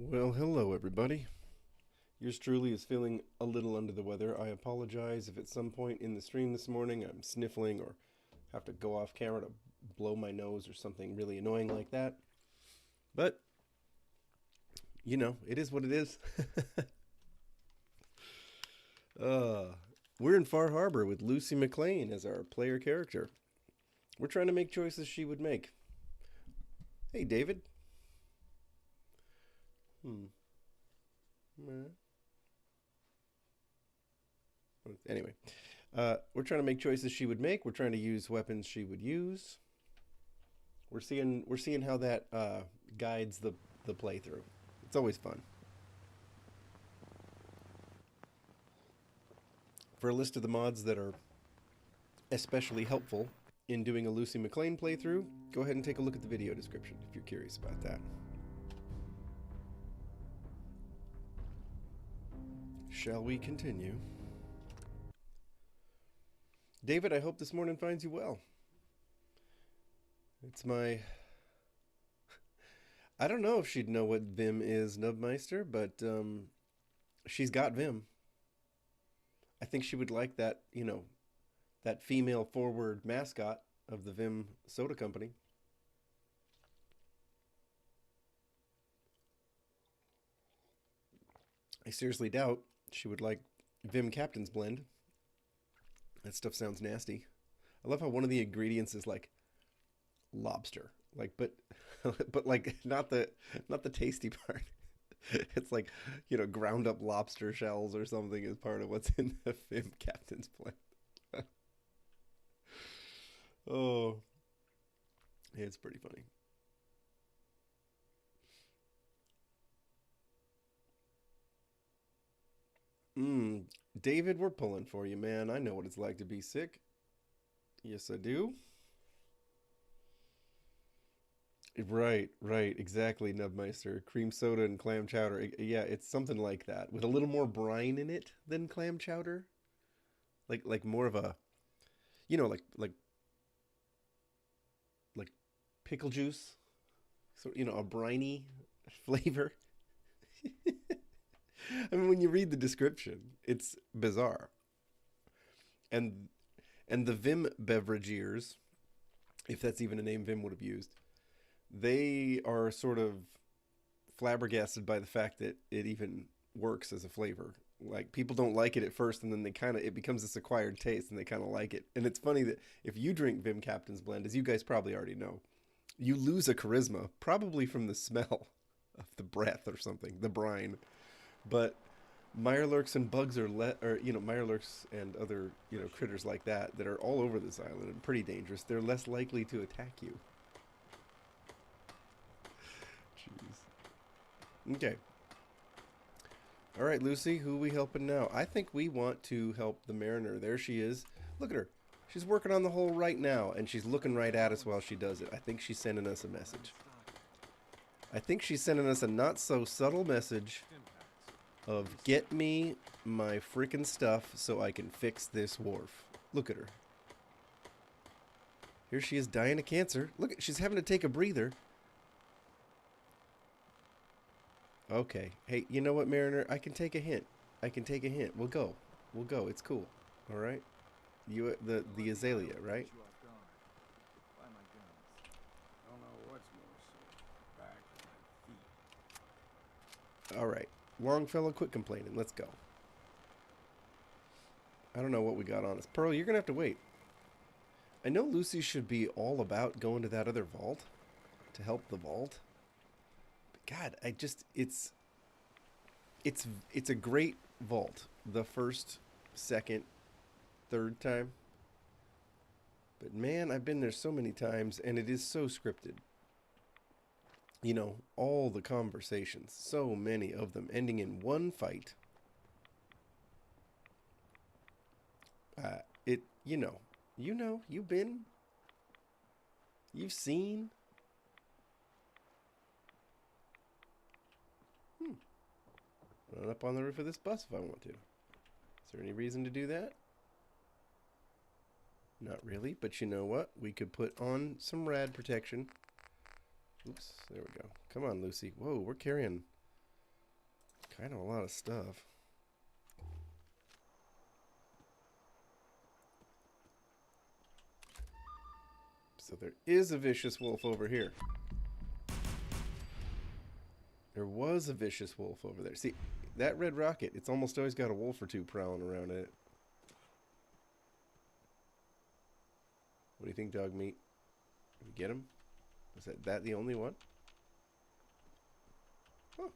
Well, hello everybody. Yours truly is feeling a little under the weather. I apologize if at some point in the stream this morning I'm sniffling or have to go off camera to blow my nose or something really annoying like that. But, you know, it is what it is. uh, we're in Far Harbor with Lucy MacLean as our player character. We're trying to make choices she would make. Hey, David. Anyway, we're trying to make choices she would make. We're trying to use weapons she would use. We're seeing how that guides the playthrough. It's always fun. For a list of the mods that are especially helpful in doing a Lucy MacLean playthrough, go ahead and take a look at the video description if you're curious about that. Shall we continue? David, I hope this morning finds you well. It's my... I don't know if she'd know what Vim is, Nubmeister, but she's got Vim. I think she would like that, you know, that female forward mascot of the Vim Soda Company. I seriously doubt she would like Vim Captain's Blend. That stuff sounds nasty. I love how one of the ingredients is like lobster, like but like not the tasty part. It's like, you know, ground up lobster shells or something is part of what's in the Vim Captain's Blend. Oh, it's pretty funny. David, we're pulling for you, man. I know what it's like to be sick. Yes, I do. Right, right, exactly, Nubmeister. Cream soda and clam chowder. Yeah, it's something like that, with a little more brine in it than clam chowder. Like more of a, you know, like pickle juice. So, you know, a briny flavor. I mean, when you read the description, it's bizarre. And the Vim beverageers, if that's even a name Vim would have used, they are sort of flabbergasted by the fact that it even works as a flavor. Like, people don't like it at first, and then it becomes this acquired taste, and they kind of like it. And it's funny that if you drink Vim Captain's Blend, as you guys probably already know, you lose a charisma, probably from the smell of the breath or something, the brine. But Mirelurks and bugs or you know, Mirelurks and other, you know, critters like that are all over this island and pretty dangerous. They're less likely to attack you. Jeez. Okay. All right, Lucy, who are we helping now? I think we want to help the Mariner. There she is. Look at her. She's working on the hole right now, and she's looking right at us while she does it. I think she's sending us a message. I think she's sending us a not-so-subtle message of get me my freaking stuff so I can fix this wharf. Look at her. Here she is dying of cancer. Look, she's having to take a breather. Okay. Hey, you know what, Mariner? I can take a hint. I can take a hint. We'll go. We'll go. It's cool. All right? You the azalea, right? All right. Longfellow, quit complaining. Let's go. I don't know what we got on us. Pearl, you're going to have to wait. I know Lucy should be all about going to that other vault to help the vault. But God, it's a great vault. The first, second, third time. But man, I've been there so many times, and it is so scripted. You know, all the conversations, so many of them ending in one fight. You've been, you've seen. Run up on the roof of this bus if I want to. Is there any reason to do that? Not really, but you know what? We could put on some rad protection. Oops, there we go. Come on, Lucy. Whoa, we're carrying Kind of a lot of stuff. So there is a vicious wolf over here. There was a vicious wolf over there. See, that red rocket, it's almost always got a wolf or two prowling around in it. What do you think, dog meat? Did we get him? Was that the only one? Huh.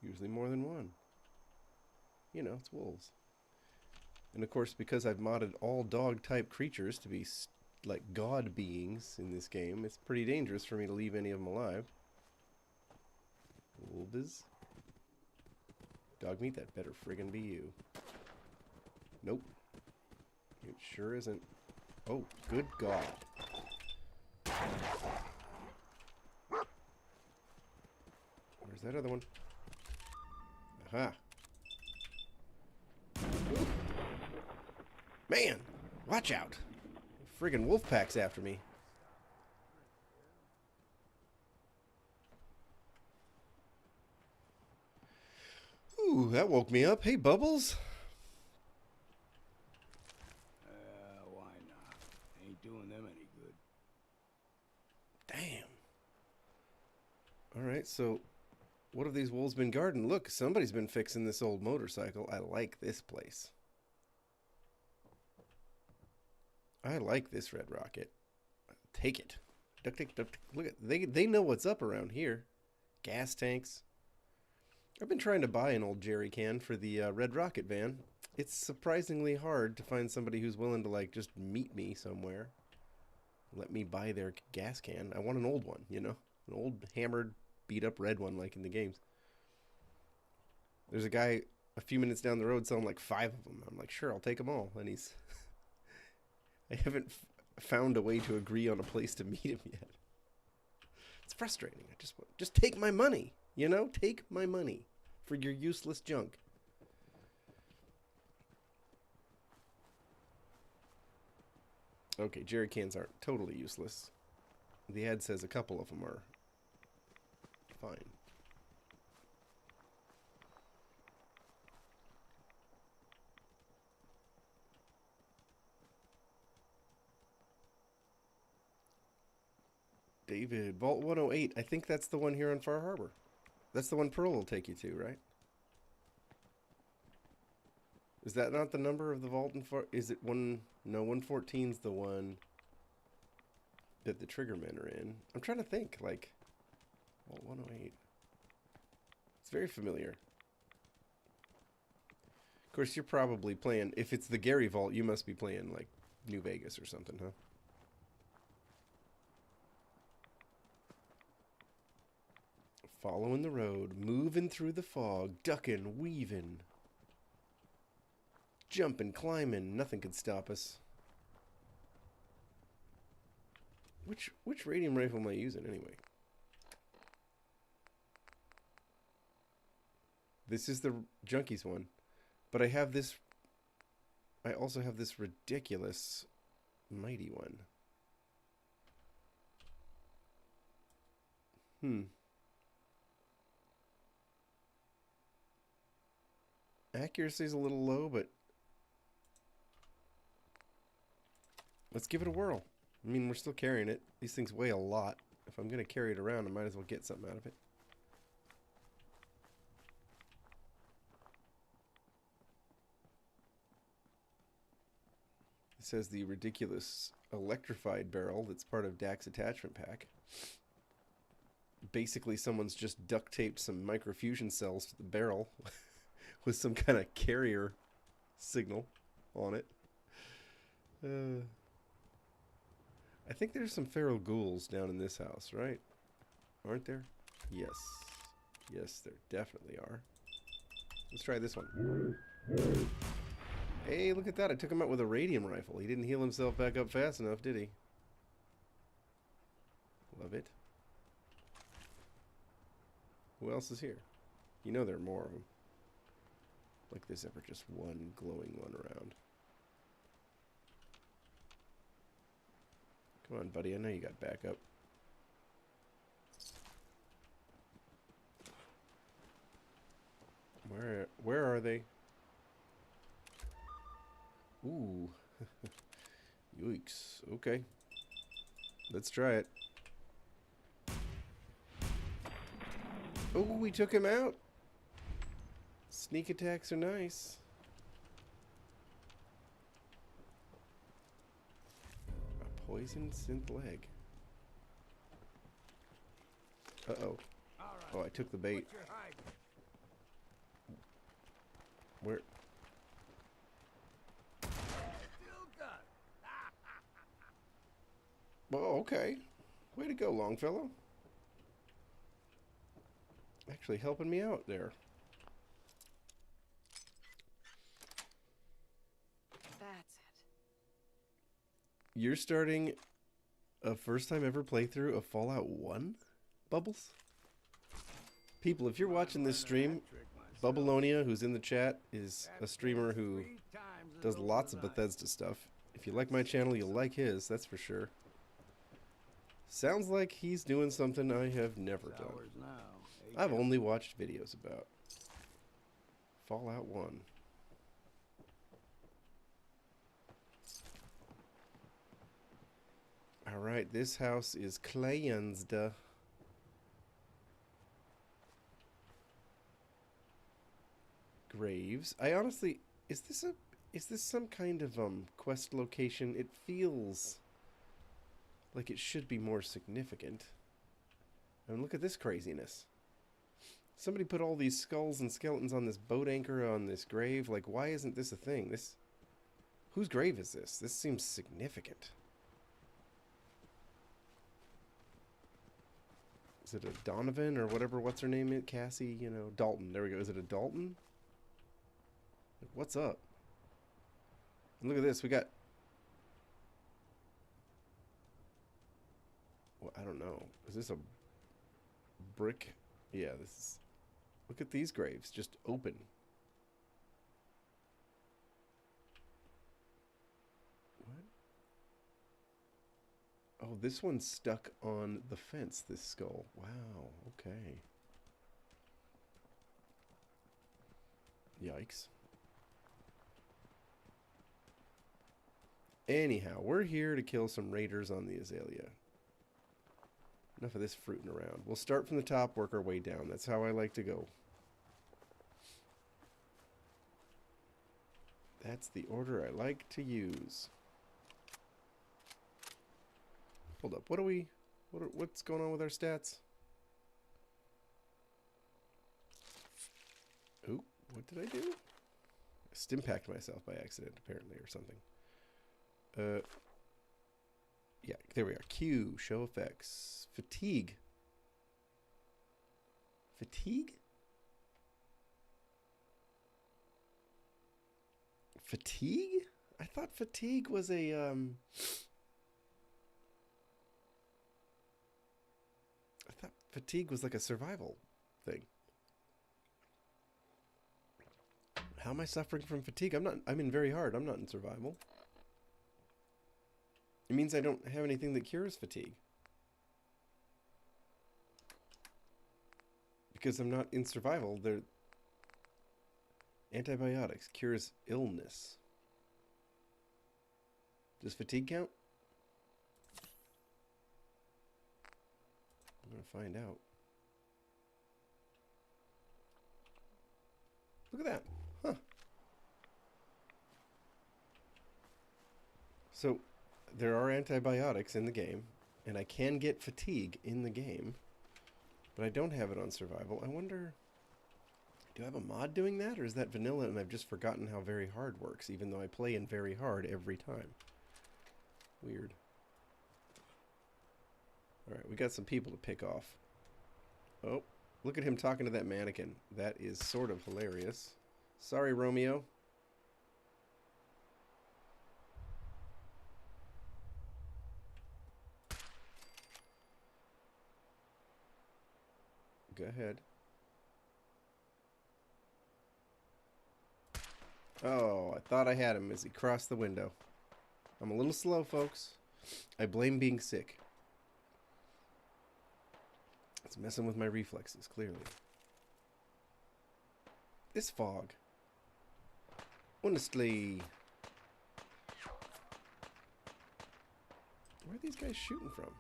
Usually more than one. You know, it's wolves. And of course, because I've modded all dog-type creatures to be like god beings in this game, it's pretty dangerous for me to leave any of them alive. Wolves. Dog meat, that better friggin' be you. Nope. It sure isn't. Oh, good God. Where's that other one? Aha. Ooh. Man, watch out. Friggin' wolf pack's after me. Ooh, that woke me up. Hey, Bubbles. Why not? Ain't doing them any good. Damn. Alright, so what have these wolves been guarding? Look, somebody's been fixing this old motorcycle. I like this place. I like this red rocket. Take it. Duck, duck, duck. Look at they know what's up around here. Gas tanks. I've been trying to buy an old jerry can for the red rocket van. It's surprisingly hard to find somebody who's willing to like just meet me somewhere. Let me buy their gas can. I want an old one, you know? An old hammered, beat up red one like in the games. There's a guy a few minutes down the road selling like 5 of them. I'm like, sure, I'll take them all. And he's... I haven't found a way to agree on a place to meet him yet. It's frustrating. I just take my money, you know? Take my money for your useless junk. Okay, jerry cans aren't totally useless. The ad says a couple of them are fine. David, Vault 108. I think that's the one here on Far Harbor. That's the one Pearl will take you to, right? Is that not the number of the vault in Far... Is it one... No, 114's the one that the Triggermen are in. I'm trying to think, like... Vault 108. It's very familiar. Of course, you're probably playing... If it's the Gary Vault, you must be playing, like, New Vegas or something, huh? Following the road, moving through the fog, ducking, weaving, jumping, climbing, nothing could stop us. Which radium rifle am I using anyway? This is the Junkies one, but I have this. I also have this ridiculous mighty one. Accuracy's a little low, but let's give it a whirl. I mean, we're still carrying it. These things weigh a lot. If I'm going to carry it around, I might as well get something out of it. It says the ridiculous electrified barrel that's part of Dak's attachment pack. Basically, someone's just duct taped some microfusion cells to the barrel with some kind of carrier signal on it. I think there's some feral ghouls down in this house, right? Aren't there? Yes. Yes, there definitely are. Let's try this one. Hey, look at that. I took him out with a radium rifle. He didn't heal himself back up fast enough, did he? Love it. Who else is here? You know there are more of them. Like there's ever just one glowing one around. Come on, buddy. I know you got backup. they? Ooh. Yikes. Okay. Let's try it. Oh, we took him out. Sneak attacks are nice. A poisoned synth leg. Uh-oh. Oh, I took the bait. Where? Well, okay. Way to go, Longfellow. Actually helping me out there. That's it. You're starting a first time ever playthrough of Fallout 1, Bubbles? People, if you're watching this stream, Bubbleonia, who's in the chat, is a streamer who does lots of Bethesda stuff. If you like my channel, you'll like his, that's for sure. Sounds like he's doing something I have never done. I've only watched videos about Fallout 1. Alright, this house is cleansed. Graves. I honestly, is this some kind of quest location? It feels like it should be more significant. I mean, look at this craziness. Somebody put all these skulls and skeletons on this boat anchor on this grave. Like, why isn't this a thing? Whose grave is this? This seems significant. Is it a Donovan or whatever? What's her name? Cassie, you know, Dalton. There we go. Is it a Dalton? Like, what's up? And look at this. We got... Well, I don't know. Is this a brick? Yeah, this is... Look at these graves. Just open. What? Oh, this one's stuck on the fence, this skull. Wow, okay. Yikes. Anyhow, we're here to kill some raiders on the Azalea. Enough of this fruiting around. We'll start from the top, work our way down. That's how I like to go. That's the order I like to use. Hold up. What's going on with our stats? Ooh, what did I do? I stimpacked myself by accident, apparently, or something. Yeah, there we are. Q, show effects. Fatigue. Fatigue? Fatigue? I thought fatigue was a, I thought fatigue was like a survival thing. How am I suffering from fatigue? I'm in very hard. I'm not in survival. It means I don't have anything that cures fatigue. Because I'm not in survival, they're... Antibiotics cures illness. Does fatigue count? I'm gonna find out. Look at that. Huh. So... there are antibiotics in the game, and I can get fatigue in the game, but I don't have it on survival. I wonder, do I have a mod doing that, or is that vanilla and I've just forgotten how very hard works, even though I play in very hard every time? Weird. Alright, we got some people to pick off. Oh, look at him talking to that mannequin. That is sort of hilarious. Sorry, Romeo. Go ahead. Oh, I thought I had him as he crossed the window. I'm a little slow, folks. I blame being sick. It's messing with my reflexes, clearly. This fog. Honestly. Where are these guys shooting from?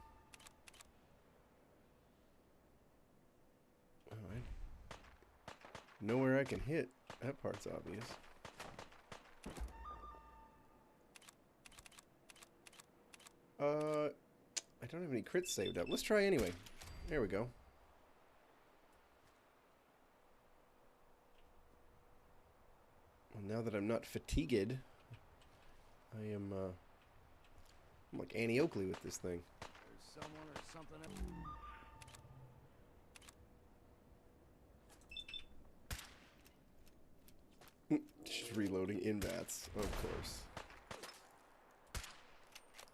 Oh, I know where I can hit. That part's obvious. I don't have any crits saved up. Let's try anyway. There we go. Well, now that I'm not fatigued, I am, I'm like Annie Oakley with this thing. There's someone or something else. She's reloading in bats, of course.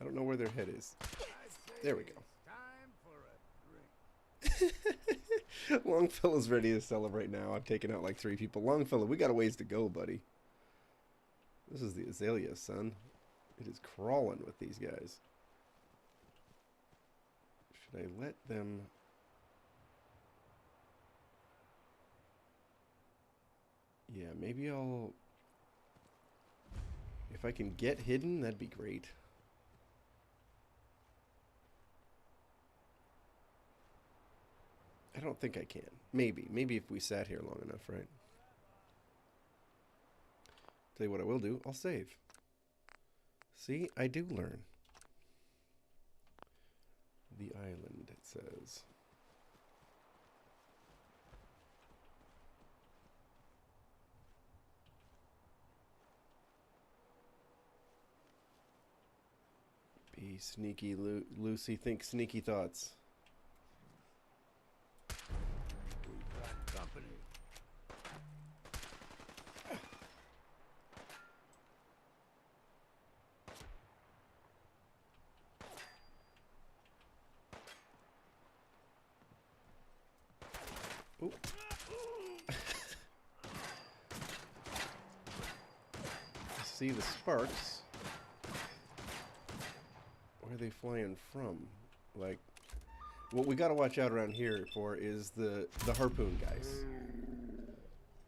I don't know where their head is. There we go. Time for a drink. Longfellow's ready to celebrate now. I've taken out like 3 people. Longfellow, we got a ways to go, buddy. This is the azalea, son. It is crawling with these guys. Should I let them... Yeah, maybe I'll... If I can get hidden, that'd be great. I don't think I can. Maybe. Maybe if we sat here long enough, right? Tell you what I will do. I'll save. See? I do learn. The island, it says. Be sneaky, Lucy. Think sneaky thoughts. We've got company. Ooh. I see the sparks. Where are they flying from? Like, what we gotta watch out around here for is the harpoon guys.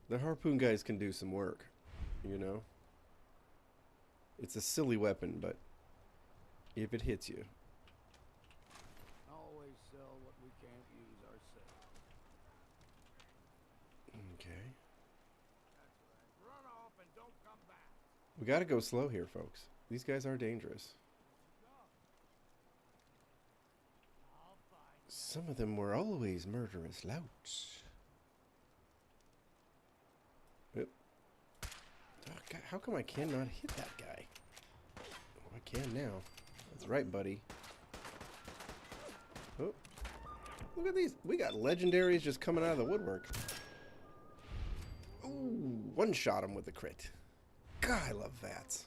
The harpoon guys can do some work, you know? It's a silly weapon, but if it hits you. Always sell what we can't use ourselves. Okay. That's right. Run off and don't come back. We gotta go slow here, folks. These guys are dangerous. Some of them were always murderous louts. Yep. Oh, God, how come I cannot hit that guy? Oh, I can now. That's right, buddy. Oh. Look at these. We got legendaries just coming out of the woodwork. Ooh, one shot him with the crit. God, I love VATS.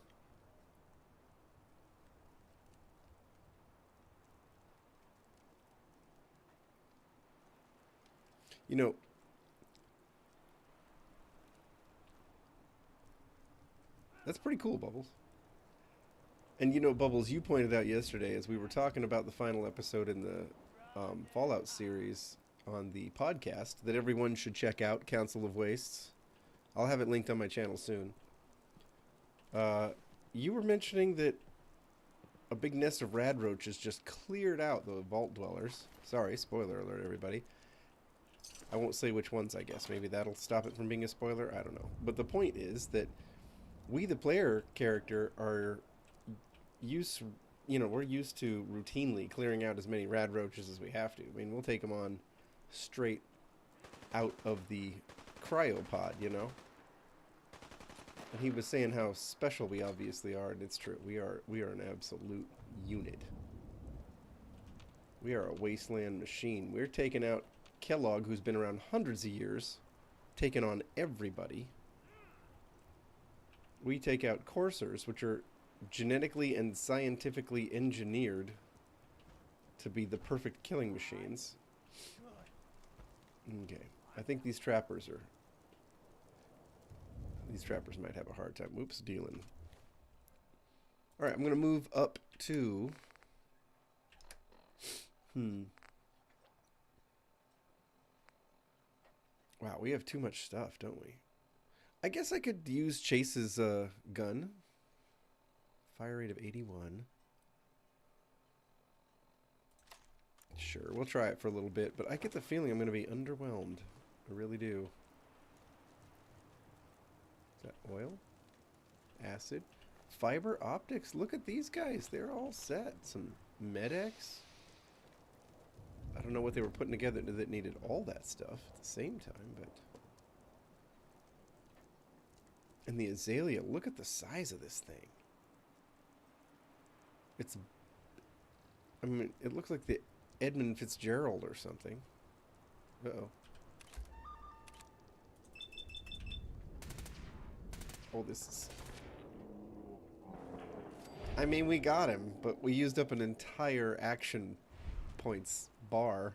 You know, that's pretty cool, Bubbles. And you know, Bubbles, you pointed out yesterday as we were talking about the final episode in the Fallout series on the podcast that everyone should check out, Council of Wastes. I'll have it linked on my channel soon. You were mentioning that a big nest of rad roaches just cleared out the vault dwellers. Sorry, spoiler alert, everybody. I won't say which ones, I guess. Maybe that'll stop it from being a spoiler. I don't know. But the point is that we, the player character, are we're used to routinely clearing out as many rad roaches as we have to. I mean, we'll take them on straight out of the cryopod, you know? And he was saying how special we obviously are, and it's true. We are an absolute unit. We are a wasteland machine. We're taking out Kellogg, who's been around hundreds of years, taking on everybody. We take out coursers, which are genetically and scientifically engineered to be the perfect killing machines. Okay, I think these trappers might have a hard time. Oops, dealing. All right, I'm gonna move up to. Wow, we have too much stuff, don't we? I guess I could use Chase's gun. Fire rate of 81. Sure, we'll try it for a little bit, but I get the feeling I'm going to be underwhelmed. I really do. Is that oil? Acid? Fiber optics? Look at these guys. They're all set. Some Med-X. I don't know what they were putting together that needed all that stuff at the same time, but... And the azalea, look at the size of this thing. It's... I mean, it looks like the Edmund Fitzgerald or something. Uh-oh. Oh, this is... I mean, we got him, but we used up an entire action points bar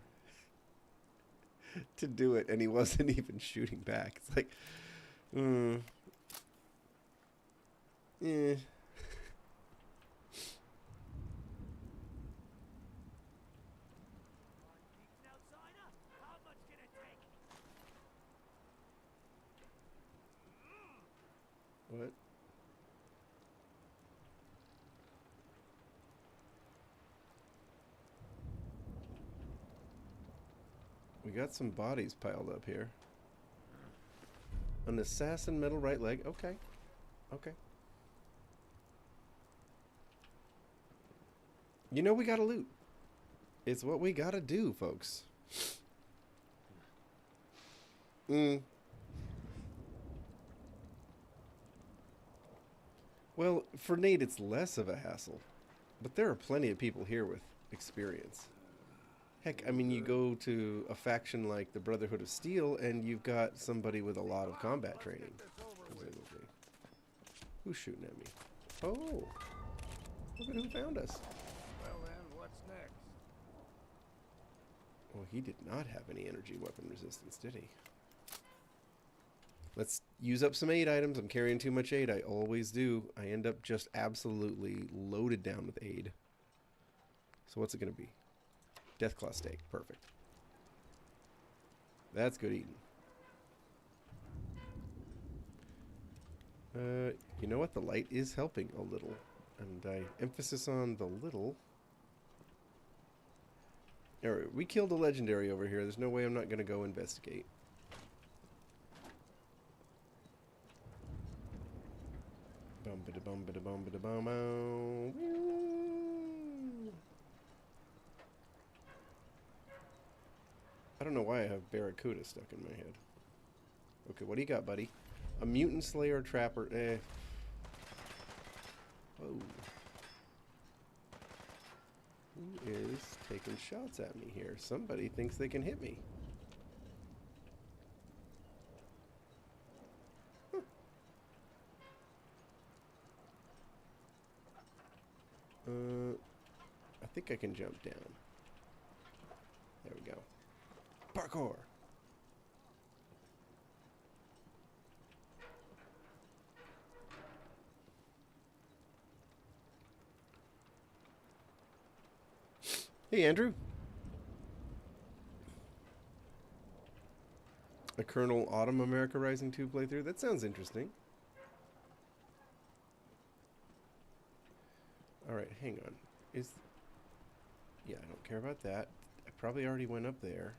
to do it, and he wasn't even shooting back. It's like, eh. What? We got some bodies piled up here. An assassin metal right leg. Okay. Okay. You know we gotta loot. It's what we gotta do, folks. Well, for Nate, it's less of a hassle. But there are plenty of people here with experience. Heck, I mean, you go to a faction like the Brotherhood of Steel, and you've got somebody with a lot of combat training. Who's shooting at me? Oh! Look at who found us. Well then, what's next? Well, he did not have any energy weapon resistance, did he? Let's use up some aid items. I'm carrying too much aid. I always do. I end up just absolutely loaded down with aid. So what's it going to be? Deathclaw steak. Perfect. That's good eating. You know what? The light is helping a little. And emphasis on the little. Alright, we killed a legendary over here. There's no way I'm not going to go investigate. Bum-ba-da-bum-ba-da-bum-ba-da-bum-bow. I don't know why I have Barracuda stuck in my head. Okay, what do you got, buddy? A mutant slayer trapper. Whoa. Who is taking shots at me here? Somebody thinks they can hit me. Huh. I think I can jump down. There we go. Parkour! Hey, Andrew. A Colonel Autumn America Rising 2 playthrough? That sounds interesting. Alright, hang on. Yeah, I don't care about that. I probably already went up there.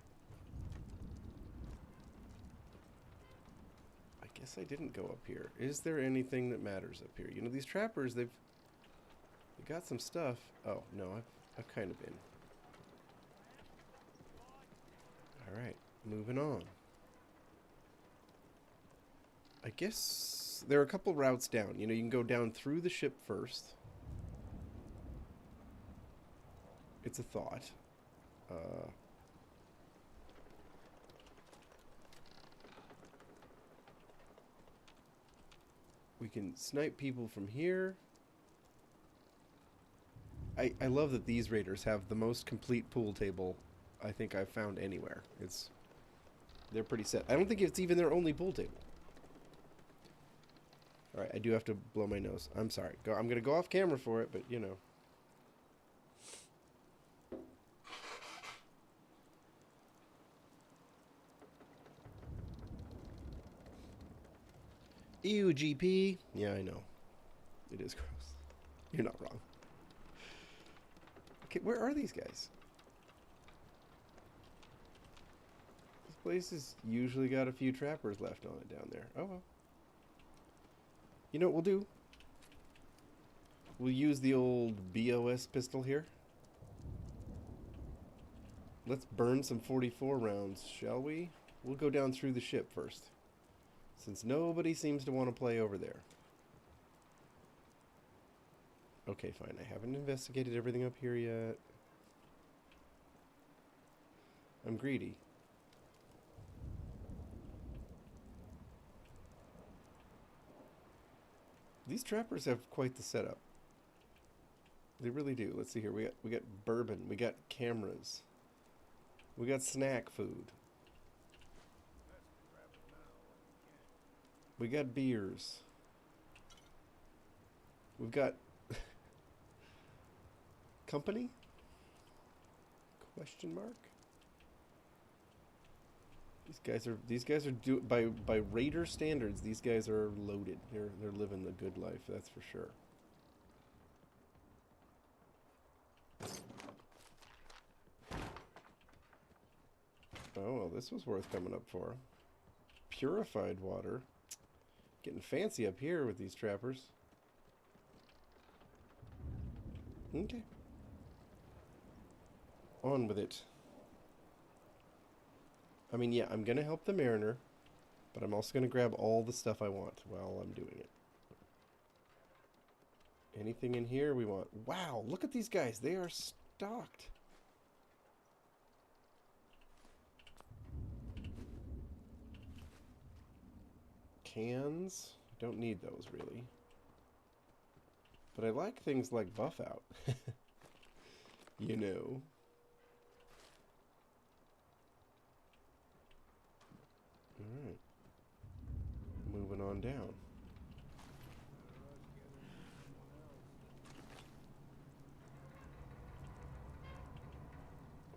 I guess I didn't go up here. Is there anything that matters up here? You know, these trappers, they got some stuff. Oh, no, I've kind of been. Alright, moving on. I guess there are a couple routes down. You know, you can go down through the ship first. It's a thought. We can snipe people from here. I love that these raiders have the most complete pool table I think I've found anywhere. They're pretty set. I don't think it's even their only pool table. Alright, I do have to blow my nose. I'm sorry. I'm going to go off camera for it, but you know. Ew, GP. Yeah, I know. It is gross. You're not wrong. Okay, where are these guys? This place has usually got a few trappers left on it down there. Oh well. You know what we'll do? We'll use the old BOS pistol here. Let's burn some 44 rounds, shall we? We'll go down through the ship first, since nobody seems to want to play over there. Okay, fine. I haven't investigated everything up here yet. I'm greedy. These trappers have quite the setup. They really do. Let's see here. We got bourbon. We got cameras. We got snack food. We got beers. We've got company? Question mark? These guys are by raider standards, these guys are loaded. They're living the good life, that's for sure. Oh, well, this was worth coming up for. Purified water. Getting fancy up here with these trappers. Okay. On with it. I mean, yeah, I'm going to help the mariner, but I'm also going to grab all the stuff I want while I'm doing it. Anything in here we want? Wow, look at these guys. They are stocked. Cans. Don't need those, really. But I like things like buff out. You know. Alright. Moving on down.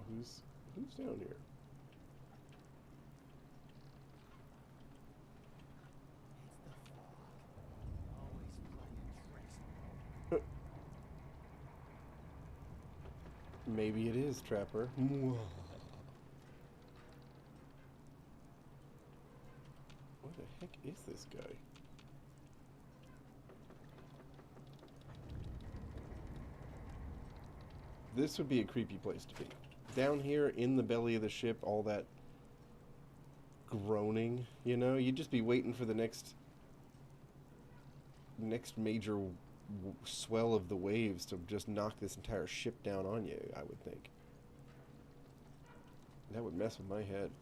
Who's down here? Maybe it is, Trapper. What the heck is this guy? This would be a creepy place to be. Down here in the belly of the ship, all that groaning, you know? You'd just be waiting for the next major swell of the waves to just knock this entire ship down on you, I would think. That would mess with my head.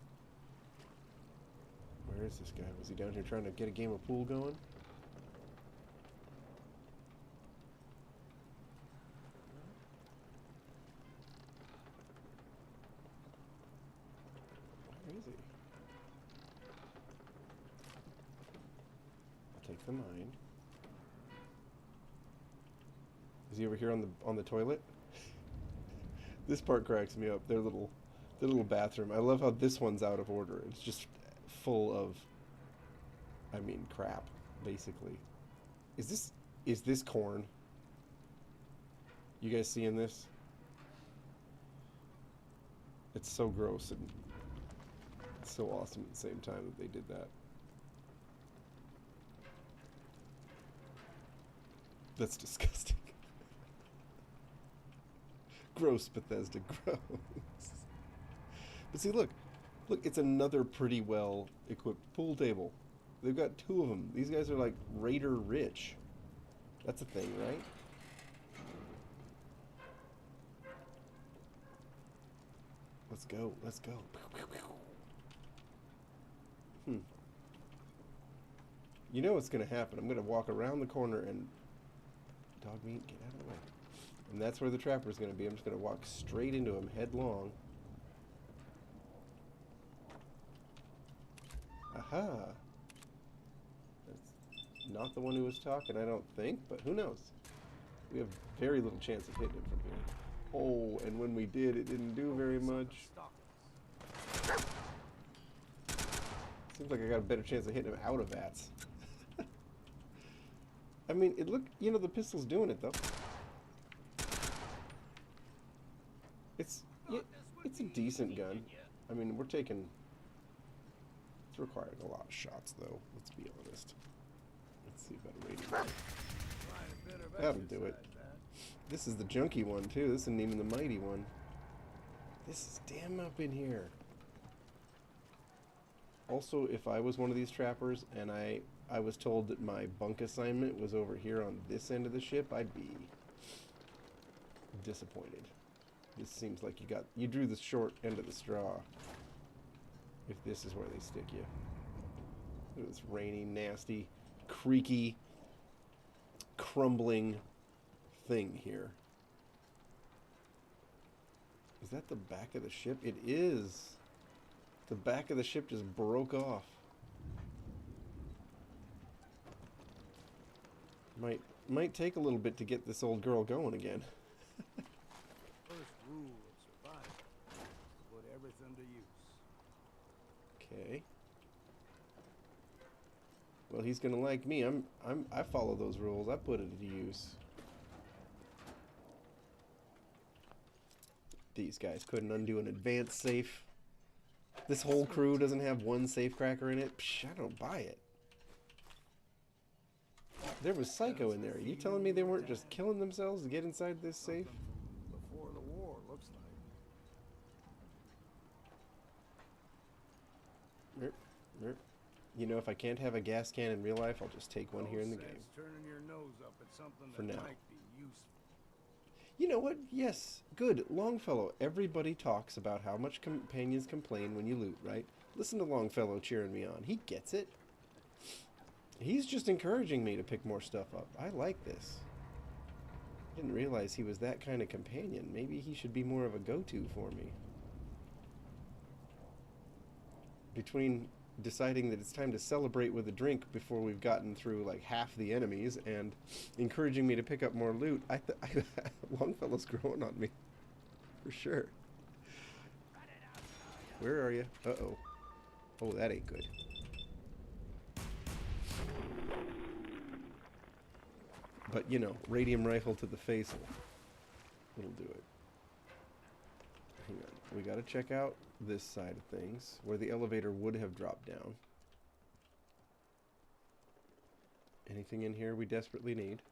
Where is this guy? Was he down here trying to get a game of pool going? Where is he? I'll take the mine. Is he over here on the toilet? This part cracks me up. Their little bathroom. I love how this one's out of order. It's just full of, I mean, crap, basically. Is this corn? You guys seeing this? It's so gross and so awesome at the same time that they did that. That's disgusting. Gross, Bethesda, gross. But see, look, it's another pretty well equipped pool table. They've got 2 of them. These guys are like raider rich. That's a thing, right? Let's go, let's go. You know what's gonna happen. I'm gonna walk around the corner and dog meat, get out of the way. And that's where the trapper's going to be. I'm just going to walk straight into him, headlong. Aha! That's not the one who was talking, I don't think, but who knows? We have very little chance of hitting him from here. Oh, and when we did, it didn't do very much. Seems like I got a better chance of hitting him out of bats. I mean, it looked, you know, the pistol's doing it though. It's it's a decent gun. I mean, we're taking. It's requiring a lot of shots though. Let's be honest. Let's see about a rating. That'll do it. This is the junky one too. This isn't even the mighty one. This is damn up in here. Also, if I was one of these trappers and I was told that my bunk assignment was over here on this end of the ship, I'd be disappointed. This seems like you drew the short end of the straw. If this is where they stick you. Look at this rainy, nasty, creaky, crumbling thing here. Is that the back of the ship? It is. The back of the ship just broke off. Might take a little bit to get this old girl going again. First rule of survival: put everything to use. Okay. Well, he's gonna like me. I follow those rules. I put it to use. These guys couldn't undo an advanced safe. This whole crew doesn't have one safe cracker in it. Psh, I don't buy it. There was Psycho in there. Are you telling me they weren't just killing themselves to get inside this safe? Before the war, looks like. You know, if I can't have a gas can in real life, I'll just take one here in the game. Turning your nose up at something For that now. might be useful. You know what? Yes. Good. Longfellow. Everybody talks about how much companions complain when you loot, right? Listen to Longfellow cheering me on. He gets it. He's just encouraging me to pick more stuff up. I like this. Didn't realize he was that kind of companion. Maybe he should be more of a go-to for me. Between deciding that it's time to celebrate with a drink before we've gotten through like half the enemies and encouraging me to pick up more loot, Longfellow's growing on me. For sure. Where are you? Uh-oh. Oh, that ain't good. But, you know, radium rifle to the face will do it. Hang on. We gotta check out this side of things, where the elevator would have dropped down. Anything in here we desperately need?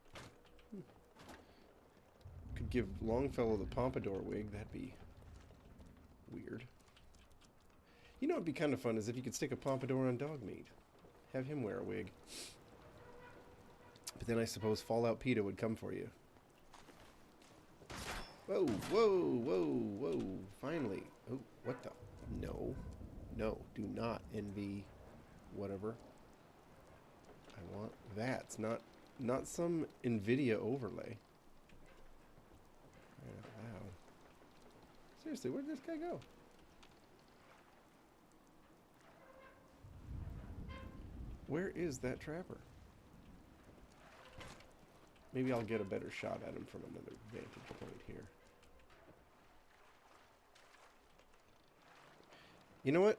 Could give Longfellow the pompadour wig. That'd be weird. You know what'd be kind of fun is if you could stick a pompadour on dog meat. Have him wear a wig. But then I suppose Fallout PETA would come for you. Whoa, whoa, whoa, whoa. Finally. Oh, what the? No. No, do not envy whatever. I want that. Not some NVIDIA overlay. Wow. Seriously, where'd this guy go? Where is that trapper? Maybe I'll get a better shot at him from another vantage point here. You know what?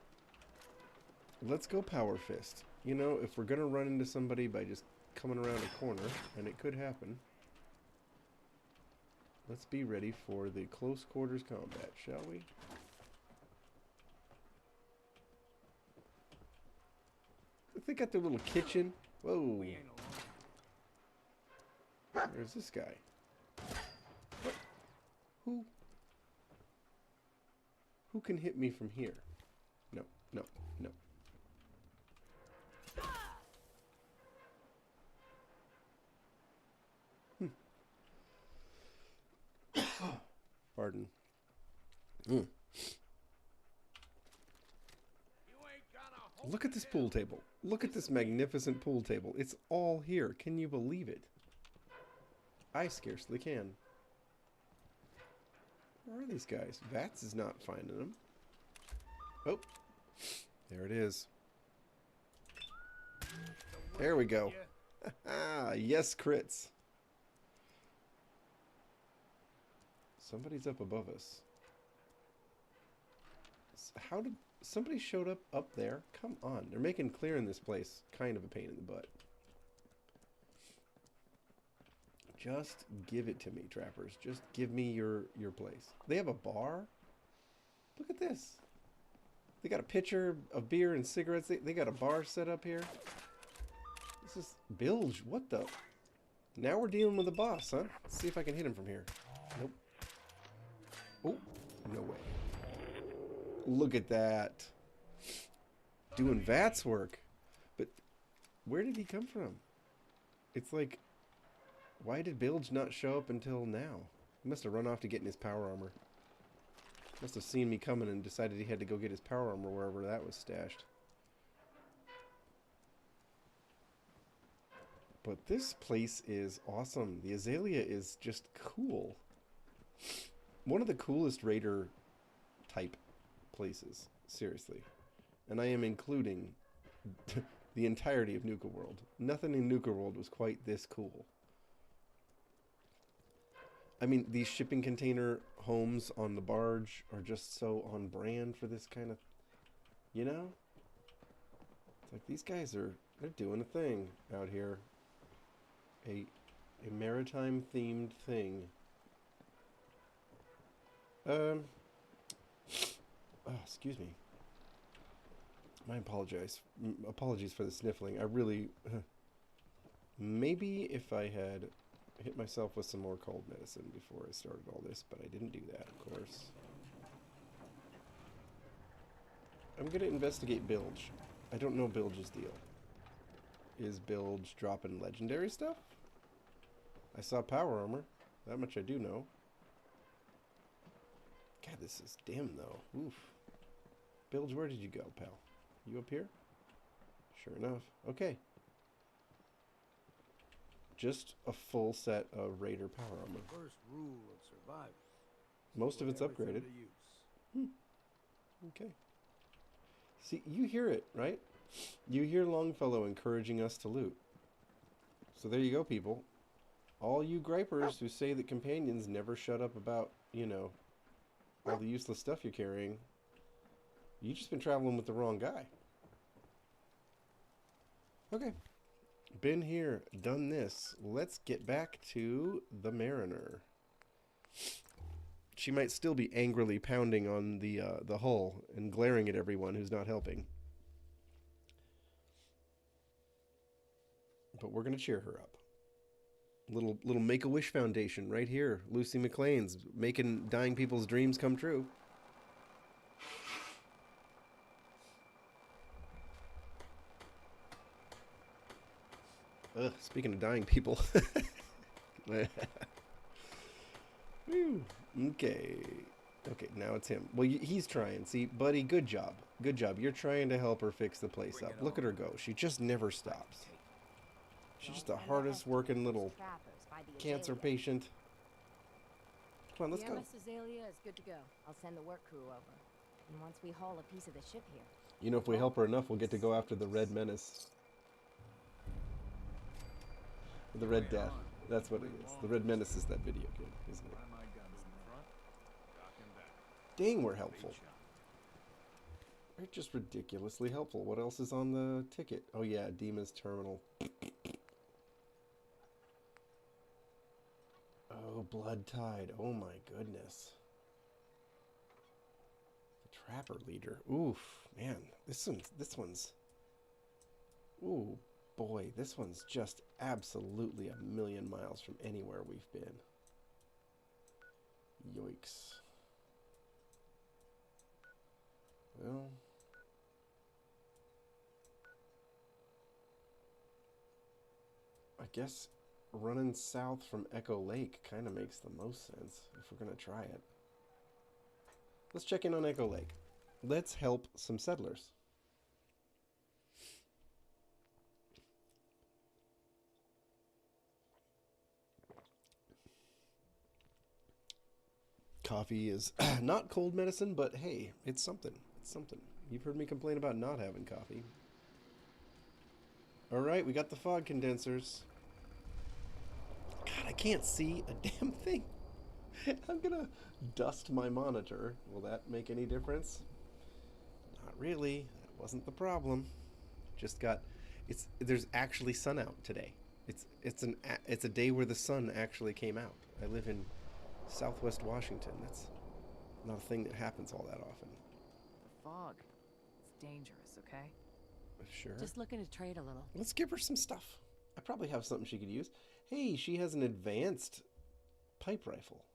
Let's go Power Fist. You know, if we're gonna run into somebody by just coming around a corner, and it could happen, let's be ready for the close quarters combat, shall we? They got their little kitchen. Whoa. There's this guy. What? Who can hit me from here? No, no, no. Pardon. Look at this pool table. Look at this magnificent pool table. It's all here. Can you believe it? I scarcely can. Where are these guys? Vats is not finding them. Oh, there it is. There we go. Yes, crits. Somebody's up above us. How did somebody showed up there? Come on, they're making clearing this place kind of a pain in the butt. Just give it to me, trappers. Just give me your place. They have a bar? Look at this. They got a pitcher of beer and cigarettes. They got a bar set up here. This is bilge. What the? Now we're dealing with the boss, huh? Let's see if I can hit him from here. Nope. Oh, no way. Look at that. Doing Vat's work. But where did he come from? It's like, why did Bilge not show up until now? He must have run off to get in his power armor. Must have seen me coming and decided he had to go get his power armor wherever that was stashed. But this place is awesome. The Azalea is just cool. One of the coolest raider type places. Seriously. And I am including the entirety of Nuka World. Nothing in Nuka World was quite this cool. I mean, these shipping container homes on the barge are just so on brand for this kind of, you know? It's like these guys they're doing a thing out here. A maritime themed thing. Oh, excuse me. My apologies for the sniffling. I really maybe if I had hit myself with some more cold medicine before I started all this, but I didn't do that, of course. I'm gonna investigate Bilge. I don't know Bilge's deal. Is Bilge dropping legendary stuff? I saw power armor. That much I do know. God, this is dim though. Oof. Bilge, where did you go, pal? You up here? Sure enough. Okay. Just a full set of Raider power armor. First rule of survival. Most of it's upgraded. Okay. See, you hear it, right? You hear Longfellow encouraging us to loot. So there you go, people. All you gripers who say that companions never shut up about, you know, all the useless stuff you're carrying, you've just been traveling with the wrong guy. Okay. Been here, done this. Let's get back to the Mariner. She might still be angrily pounding on the hull and glaring at everyone who's not helping. But we're gonna cheer her up. Little Make-A-Wish Foundation right here. Lucy MacLean's making dying people's dreams come true. Ugh, speaking of dying people. Whew. Okay. Okay, now it's him. Well, he's trying. See, buddy, good job. Good job. You're trying to help her fix the place up. Look at her go. She just never stops. She's just the hardest working little cancer patient. Come on, let's go. The Azalea is good to go. I'll send the work crew over. And once we haul a piece of the ship here. You know, if we help her enough, we'll get to go after the Red Menace. The Red Death. That's what it is. The Red Menace is that video game, isn't it? Dang, we're helpful. We're just ridiculously helpful. What else is on the ticket? Oh yeah, Dima's Terminal. Oh, Blood Tide. Oh my goodness. The Trapper Leader. Oof, man. This one's... Ooh, boy. This one's just absolutely a million miles from anywhere we've been. Yoicks. Well... I guess running south from Echo Lake kind of makes the most sense if we're going to try it. Let's check in on Echo Lake. Let's help some settlers. Coffee is not cold medicine, but hey, it's something. It's something. You've heard me complain about not having coffee. Alright, we got the fog condensers. God, I can't see a damn thing. I'm gonna dust my monitor. Will that make any difference? Not really. That wasn't the problem. Just got... there's actually sun out today. It's a day where the sun actually came out. I live in Southwest Washington. That's not a thing that happens all that often. The fog. It's dangerous, okay? Sure. Just looking to trade a little. Let's give her some stuff. I probably have something she could use. Hey, she has an advanced pipe rifle.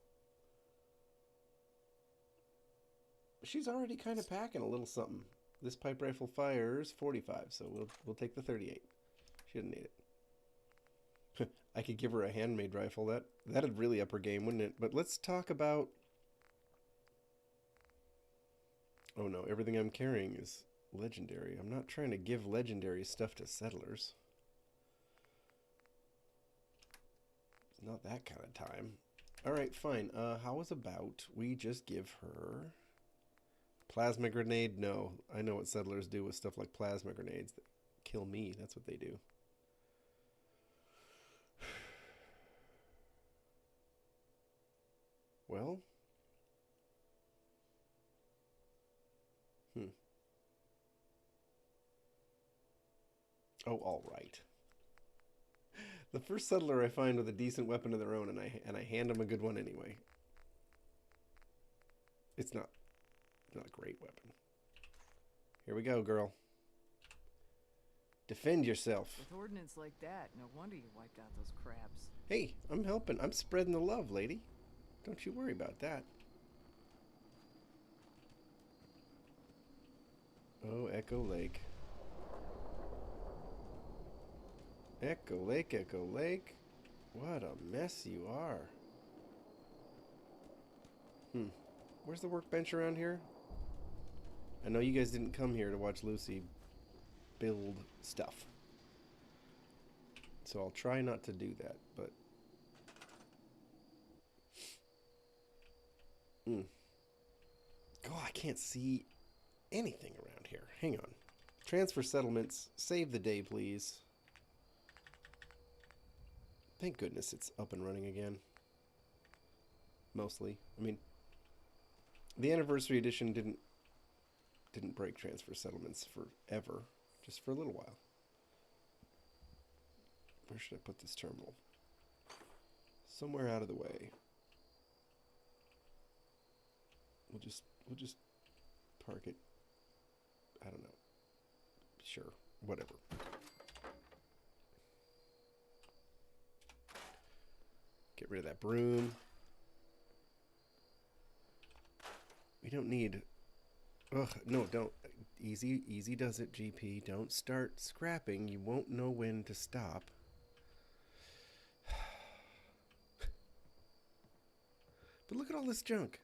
She's already kind of packing a little something. This pipe rifle fires 45, so we'll take the 38. She didn't need it. I could give her a handmade rifle. That'd really up her game, wouldn't it? But let's talk about... Oh no, everything I'm carrying is legendary. I'm not trying to give legendary stuff to settlers. It's not that kind of time. Alright, fine. How is about we just give her... Plasma grenade? No. I know what settlers do with stuff like plasma grenades that kill me. That's what they do. Well... Oh, all right. The first settler I find with a decent weapon of their own, and I hand them a good one anyway. It's not a great weapon. Here we go, girl. Defend yourself. With ordnance like that, no wonder you wiped out those crabs. Hey, I'm helping. I'm spreading the love, lady. Don't you worry about that. Oh, Echo Lake. Echo Lake, Echo Lake. What a mess you are. Where's the workbench around here? I know you guys didn't come here to watch Lucy build stuff. So I'll try not to do that, but... Oh, I can't see anything around here. Hang on. Transfer settlements. Save the day, please. Thank goodness it's up and running again. Mostly. I mean, the anniversary edition didn't break transfer settlements forever. Just for a little while. Where should I put this terminal? Somewhere out of the way. We'll just park it. I don't know. Sure. Whatever. Get rid of that broom. We don't need... Ugh, no, don't. Easy does it, GP. Don't start scrapping. You won't know when to stop. But look at all this junk.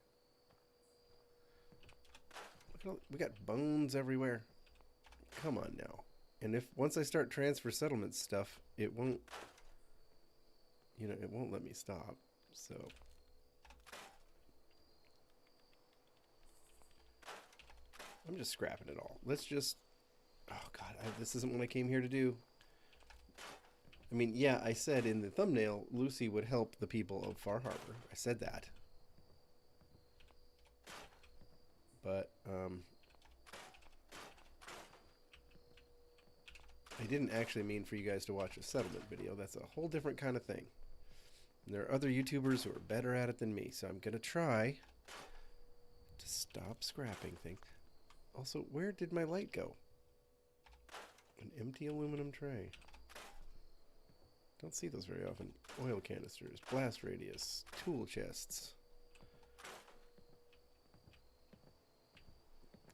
Look at all, we got bones everywhere. Come on now. And if once I start transfer settlement stuff, it won't... You know, it won't let me stop, so... I'm just scrapping it all. Let's just... Oh, God, this isn't what I came here to do. I mean, yeah, I said in the thumbnail, Lucy would help the people of Far Harbor. I said that. But, I didn't actually mean for you guys to watch a settlement video. That's a whole different kind of thing. And there are other YouTubers who are better at it than me, so I'm going to try to stop scrapping things. Also, where did my light go? An empty aluminum tray. Don't see those very often. Oil canisters, blast radius, tool chests.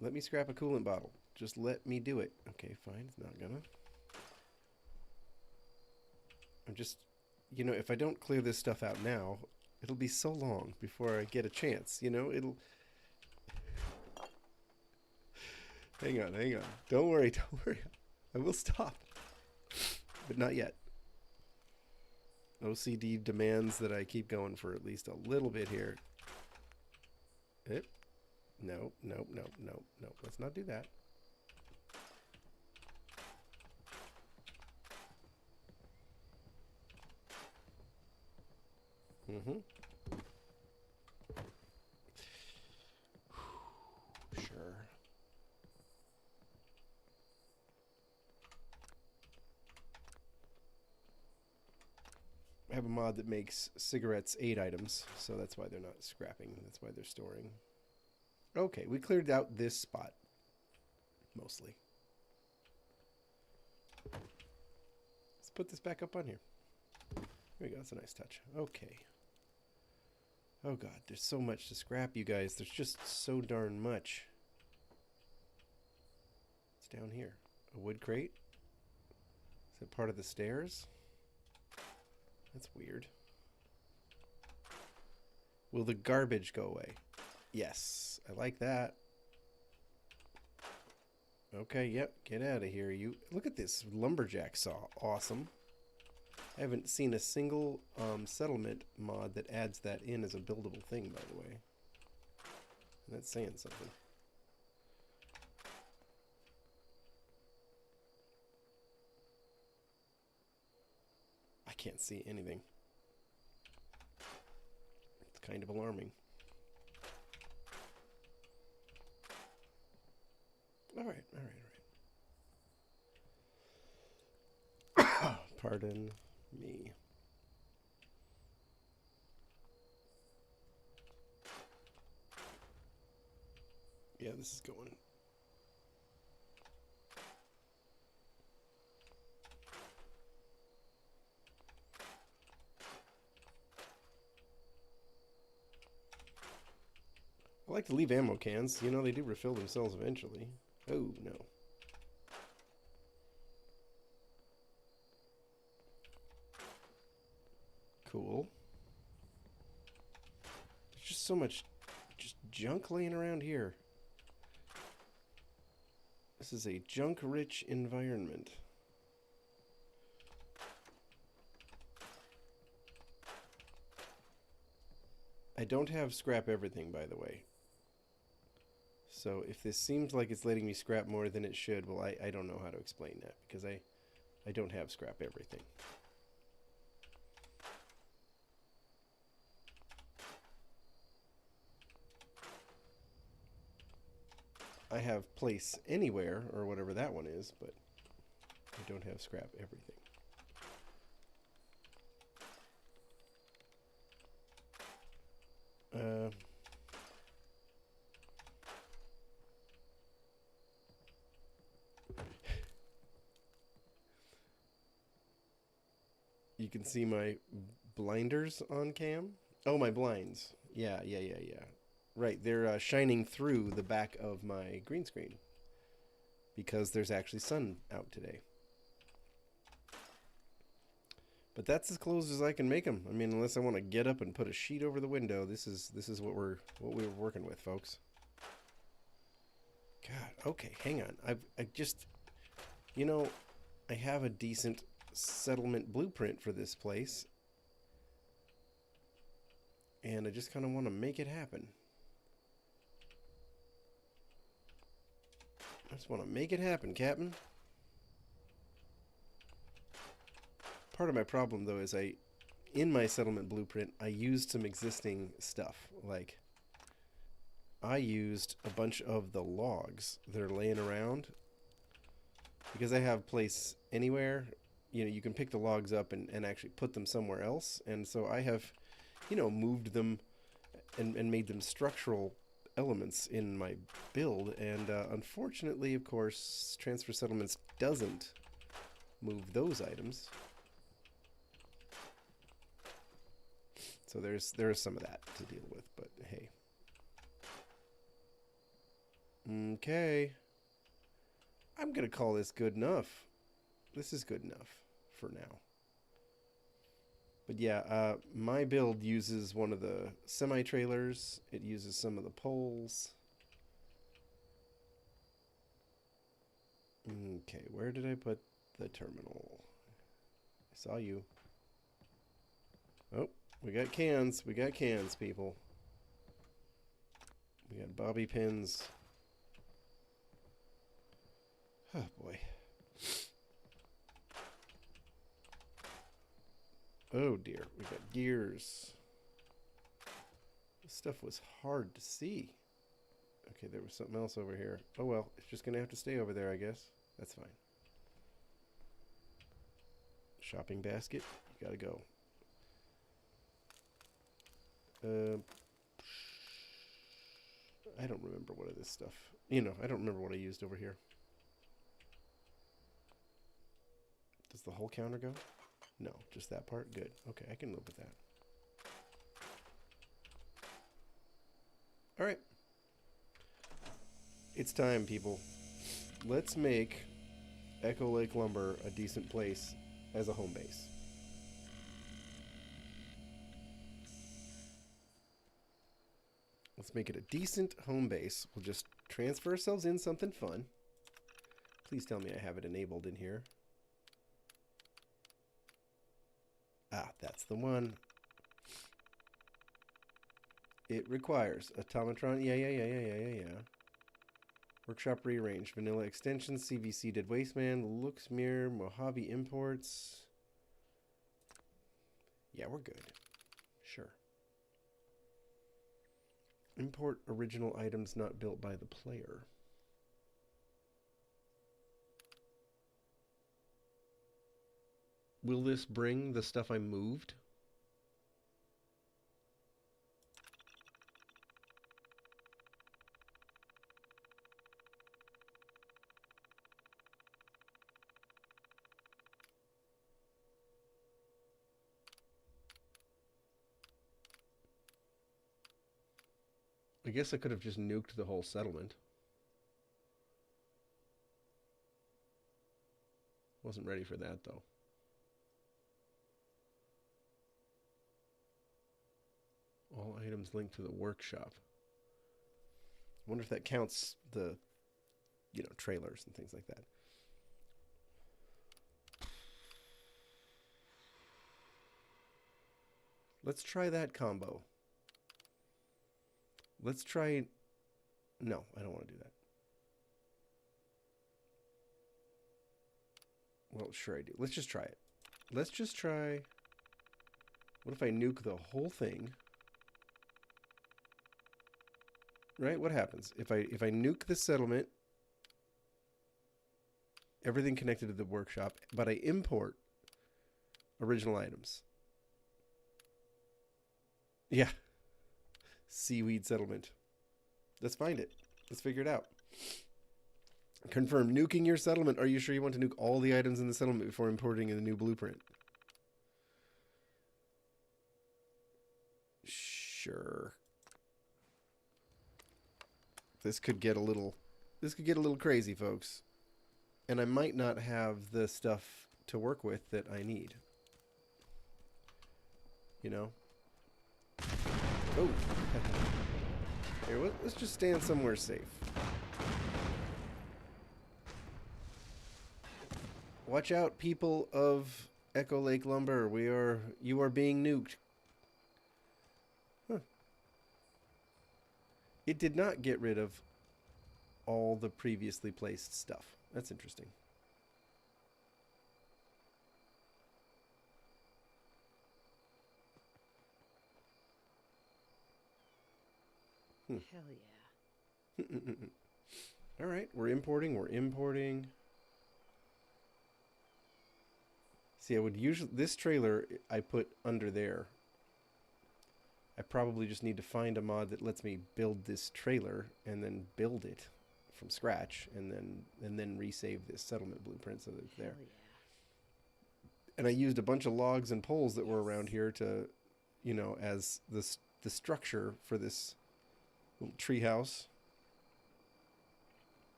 Let me scrap a coolant bottle. Just let me do it. Okay, fine. It's not gonna. I'm just... You know, if I don't clear this stuff out now, it'll be so long before I get a chance. You know, it'll... Hang on. Don't worry. I will stop. But not yet. OCD demands that I keep going for at least a little bit here. No. Let's not do that. Sure. I have a mod that makes cigarettes 8 items, so that's why they're not scrapping. That's why they're storing. Okay, we cleared out this spot. Mostly. Let's put this back up on here. There we go, that's a nice touch. Okay. Oh god, there's so much to scrap, you guys. There's just so darn much. It's down here. A wood crate? Is it part of the stairs? That's weird. Will the garbage go away? Yes, I like that. Okay, yep, get out of here, you. Look at this lumberjack saw. Awesome. I haven't seen a single settlement mod that adds that in as a buildable thing, by the way. And that's saying something. I can't see anything. It's kind of alarming. All right. Pardon me. Yeah, this is going. I like to leave ammo cans. You know, they do refill themselves eventually. Oh, no. Cool. There's just so much just junk laying around here. This is a junk-rich environment. I don't have scrap everything, by the way. So if this seems like it's letting me scrap more than it should, well, I don't know how to explain that, because I don't have scrap everything. I have place anywhere, or whatever that one is, but I don't have scrap everything. You can see my blinders on cam. Oh, my blinds. Yeah. Right, they're shining through the back of my green screen because there's actually sun out today. But that's as close as I can make them. I mean, unless I want to get up and put a sheet over the window, this is what we're working with, folks. God, okay, hang on. I just, you know, I have a decent settlement blueprint for this place, and I just kind of want to make it happen. I just want to make it happen, Captain. Part of my problem, though, is in my settlement blueprint, I used some existing stuff. Like, I used a bunch of the logs that are laying around. Because I have place anywhere, you know, you can pick the logs up and actually put them somewhere else. And so I have, you know, moved them and made them structural elements in my build, and unfortunately, of course, Transfer Settlements doesn't move those items. So there is some of that to deal with, but hey. Okay. I'm gonna call this good enough. This is good enough for now. But yeah, my build uses one of the semi-trailers. It uses some of the poles. Okay, where did I put the terminal? I saw you. Oh, we got cans. We got cans, people. We got bobby pins. Oh, boy. Oh dear, we got gears. This stuff was hard to see. Okay, there was something else over here. Oh well, it's just gonna have to stay over there, I guess. That's fine. Shopping basket, you gotta go. I don't remember what of this stuff. You know, I don't remember what I used over here. Does the whole counter go? No, just that part? Good. Okay, I can live with that. Alright. It's time, people. Let's make Echo Lake Lumber a decent place as a home base. Let's make it a decent home base. We'll just transfer ourselves in something fun. Please tell me I have it enabled in here. Ah, that's the one. It requires automatron. Yeah. Workshop rearrange. Vanilla extensions. CVC Dead Wasteland. Luxmere. Mojave imports. Yeah, we're good. Sure. Import original items not built by the player. Will this bring the stuff I moved? I guess I could have just nuked the whole settlement. Wasn't ready for that, though. All items linked to the workshop. I wonder if that counts the, you know, trailers and things like that. Let's try that combo. Let's try... No, I don't want to do that. Well, sure I do. Let's just try it. Let's just try... What if I nuke the whole thing? Right? What happens? If I nuke the settlement, everything connected to the workshop, but I import original items. Yeah. Seaweed settlement. Let's find it. Let's figure it out. Confirm. Nuking your settlement. Are you sure you want to nuke all the items in the settlement before importing in the new blueprint? Sure. This could get a little crazy, folks. And I might not have the stuff to work with that I need. You know? Oh. Here, let's just stand somewhere safe. Watch out, people of Echo Lake Lumber. You are being nuked. Huh. It did not get rid of all the previously placed stuff. That's interesting. Hell yeah. All right, we're importing. See, I would usually... This trailer, I put under there. I probably just need to find a mod that lets me build this trailer and then build it from scratch and then resave this settlement blueprint so that it's there. Yeah. And I used a bunch of logs and poles that were around here to, you know, as the structure for this little tree house.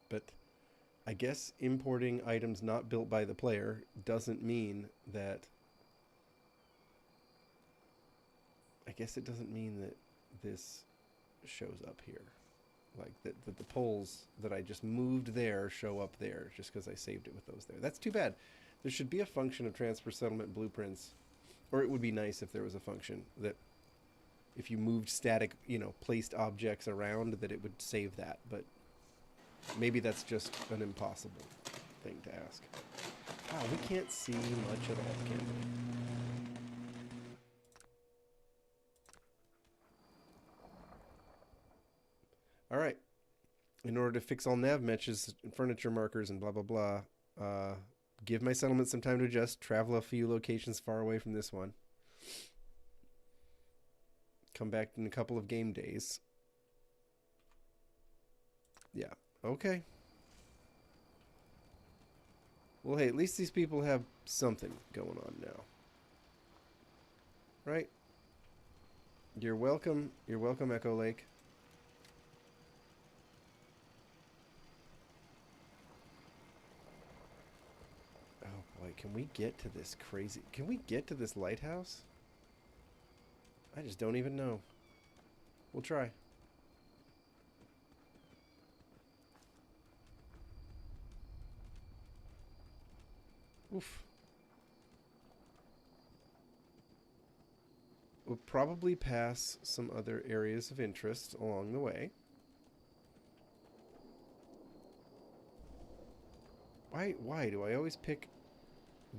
But I guess importing items not built by the player doesn't mean that... I guess it doesn't mean that this shows up here. Like, that the poles that I just moved there show up there just because I saved it with those there. That's too bad. There should be a function of transfer settlement blueprints. Or it would be nice if there was a function that if you moved static, you know, placed objects around, that it would save that. But maybe that's just an impossible thing to ask. Wow, we can't see much at all, can we? All right. In order to fix all nav matches and furniture markers and blah, blah, blah, give my settlement some time to adjust. Travel a few locations far away from this one. Come back in a couple of game days. Yeah. Okay. Well, hey, at least these people have something going on now. Right? You're welcome. You're welcome, Echo Lake. Oh, boy. Can we get to this crazy... Can we get to this lighthouse? I just don't even know. We'll try. Oof. We'll probably pass some other areas of interest along the way. Why do I always pick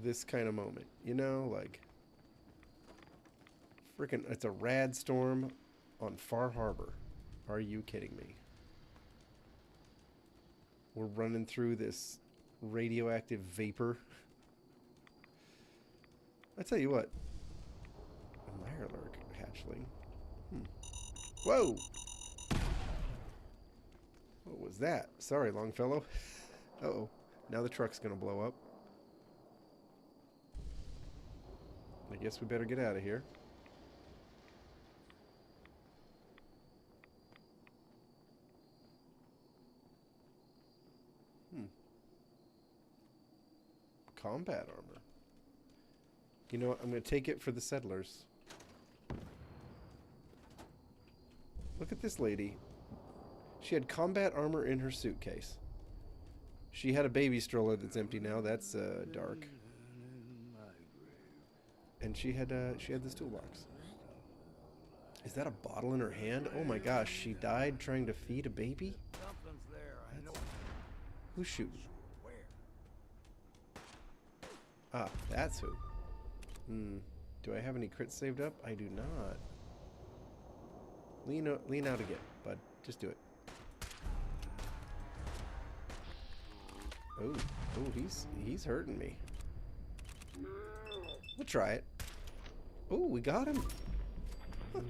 this kind of moment? You know, like... Frickin', it's a rad storm on Far Harbor. Are you kidding me? We're running through this radioactive vapor. I tell you what. A Mirelurk hatchling. Whoa! What was that? Sorry, Longfellow. Uh-oh. Now the truck's gonna blow up. I guess we better get out of here. Combat armor. You know what? I'm going to take it for the settlers. Look at this lady. She had combat armor in her suitcase. She had a baby stroller that's empty now. That's dark. And she had this toolbox. Is that a bottle in her hand? Oh my gosh, she died trying to feed a baby? Something's there. I know. Who's shooting? Where? Ah, that's who. Do I have any crits saved up? I do not. Lean out again, bud. Just do it. Oh, he's hurting me. We'll try it. Oh, we got him. Huh.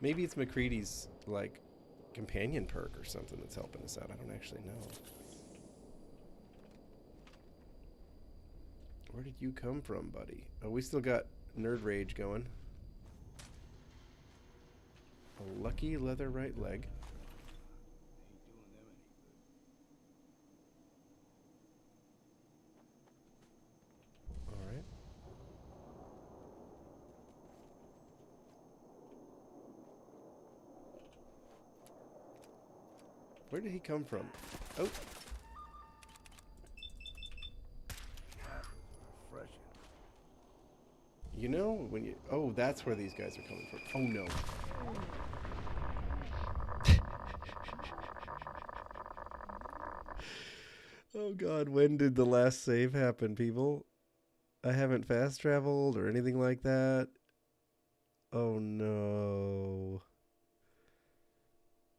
Maybe it's McCready's, like, companion perk or something that's helping us out. I don't actually know. Where did you come from, buddy? Oh, we still got Nerd Rage going. A lucky leather right leg. Alright. Where did he come from? Oh. You know, when you... Oh, that's where these guys are coming from. Oh, no. Oh, God. When did the last save happen, people? I haven't fast traveled or anything like that. Oh, no.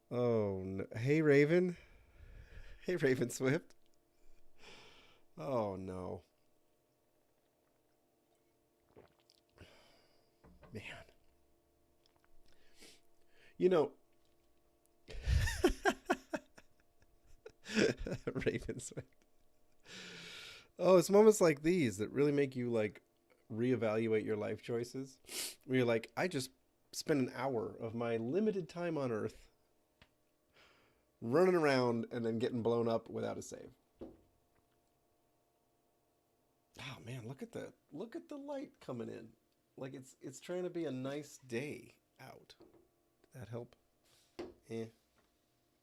Oh, no. Hey, Raven. Hey, Raven Swift. Oh, no. Man. You know, Raven Swift. Oh, it's moments like these that really make you, like, reevaluate your life choices. Where you're like, I just spent an hour of my limited time on Earth running around and then getting blown up without a save. Oh, man, look at the light coming in. Like, it's trying to be a nice day out. Did that help?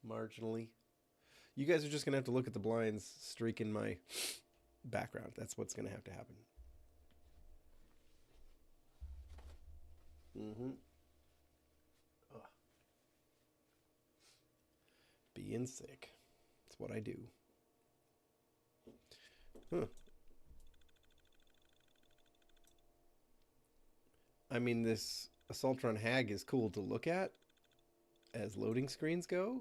Marginally. You guys are just going to have to look at the blinds streaking my background. That's what's going to have to happen. Ugh. Being sick. It's what I do. Huh. I mean, this Assaultron Hag is cool to look at as loading screens go.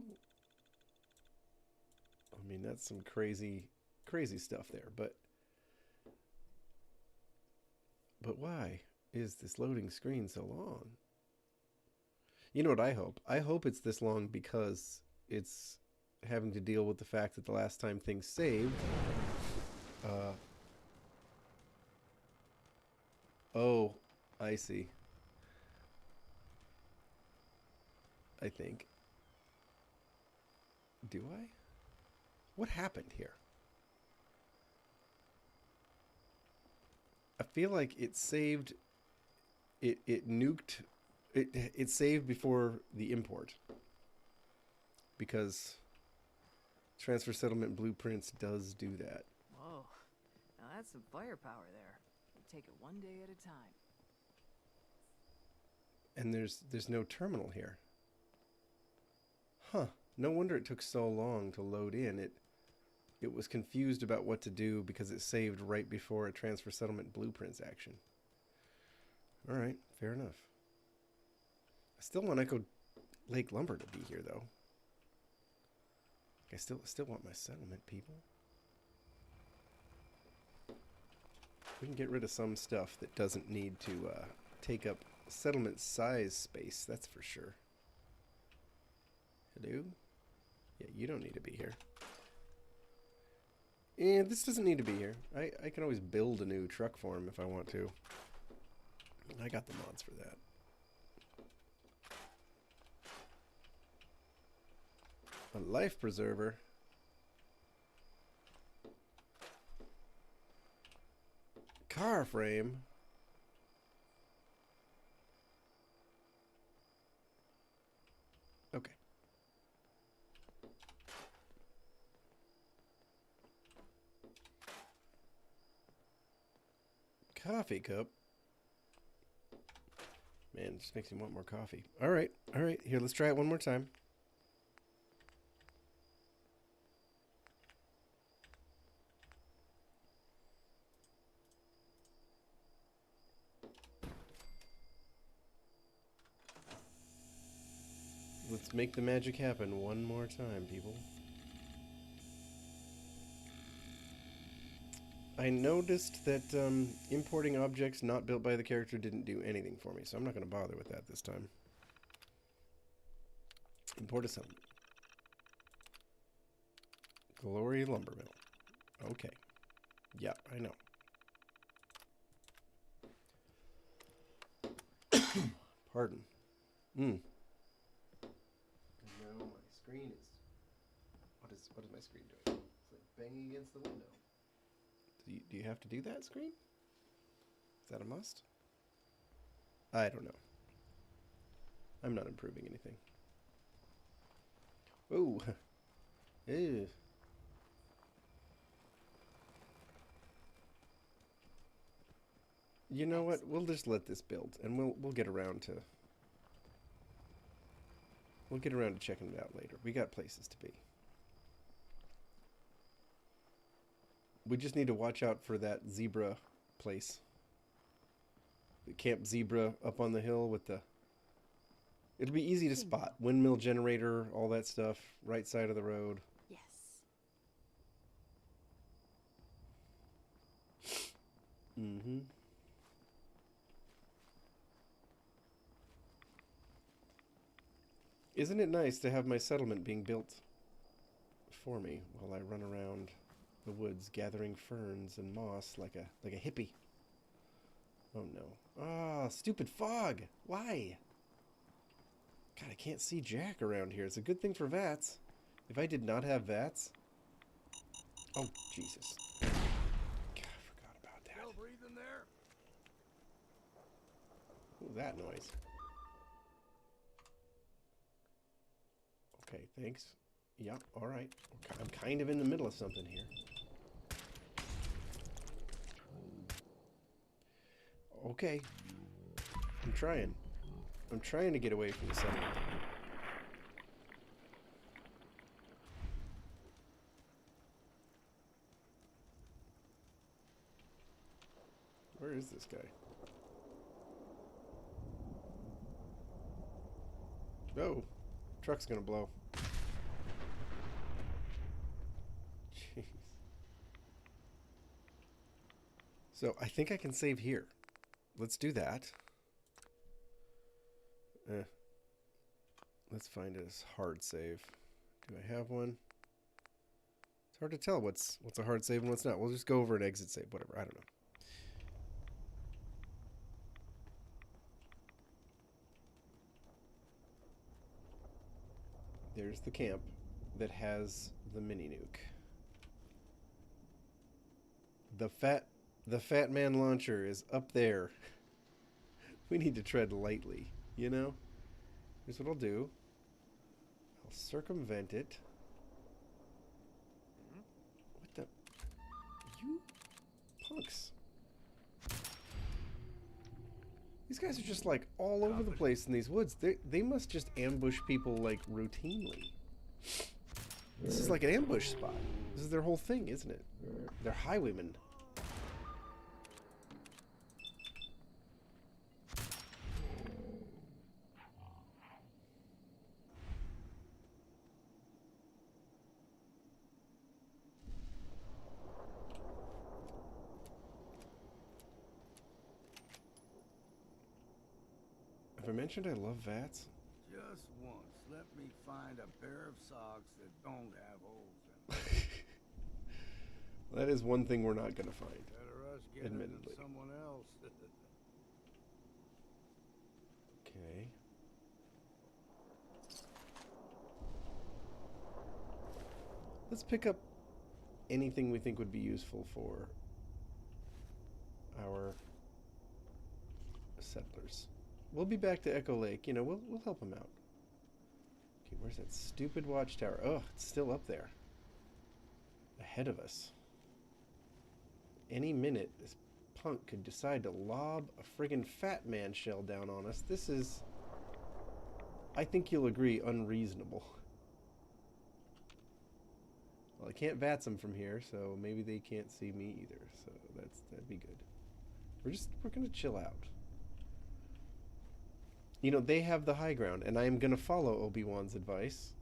I mean, that's some crazy, crazy stuff there. But why is this loading screen so long? You know what I hope? I hope it's this long because it's having to deal with the fact that the last time things saved... oh, I see. I think. Do I? What happened here? I feel like it saved... It nuked... It saved before the import. Because transfer settlement blueprints does do that. Whoa. Now that's some firepower there. We take it one day at a time. And there's no terminal here. Huh. No wonder it took so long to load in. It was confused about what to do because it saved right before a transfer settlement blueprints action. Alright, fair enough. I still want Echo Lake Lumber to be here, though. I still want my settlement, people. We can get rid of some stuff that doesn't need to take up settlement size space, that's for sure. Hello? Yeah, you don't need to be here. And this doesn't need to be here. I can always build a new truck form if I want to. I got the mods for that. A life preserver. Car frame. Okay. Coffee cup. Man, it just makes me want more coffee. All right. Here, let's try it one more time. Let's make the magic happen one more time, people. I noticed that importing objects not built by the character didn't do anything for me, so I'm not going to bother with that this time. Import a settlement. Glory Lumber Mill. Okay. Yeah, I know. Pardon. No, my screen is... What is my screen doing? It's like banging against the window. Do you have to do that, screen? Is that a must? I don't know. I'm not improving anything. Oh. Ew. You know what? We'll just let this build, and we'll get around to... We'll get around to checking it out later. We got places to be. We just need to watch out for that zebra place. The Camp Zebra up on the hill with the... It'll be easy to spot. Windmill generator, all that stuff. Right side of the road. Yes. Mm-hmm. Isn't it nice to have my settlement being built for me while I run around the woods gathering ferns and moss like a hippie? Oh no. Ah, stupid fog. Why? God, I can't see jack around here. It's a good thing for VATS. If I did not have VATS... Oh, Jesus. God, I forgot about that. Still breathing there? What was that noise? Okay, thanks. Yep, alright. I'm kind of in the middle of something here. Okay. I'm trying. I'm trying to get away from the settlement. Where is this guy? Oh, truck's gonna blow. Jeez. So I think I can save here. Let's do that. Let's find a hard save. Do I have one? It's hard to tell what's a hard save and what's not. We'll just go over an exit save, whatever. I don't know. There's the camp that has the mini nuke. The fat man launcher is up there. We need to tread lightly, you know? Here's what I'll do. I'll circumvent it. What the? You punks. These guys are just like all over the place in these woods. They must just ambush people like routinely. This is like an ambush spot. This is their whole thing, isn't it? They're highwaymen. Have I mentioned I love VATS? Just once, let me find a pair of socks that don't have holes in them. That is one thing we're not going to find. Better us get admittedly. into someone else. Okay. Let's pick up anything we think would be useful for our settlers. We'll be back to Echo Lake. You know, we'll help them out. Okay, where's that stupid watchtower? Oh, it's still up there. Ahead of us. Any minute, this punk could decide to lob a friggin' fat man shell down on us. This is, I think you'll agree, unreasonable. Well, I can't VATS them from here, so maybe they can't see me either. So that'd be good. We're gonna chill out. You know, they have the high ground, and I am gonna follow Obi-Wan's advice.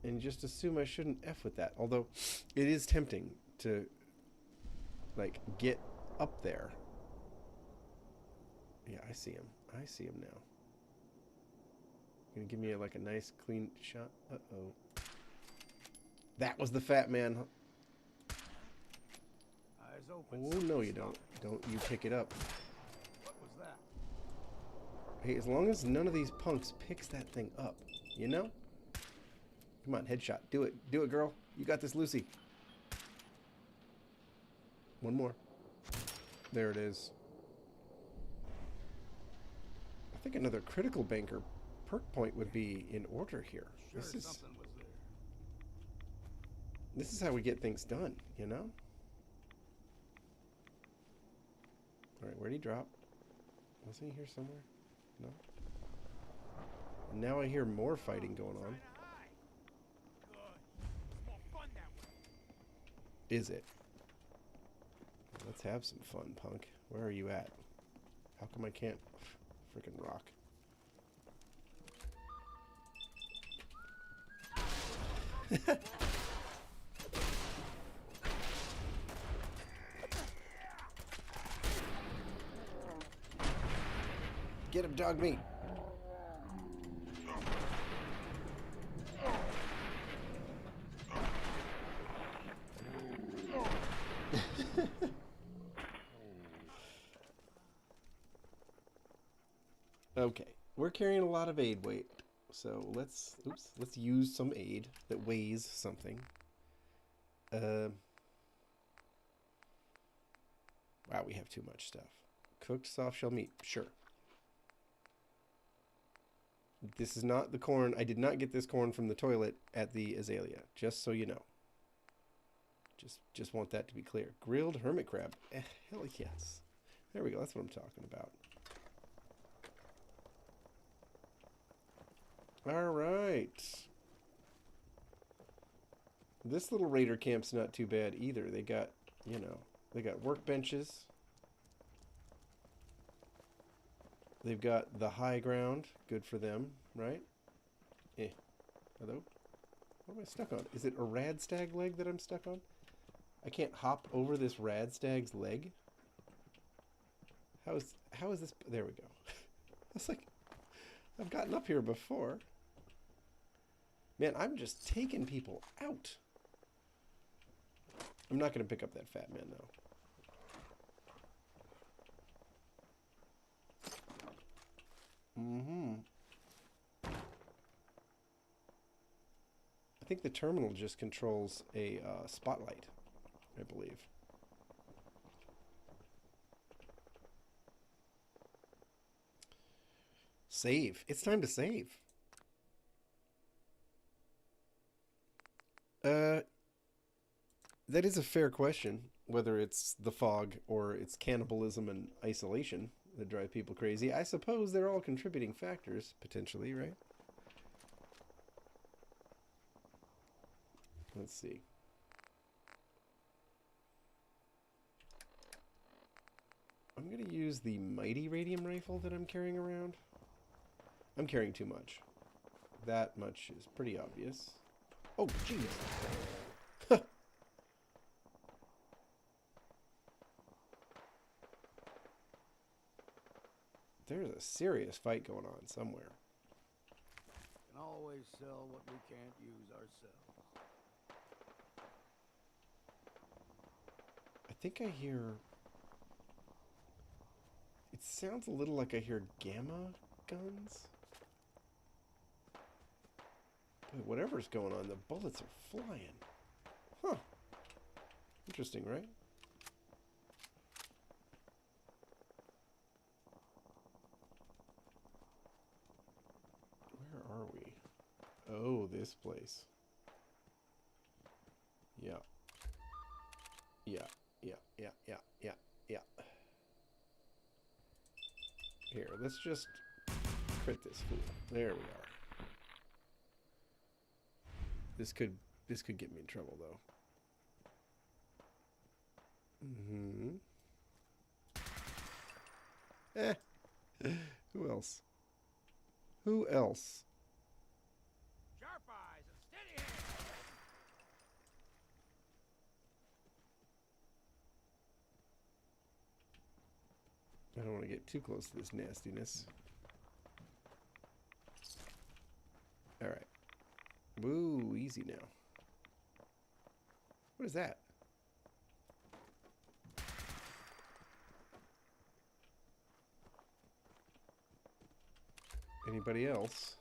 And just assume I shouldn't F with that. Although, it is tempting to, like, get up there. Yeah, I see him. I see him now. Gonna give me like a nice clean shot. Uh-oh. That was the fat man. Eyes open. Oh, no you don't. Don't you pick it up. What was that? Hey, as long as none of these punks picks that thing up, you know? Come on, headshot. Do it. Do it, girl. You got this, Lucy. One more. There it is. I think another critical banker perk point would be in order here. Sure, This is something was there. this is how we get things done, you know? Alright, where'd he drop? Was he here somewhere? No? And now I hear more fighting going on. Is it? Let's have some fun, punk. Where are you at? How come I can't freaking rock? Get him, dog meat. Okay, we're carrying a lot of aid weight, so let's use some aid that weighs something. Wow, we have too much stuff. Cooked soft shell meat, sure. This is not the corn. I did not get this corn from the toilet at the Azalea, just so you know. Just want that to be clear. Grilled hermit crab. Hell yes. There we go. That's what I'm talking about. All right. This little raider camp's not too bad either. They got, you know, they got workbenches. They've got the high ground. Good for them, right? Hello? What am I stuck on? Is it a radstag leg that I'm stuck on? I can't hop over this radstag's leg? How is this? There we go. I was like, I've gotten up here before. Man, I'm just taking people out. I'm not going to pick up that fat man, though. I think the terminal just controls a spotlight, I believe. Save. It's time to save. That is a fair question, whether it's the fog or it's cannibalism and isolation that drive people crazy. I suppose they're all contributing factors, potentially, right? Let's see. I'm going to use the mighty radium rifle that I'm carrying around. I'm carrying too much. That much is pretty obvious. Oh, jeez. There's a serious fight going on somewhere. Can always sell what we can't use ourselves. I think I hear... It sounds a little like I hear gamma guns. But whatever's going on, the bullets are flying. Huh. Interesting, right? Where are we? Oh, this place. Yeah. Yeah. Here, let's just crit this fool. There we are. This could get me in trouble, though. Who else? Who else? Sharp eyes and steady hands. I don't want to get too close to this nastiness. Alright. Woo, easy now. What is that? Anybody else?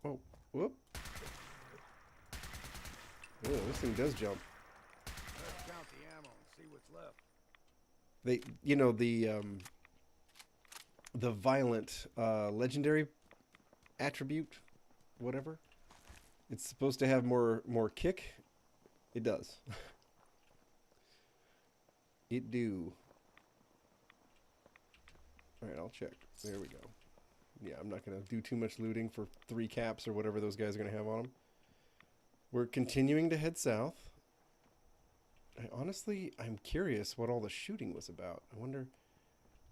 Oh, whoop. Oh, this thing does jump. Let's count the ammo and see what's left. They, you know, the violent legendary attribute, whatever. It's supposed to have more kick. It does. It do. All right, I'll check. There we go. Yeah, I'm not going to do too much looting for 3 caps or whatever those guys are going to have on them. We're continuing to head south. I'm curious what all the shooting was about. I wonder...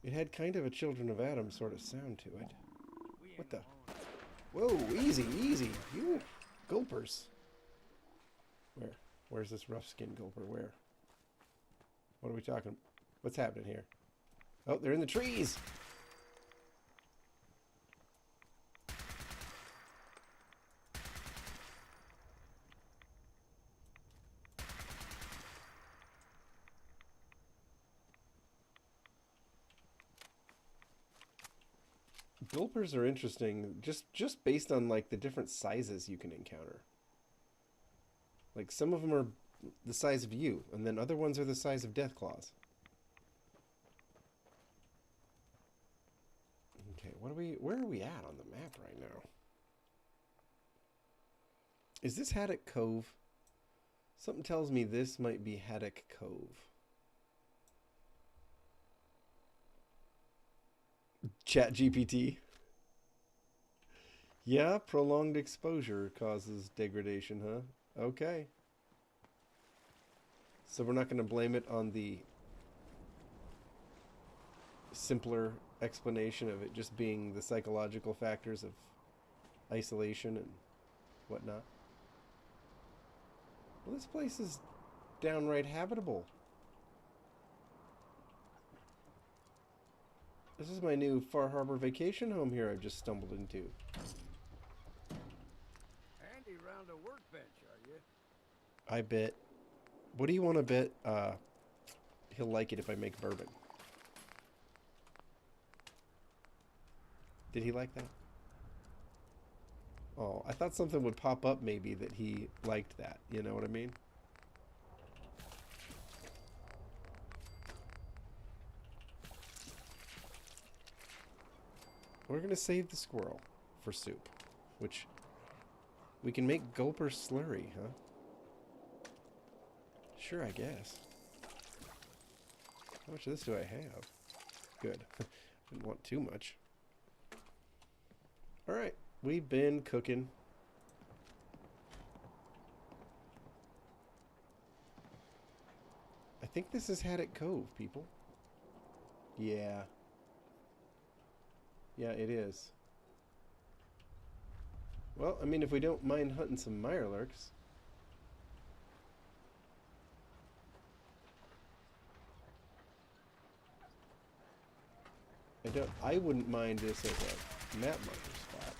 It had kind of a Children of Adam sort of sound to it. What the... Whoa, easy, easy. You gulpers. Where? Where's this rough skin gulper? Where? What are we talking... What's happening here? Oh, they're in the trees! Gulpers are interesting just based on like the different sizes you can encounter. Like some of them are the size of you, and then other ones are the size of Deathclaws. Okay, where are we at on the map right now? Is this Haddock Cove? Something tells me this might be Haddock Cove. Chat GPT. Yeah, prolonged exposure causes degradation, huh? Okay. So we're not going to blame it on the simpler explanation of it just being the psychological factors of isolation and whatnot. Well, this place is downright habitable. This is my new Far Harbor vacation home here I've just stumbled into. Handy round a workbench, are you? I bet. What do you want to bet? He'll like it if I make bourbon. Did he like that? Oh, I thought something would pop up maybe that he liked that. You know what I mean? We're going to save the squirrel for soup, which we can make gulper slurry, huh? Sure, I guess. How much of this do I have? Good. Didn't want too much. Alright, we've been cooking. I think this is Haddock Cove, people. Yeah. Yeah, it is. Well, I mean, if we don't mind hunting some mirelurks. I wouldn't mind this as a map marker spot.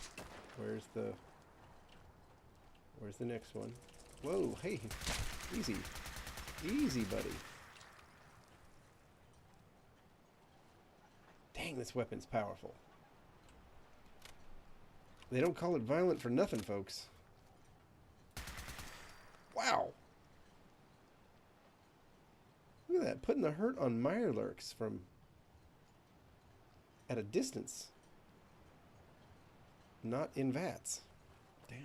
Where's the next one? Whoa, hey, easy. Easy, buddy. Dang, this weapon's powerful. They don't call it violent for nothing, folks. Wow. Look at that, putting the hurt on mirelurks from at a distance. Not in vats. Damn.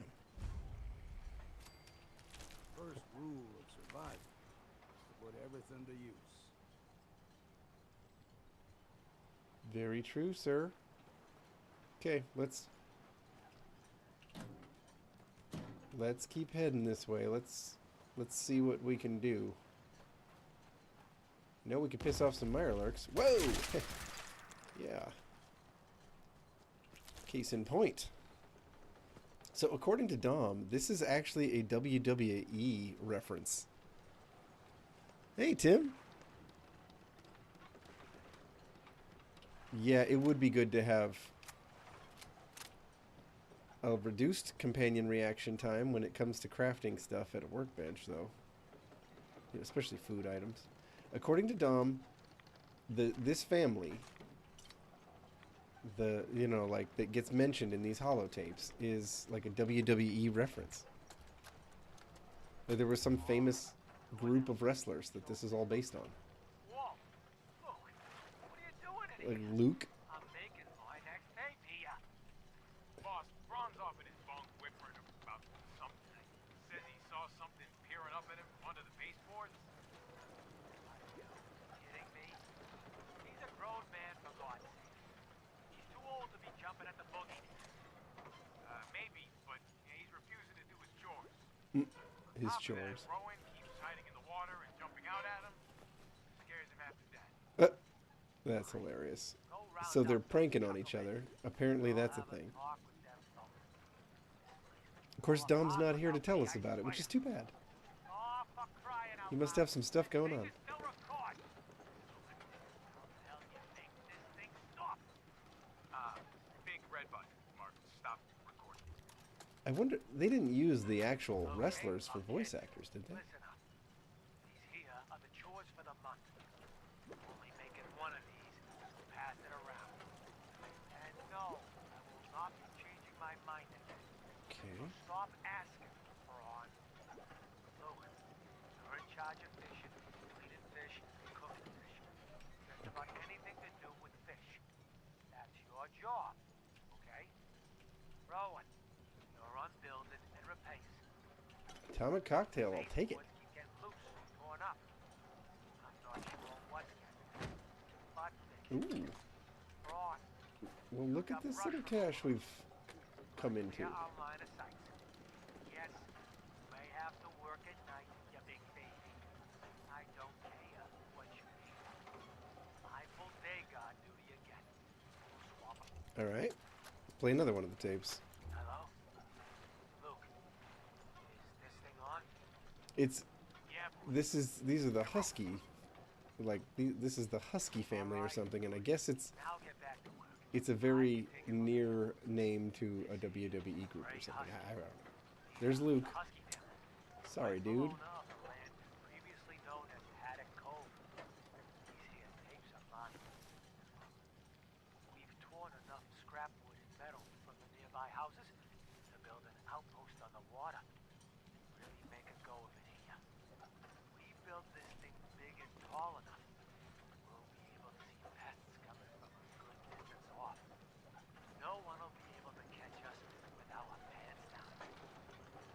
First rule of survival is to put everything to use. Very true, sir. Okay, let's keep heading this way. Let's see what we can do. You know, we could piss off some mirelurks. Whoa! Yeah. Case in point. So according to Dom, this is actually a WWE reference. Hey, Tim. Yeah, it would be good to have a reduced companion reaction time when it comes to crafting stuff at a workbench, though. You know, especially food items. According to Dom, this family, like that gets mentioned in these holotapes, is like a WWE reference. Like there was some famous group of wrestlers that this is all based on. Whoa! Look, what are you doing in Like here? Luke. I'm making my next tape here. Boss, Ron's off in his bunk whimpering about something. Says he saw something peering up at him under the baseboards. Are you kidding me? He's a grown man, for God's sake. He's too old to be jumping at the boogie. Maybe, but he's refusing to do his chores. His Top of that, chores. Rowan keeps hiding in the water and jumping out at him. Scares him half to death. That's hilarious. Go round So they're up pranking those on each other. chuckleheads. Apparently that's a I'll have thing. talk with them folks. Of course, Dom's not here to tell us about it, which is too bad. Oh, for crying out He must loud. have some stuff going They on. can still record. How the hell you think this thing stopped? Big red button. Mark, stop recording. I wonder, they didn't use the actual wrestlers for voice actors, did they? Listen up. These here are the chores for the month. Only making one of these. Pass it around. And no, I will not be changing my mind again. Okay. So stop asking, Ron. Look, you're in charge of fishing, cleaning fish, and cooking fish. Just about anything to do with fish. That's your job, okay? Rowan, you're on building and repairs. Atomic cocktail, I'll take it. Keep getting loose and torn up. I'm not sure what's getting. But Ooh. Ron, Well, look at this little cache we've come into. clear our line of sight. Yes, you may have to work at night, you big baby. I don't care what you need. I pull day guard duty again. Swap 'em. All right. Play another one of the tapes. Hello? Luke, is this thing on? It's Yeah, these are the husky, like this is the husky family or something, and I guess now get back to work. it's a very near name to a WWE group or something. I don't know. There's Luke. The Husky family. Sorry, dude. Blown up the land previously known as Haddock Cove. These here tapes are mine. We've torn enough scrap wood and metal from the nearby houses to build an outpost on the water. Really make a go of it here. We built this thing big and tall enough. We'll be able to see pests coming from a good distance off. No one will be able to catch us with our pants down.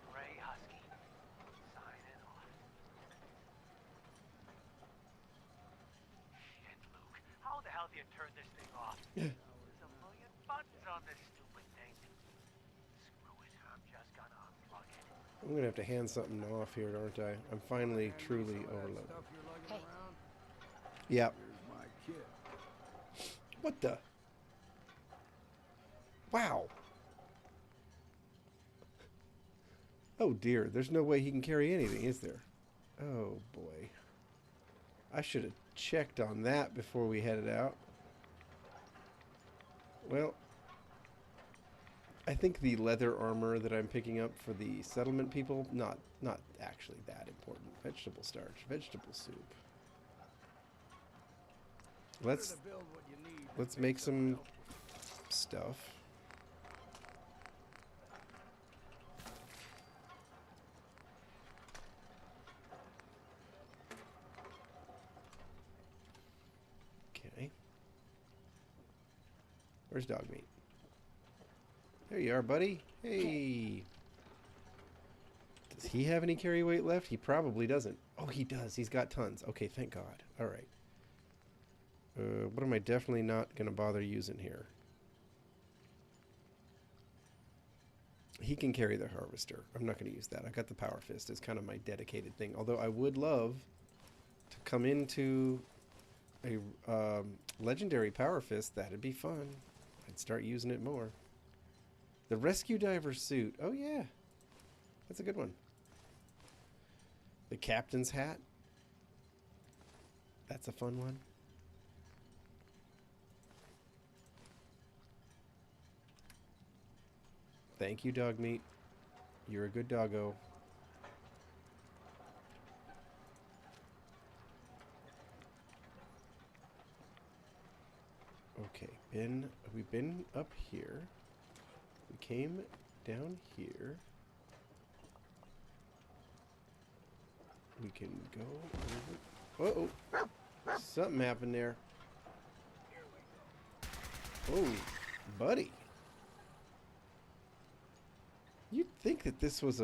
Gray Husky, signing off. Shit, Luke. How the hell do you turn this thing off? There's a million buttons on this stupid thing. Screw it. I'm just gonna unplug it. I'm gonna have to hand something off here, aren't I? I'm finally truly overloaded. Stuff you're lugging Hey. around? Yep. Here's my kit. What the? Wow. Oh dear, there's no way he can carry anything, is there? Oh boy. I should have checked on that before we headed out. Well, I think the leather armor that I'm picking up for the settlement people, not actually that important. Vegetable starch, vegetable soup. Let's Better to build what you need than let's fix make someone some stuff. Okay. Where's dog meat? There you are, buddy. Hey. Does he have any carry weight left? He probably doesn't. Oh, he does. He's got tons. Okay, thank God. All right. What am I definitely not going to bother using here? He can carry the harvester. I'm not going to use that. I got the power fist as kind of my dedicated thing. Although I would love to come into a legendary power fist. That'd be fun. I'd start using it more. The rescue diver suit. Oh yeah, that's a good one. The captain's hat. That's a fun one. Thank you, dog meat. You're a good doggo. Okay, we've been up here. We came down here. We can go over. Uh-oh. Something happened there. Oh, buddy. You'd think that this was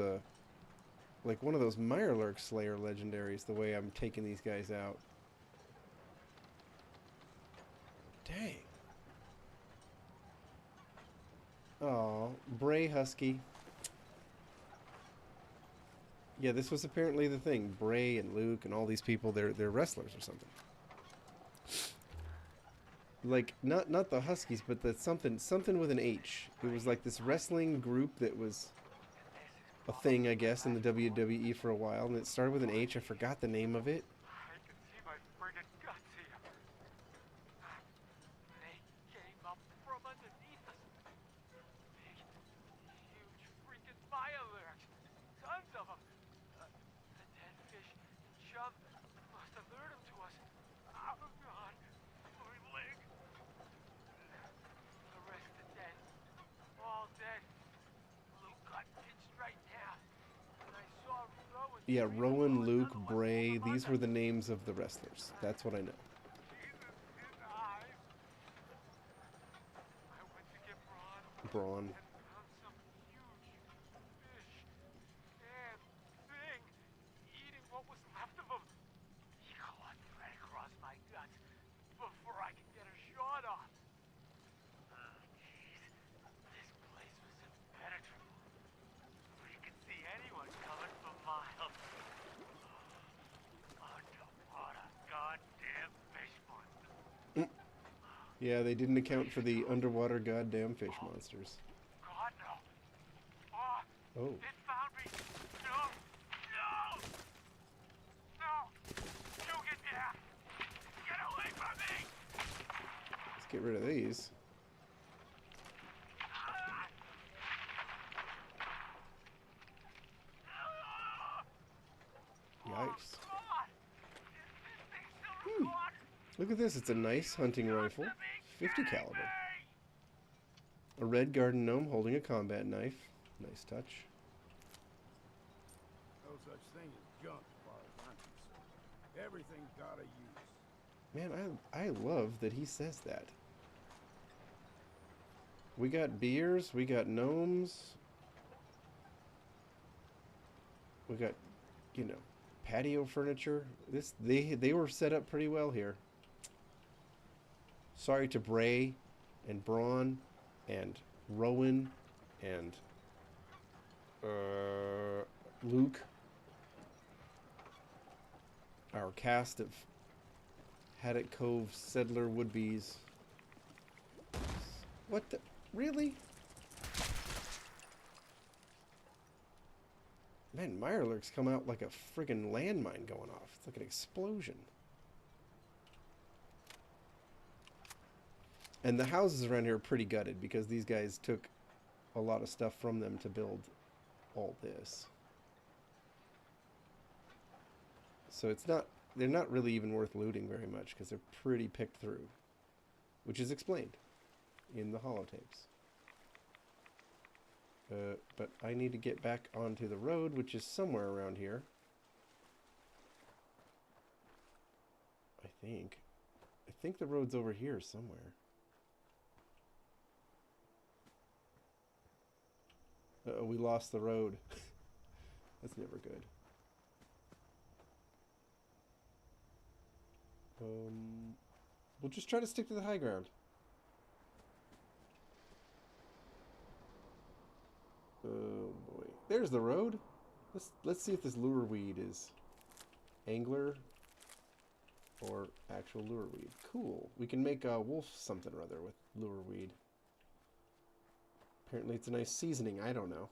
like one of those Mirelurk Slayer legendaries, the way I'm taking these guys out. Dang. Oh, Bray Husky. Yeah, this was apparently the thing. Bray and Luke and all these people, they're wrestlers or something. Like not the Huskies, but the something with an H. It was like this wrestling group that was a thing, I guess, in the WWE for a while, and it started with an H. I forgot the name of it. I can see my friggin' guts here. They came up from underneath us. Big, huge freaking firelurks. Tons of them. The dead fish and chub must have lured them to us. Oh God. My leg. The rest are dead. All dead. Luke got pinched right now. And I saw Rowan. Yeah, Rowan, Luke, Bray, these were the names of the wrestlers. That's what I know. Jesus, his eyes. I went to get Braun. Braun. And found some huge fish and thing eating what was left of him. He clawed right across my guts before I could get a shot off. Jeez, this place was impenetrable. We could see anyone coming for miles. Underwater, goddamn fish monster. Yeah, they didn't account for the underwater goddamn fish monsters. God, no. Oh, Oh. it found me. No, no. get rid of these. Yikes. Look at this. It's a nice hunting rifle. 50 caliber. A red garden gnome holding a combat knife. Nice touch. No such thing as junk as far as I'm concerned. Everything's got a use. Man, I love that he says that. We got beers. We got gnomes. We got, you know, patio furniture. They were set up pretty well here. Sorry to Bray and Braun and Rowan and Luke. Our cast of Haddock Cove Settler Would-Bees. What the? Really? Man, Mirelurks come out like a friggin' landmine going off. It's like an explosion. And the houses around here are pretty gutted because these guys took a lot of stuff from them to build all this. So it's not, they're not really even worth looting very much because they're pretty picked through, which is explained in the holotapes. But I need to get back onto the road, which is somewhere around here. I think the road's over here somewhere. Uh-oh, we lost the road. That's never good. We'll just try to stick to the high ground. Oh boy. There's the road. Let's see if this lure weed is angler or actual lure weed. Cool. We can make a wolf something or other with lure weed. Apparently it's a nice seasoning. I don't know.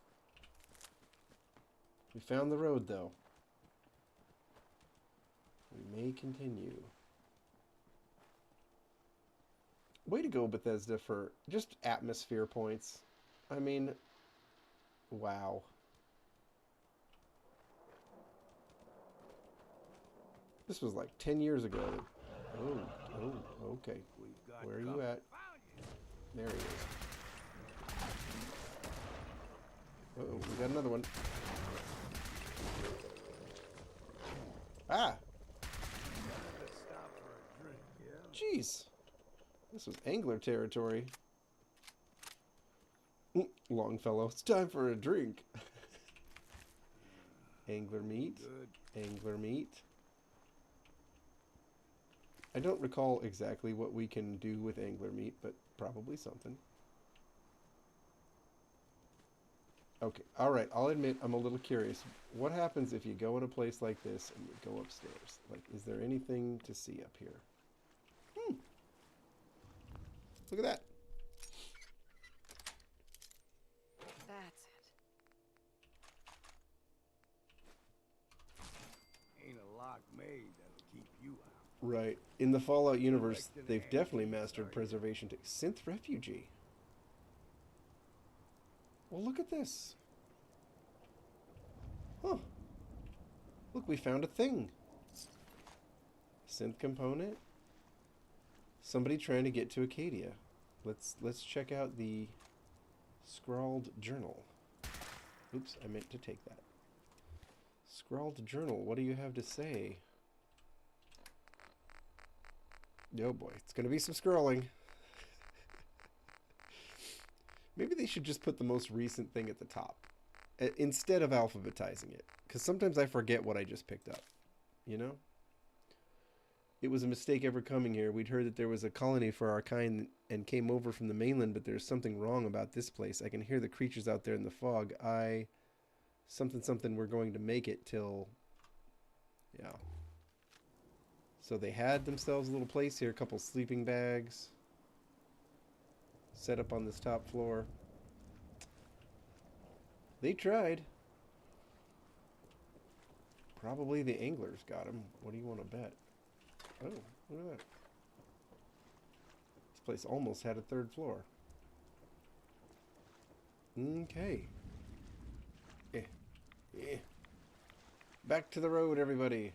We found the road though. We may continue. Way to go, Bethesda, for just atmosphere points. I mean, wow. This was like 10 years ago. Oh, okay. Where are you at? There he is. Uh-oh, we got another one. Ah! Jeez. This was angler territory. Longfellow, it's time for a drink. Angler meat. Angler meat. I don't recall exactly what we can do with angler meat, but probably something. Okay, alright, I'll admit I'm a little curious. What happens if you go in a place like this and you go upstairs? Like, is there anything to see up here? Look at that. That's it. Ain't a lock made that'll keep you out. Right. In the Fallout universe, they've definitely mastered preservation. Synth refugee. Well, look at this. Huh. Look, we found a thing. Synth component. Somebody trying to get to Acadia. Let's check out the scrawled journal. Oops, I meant to take that. Scrawled journal, what do you have to say? Oh boy, it's gonna be some scrolling. Maybe they should just put the most recent thing at the top instead of alphabetizing it, because sometimes I forget what I just picked up, you know? It was a mistake ever coming here. We'd heard that there was a colony for our kind and came over from the mainland, but there's something wrong about this place. I can hear the creatures out there in the fog. Something, we're going to make it till... Yeah. So they had themselves a little place here, a couple sleeping bags. Set up on this top floor. They tried. Probably the anglers got them. What do you want to bet? Oh, look at that. This place almost had a third floor. Okay. Back to the road, everybody.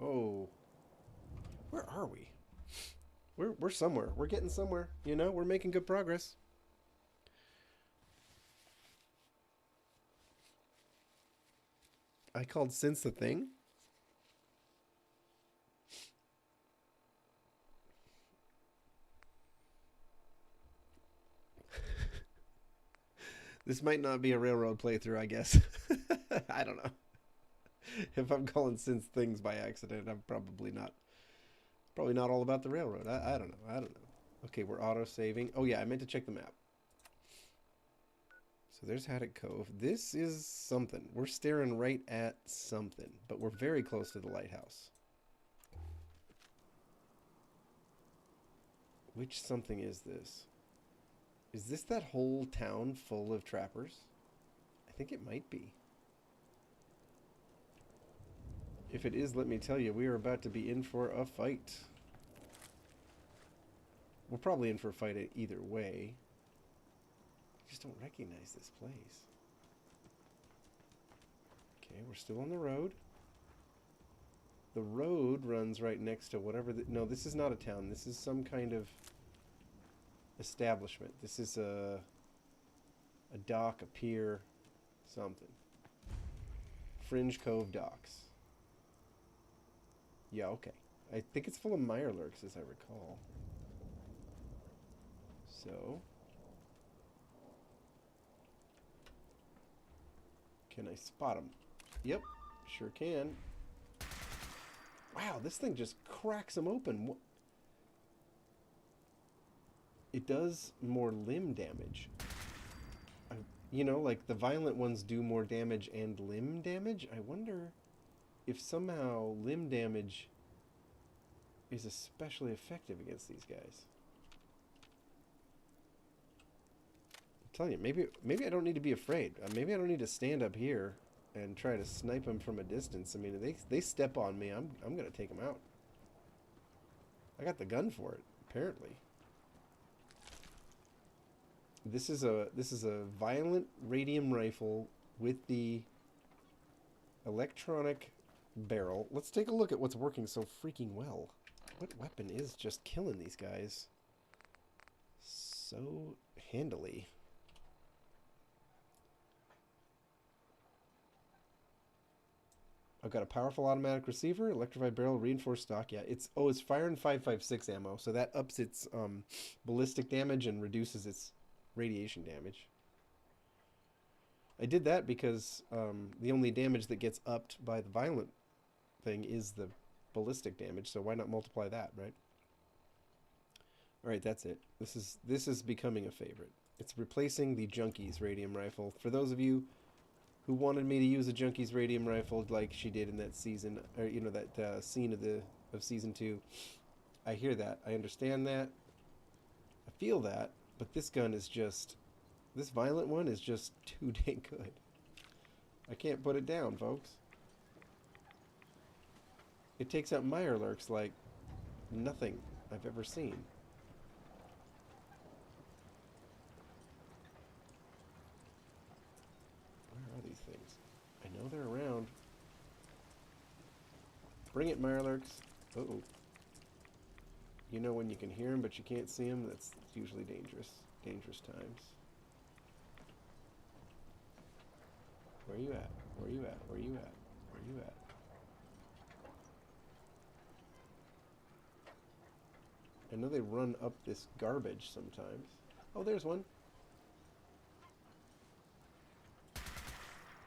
Oh. Where are we? We're somewhere. We're getting somewhere. You know, we're making good progress. I called Since the thing? This might not be a railroad playthrough, I guess. I don't know. If I'm calling Since things by accident, I'm probably not all about the railroad. I don't know. Okay, we're auto-saving. Oh yeah, I meant to check the map. So there's Haddock Cove. This is something. We're staring right at something, but we're very close to the lighthouse. Which something is this? Is this that whole town full of trappers? I think it might be. If it is, let me tell you, we are about to be in for a fight. We're probably in for a fight either way. I just don't recognize this place. Okay, we're still on the road. The road runs right next to whatever... no, this is not a town. This is some kind of establishment. This is a dock, a pier, something. Fringe Cove Docks. Yeah, okay. I think it's full of mirelurks, as I recall. So... can I spot them? Yep, sure can. Wow, this thing just cracks them open. It does more limb damage. You know, like the violent ones do more damage and limb damage. I wonder if somehow limb damage is especially effective against these guys. I'm telling you, maybe I don't need to be afraid. Maybe I don't need to stand up here and try to snipe them from a distance. I mean, if they step on me, I'm gonna take them out. I got the gun for it, apparently. This is a violent radium rifle with the electronic barrel. Let's take a look at what's working so freaking well. What weapon is just killing these guys so handily? I've got a powerful automatic receiver, electrified barrel, reinforced stock. Yeah, it's fire and 5.56 ammo, so that ups its ballistic damage and reduces its radiation damage. I did that because the only damage that gets upped by the violent thing is the ballistic damage, so why not multiply that, right? Alright, that's it. This is becoming a favorite. It's replacing the Junkies radium rifle. For those of you who wanted me to use a Junkies radium rifle like she did in that season, or you know, that scene of season 2, I hear that. I understand that. I feel that. But this gun is just... this violent one is just too dang good. I can't put it down, folks. It takes out mirelurks like nothing I've ever seen. Where are these things? I know they're around. Bring it, mirelurks. Uh-oh. You know when you can hear them but you can't see them? That's usually dangerous. Dangerous times. Where are you at? Where are you at? Where are you at? Where are you at? I know they run up this garbage sometimes. Oh, there's one.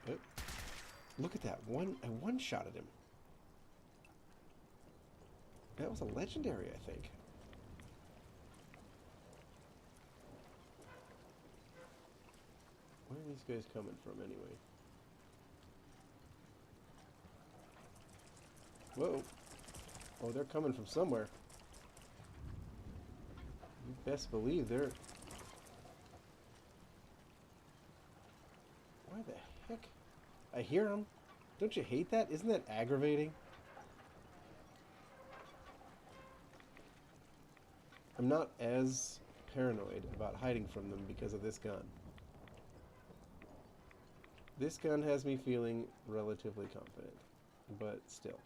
Oh. Look at that. I one-shotted him. That was a legendary, I think. Where are these guys coming from, anyway? Whoa. Oh, they're coming from somewhere. You best believe they're... heck? I hear them. Don't you hate that? Isn't that aggravating? I'm not as paranoid about hiding from them because of this gun. This gun has me feeling relatively confident, but still.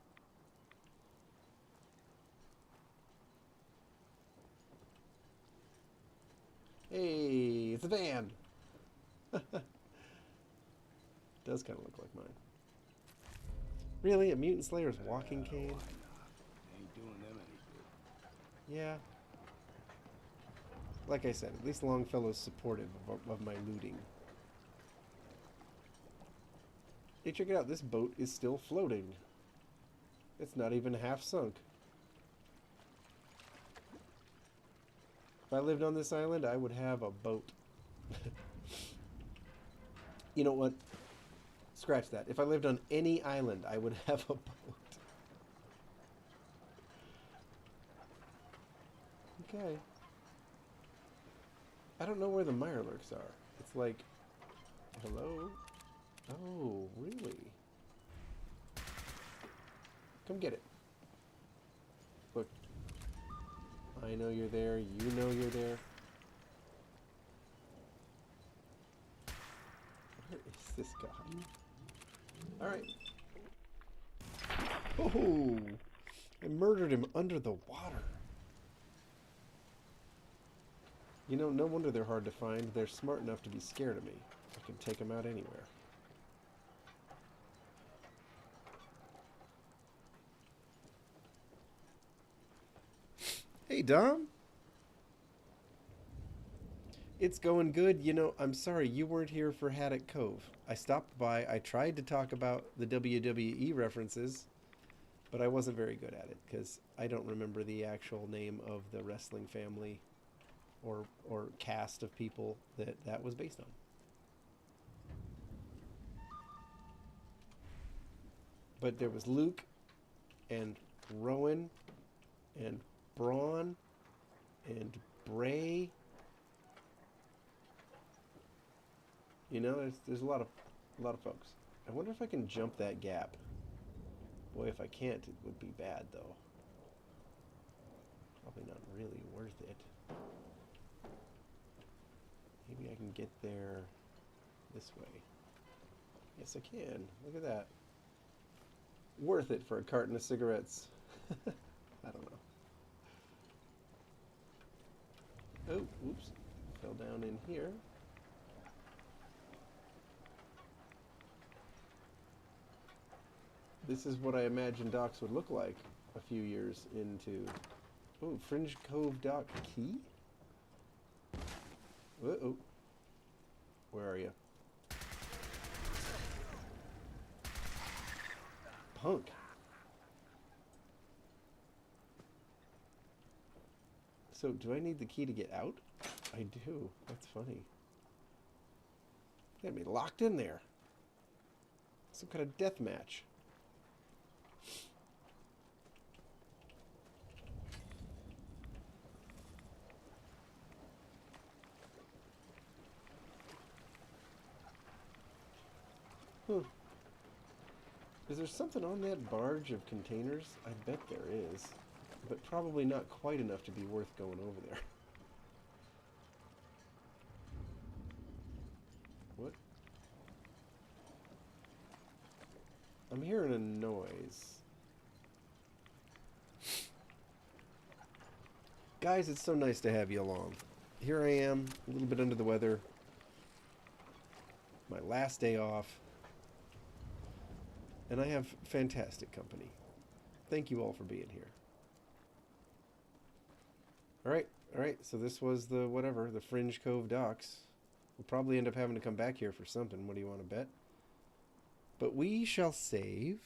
Hey, it's a van! Does kind of look like mine. Really? A Mutant Slayer's walking cane? Ain't doing them any good. Yeah. Like I said, at least Longfellow's supportive of my looting. Hey, check it out. This boat is still floating. It's not even half sunk. If I lived on this island, I would have a boat. You know what? Scratch that. If I lived on any island, I would have a boat. Okay. I don't know where the Mirelurks are. It's like, hello? Oh, really? Come get it. Look. I know you're there. You know you're there. Where is this guy? Alright. Oh! I murdered him under the water. You know, no wonder they're hard to find. They're smart enough to be scared of me. I can take them out anywhere. Hey, Dom. It's going good. You know, I'm sorry you weren't here for Haddock Cove. I stopped by. I tried to talk about the WWE references, but I wasn't very good at it because I don't remember the actual name of the wrestling family or cast of people that was based on. But there was Luke and Rowan and Braun and Bray. You know, there's a lot of folks. I wonder if I can jump that gap. Boy, if I can't, it would be bad though. Probably not really worth it. Maybe I can get there this way. Yes, I can. Look at that. Worth it for a carton of cigarettes. I don't know. Oh, oops. Fell down in here. This is what I imagined docks would look like a few years into... Oh, Fringe Cove Dock Key? Uh-oh. Where are you? Punk. So, do I need the key to get out? I do. That's funny. Got me locked in there. Some kind of death match. Is there something on that barge of containers? I bet there is. But probably not quite enough to be worth going over there. What? I'm hearing a noise. Guys, it's so nice to have you along. Here I am, a little bit under the weather. My last day off. And I have fantastic company. Thank you all for being here. Alright, so this was the whatever, the Fringe Cove Docks. We'll probably end up having to come back here for something. What do you want to bet? But we shall save.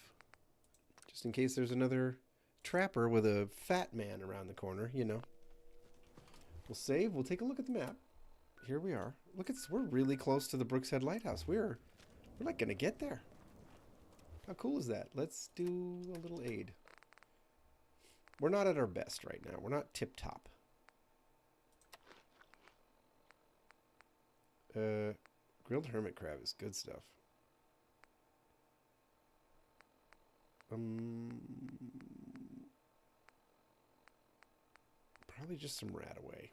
Just in case there's another trapper with a fat man around the corner, you know. We'll save. We'll take a look at the map. Here we are. Look at this. We're really close to the Brooks Head Lighthouse. We're like going to get there. How cool is that? Let's do a little aid. We're not at our best right now. We're not tip-top. Grilled hermit crab is good stuff. Probably just some rat away.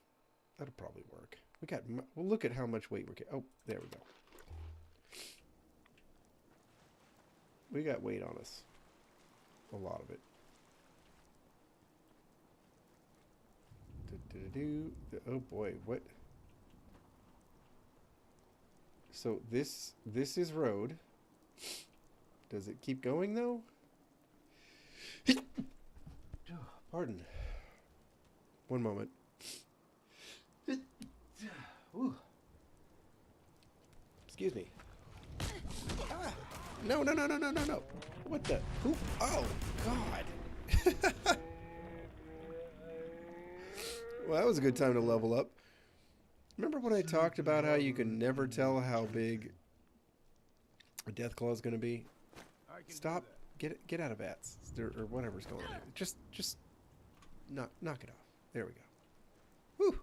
That'll probably work. We got. Well, look at how much weight we're getting. Oh, there we go. We got weight on us. A lot of it. Oh boy, what? So this is road. Does it keep going though? Pardon. One moment. Ooh. Excuse me. Ah. No. What the? Who? Oh, God. Well, that was a good time to level up. Remember when I talked about how you can never tell how big a death claw is going to be? Stop. Get out of bats or whatever's going on. Just knock it off. There we go. Whew.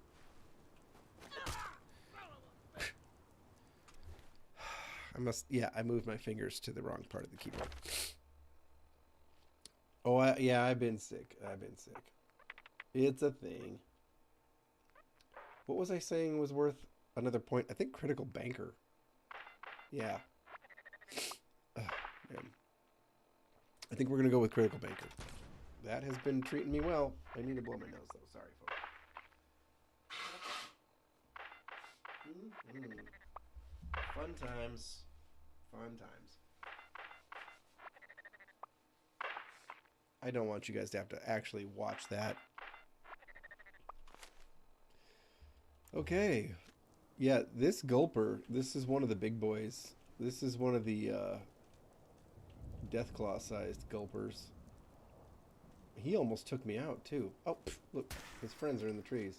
I moved my fingers to the wrong part of the keyboard. Oh, I've been sick. It's a thing. What was I saying was worth another point? I think critical banker. Yeah. Man. I think we're going to go with critical banker. That has been treating me well. I need to blow my nose, though. Sorry, folks. Fun times. I don't want you guys to have to actually watch that. Okay. Yeah, this gulper, this is one of the big boys. This is one of the Deathclaw-sized gulpers. He almost took me out, too. Oh, look. His friends are in the trees.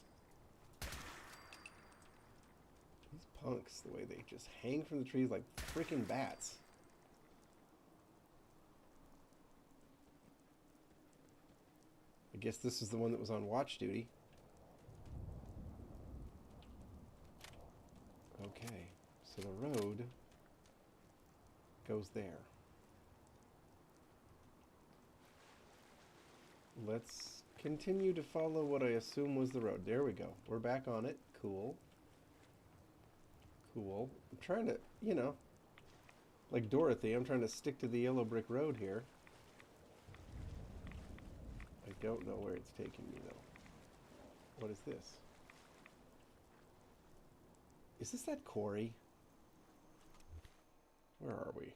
These punks, the way they just hang from the trees like freaking bats. I guess this is the one that was on watch duty. Okay, so the road goes there. Let's continue to follow what I assume was the road. There we go. We're back on it. Cool. I'm trying to, like Dorothy, I'm trying to stick to the yellow brick road here. I don't know where it's taking me, though. What is this? Is this that quarry? Where are we?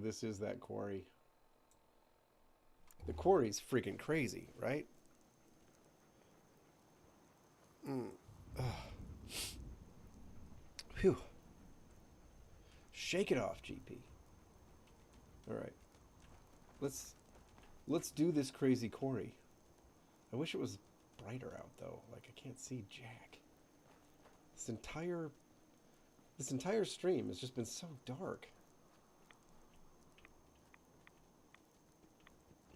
This is that quarry. The quarry's freaking crazy, right? Phew. Shake it off, GP. All right. Let's do this crazy quarry. I wish it was brighter out though. Like I can't see jack. This entire stream has just been so dark.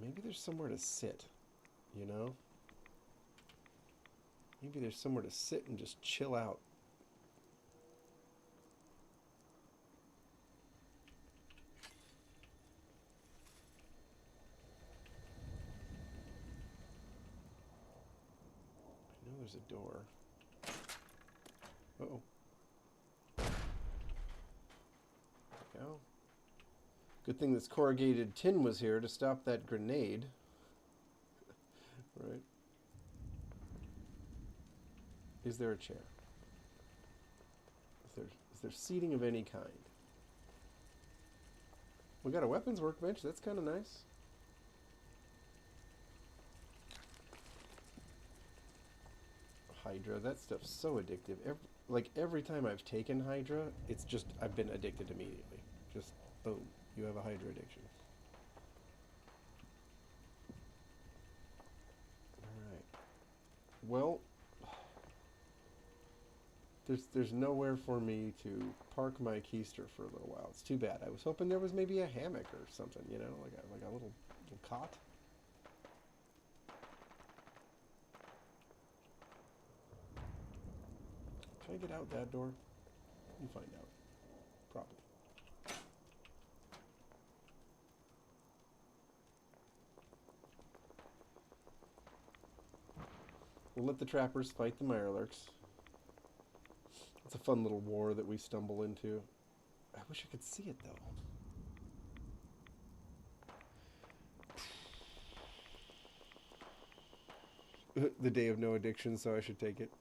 Maybe there's somewhere to sit, you know? Maybe there's somewhere to sit and just chill out. I know there's a door. Uh-oh. There we go. Good thing this corrugated tin was here to stop that grenade. Right. Is there a chair? Is there seating of any kind? We got a weapons workbench. That's kind of nice. Hydra. That stuff's so addictive. Every time I've taken Hydra, it's just I've been addicted immediately. Just boom. You have a Hydra addiction. Alright. Well, there's nowhere for me to park my keister for a little while. It's too bad. I was hoping there was maybe a hammock or something, you know, like a little cot. Can I get out that door? You find out. Probably. We'll let the trappers fight the mirelurks. It's a fun little war that we stumble into. I wish I could see it, though. The day of no addiction, so I should take it.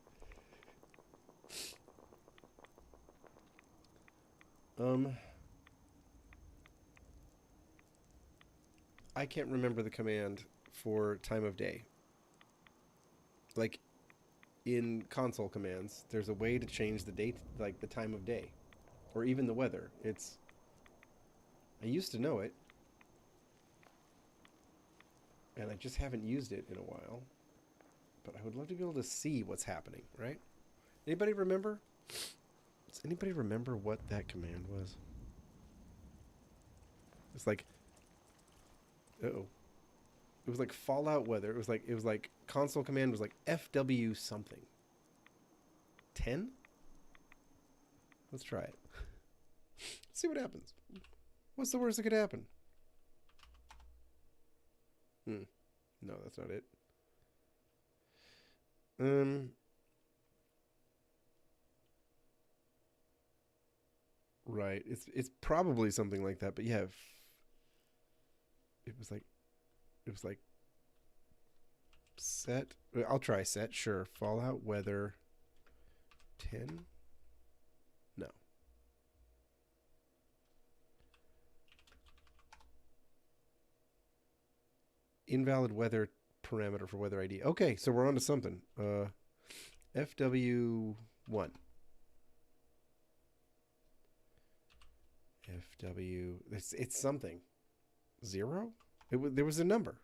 I can't remember the command for time of day. Like, in console commands, there's a way to change the date, like the time of day. Or even the weather. I used to know it. And I just haven't used it in a while. But I would love to be able to see what's happening, right? Anybody remember? Does anybody remember what that command was? It's like... Uh-oh. It was like Fallout weather. It was like console command was like FW something. 10? Let's try it. Let's see what happens. What's the worst that could happen? No, that's not it. Right. It's probably something like that, but yeah. It was like set. I'll try set. Sure. Fallout weather 10. No. Invalid weather parameter for weather ID. Okay, so we're on to something. FW1. FW. It's something. 0? There was a number.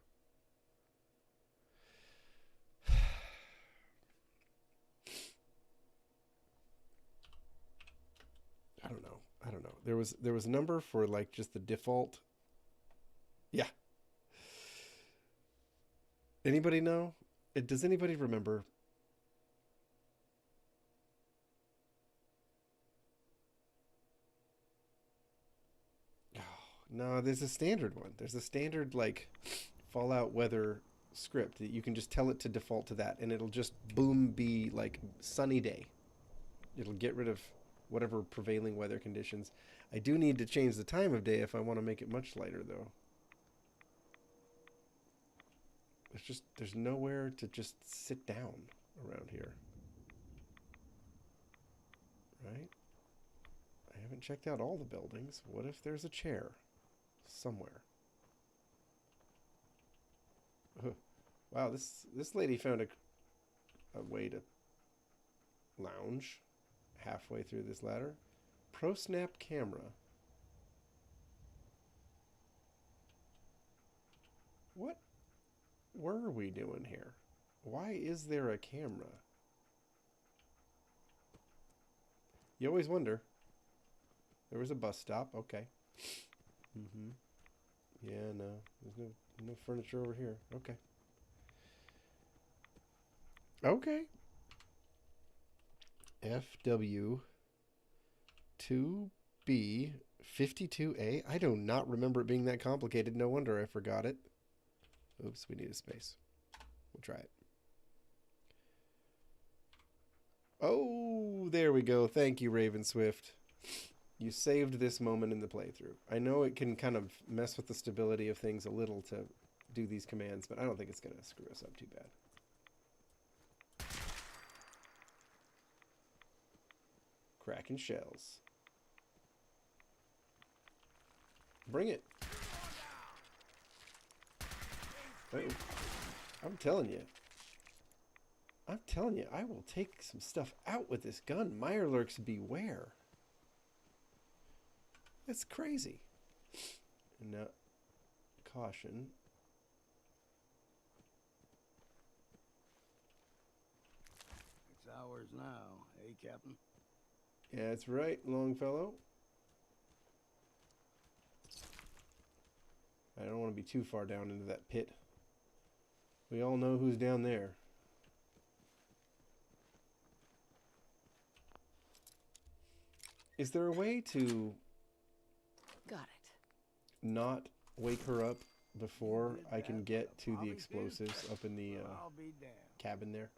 I don't know. There was a number for like just the default. Yeah. Anybody know? Does anybody remember? Oh, no, there's a standard one. There's a standard like Fallout weather script that you can just tell it to default to that, and it'll just boom be like sunny day. It'll get rid of whatever prevailing weather conditions. I do need to change the time of day if I want to make it much lighter, though. There's nowhere to just sit down around here. Right? I haven't checked out all the buildings. What if there's a chair somewhere? Wow, this lady found a way to lounge halfway through this ladder. Pro snap camera. What were we doing here? Why is there a camera? You always wonder. There was a bus stop. Okay. Yeah, no. There's no furniture over here. Okay. Okay. FW 2B 52A. I do not remember it being that complicated. No wonder I forgot it. Oops, we need a space. We'll try it. Oh, there we go. Thank you, Raven Swift. You saved this moment in the playthrough. I know it can kind of mess with the stability of things a little to do these commands, but I don't think it's going to screw us up too bad. Cracking shells. Bring it. Wait, I'm telling you, I will take some stuff out with this gun. Mirelurks beware. That's crazy. And now, caution. It's ours now, eh, Captain? Yeah, that's right, Longfellow. I don't want to be too far down into that pit. We all know who's down there. Is there a way to Got it. not wake her up before I can get to the explosives up in the cabin there?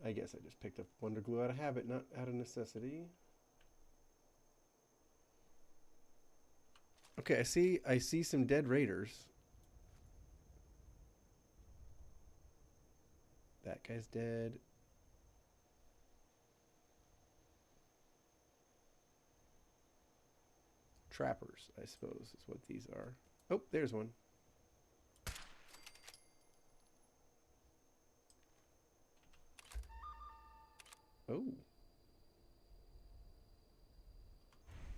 I guess I just picked up Wonder Glue out of habit, not out of necessity. Okay, I see some dead raiders. That guy's dead. Trappers, I suppose, is what these are. Oh, there's one. Oh.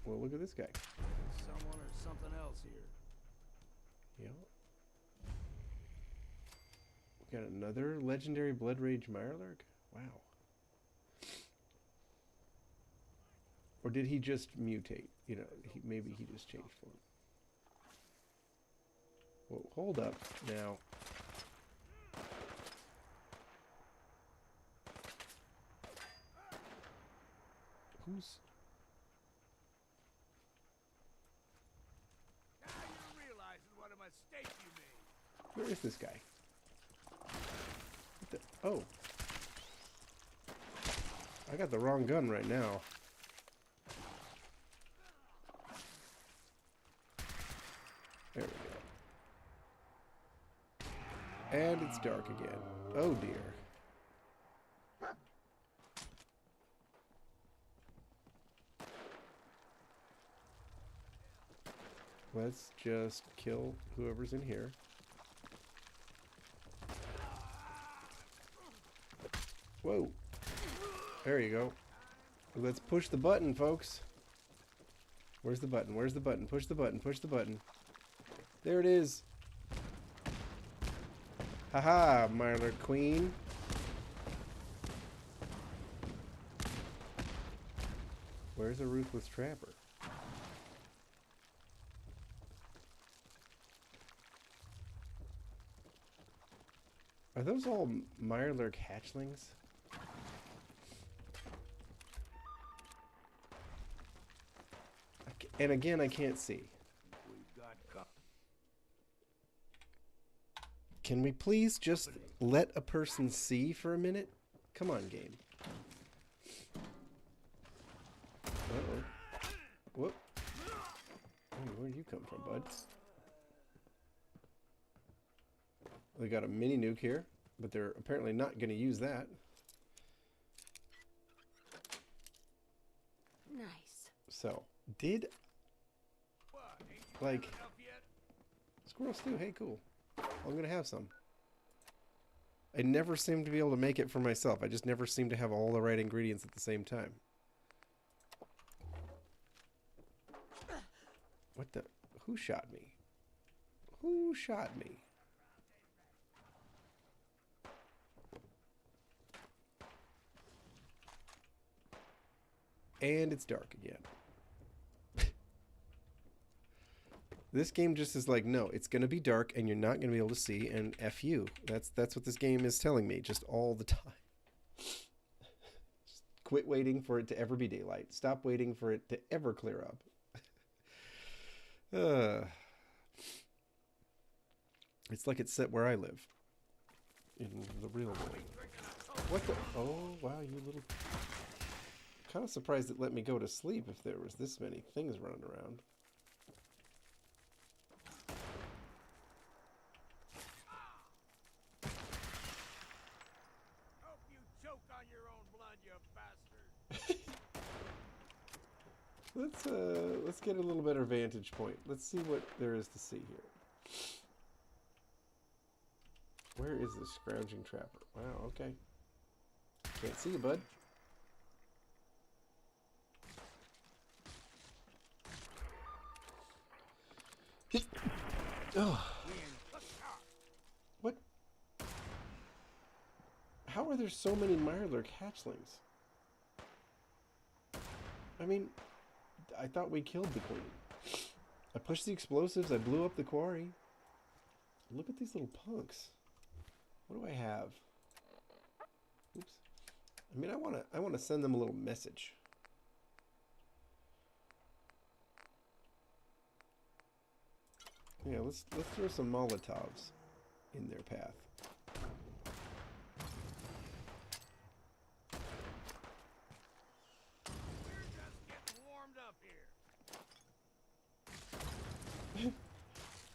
Well, look at this guy. Someone or something else here. Yeah. We got another legendary Blood Rage Mirelurk? Wow. Or did he just mutate? You know, maybe he just changed form. Whoa, hold up now. Who's... Now you're realizing what a mistake you made. Where is this guy? What the... Oh. I got the wrong gun right now. There we go. And it's dark again. Oh dear. Let's just kill whoever's in here. Whoa. There you go. Let's push the button, folks. Where's the button? Where's the button? Push the button. Push the button. There it is. Haha, Mirelurk Queen. Where's a Ruthless Trapper? Are those all Mirelurk hatchlings? And again, I can't see. Can we please just let a person see for a minute? Come on, game. Uh-oh. Whoop. Hey, where'd you come from, bud? We got a mini nuke here, but they're apparently not going to use that. Nice. So, did... Like... Squirrel stew, hey, cool. I'm going to have some. I never seem to be able to make it for myself. I just never seem to have all the right ingredients at the same time. What the... Who shot me? Who shot me? And it's dark again. This game just is like, no, it's going to be dark and you're not going to be able to see, and F you. That's what this game is telling me just all the time. Just quit waiting for it to ever be daylight. Stop waiting for it to ever clear up. It's like it's set where I live. In the real world. What the? Oh, wow, you little... Kind of surprised it let me go to sleep if there was this many things running around. Hope you choke on your own blood, you bastard. Let's get a little better vantage point. Let's see what there is to see here. Where is this scrounging trapper? Wow, okay. Can't see you, bud. Oh. What? How are there so many Mirelurk hatchlings? I mean, I thought we killed the queen. I pushed the explosives, I blew up the quarry. Look at these little punks. What do I have? Oops. I mean, I wanna send them a little message. Yeah, let's throw some Molotovs in their path.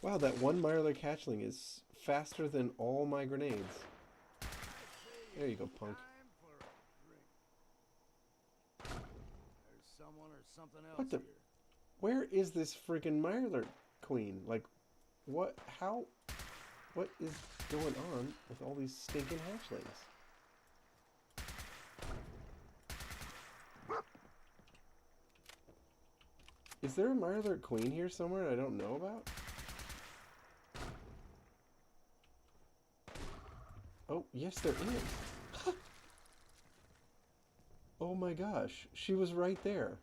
Wow, that one Mirelurk hatchling is faster than all my grenades. There you go, punk. Time for a drink. There's someone or something else What the? here. Where is this freaking Mirelurk queen? Like, what? How? What is going on with all these stinking hatchlings? Is there a Mirelurk queen here somewhere I don't know about? Oh, yes there is. Oh my gosh, she was right there.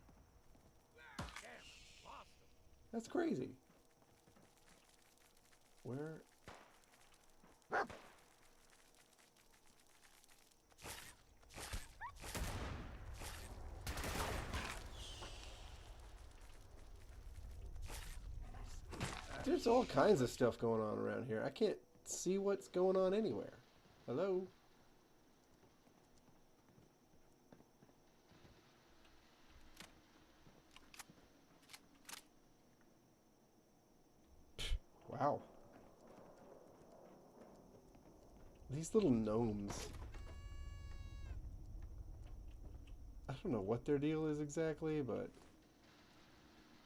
That's crazy. Where? There's all kinds of stuff going on around here. I can't see what's going on anywhere. Hello? Wow. These little gnomes. I don't know what their deal is exactly, but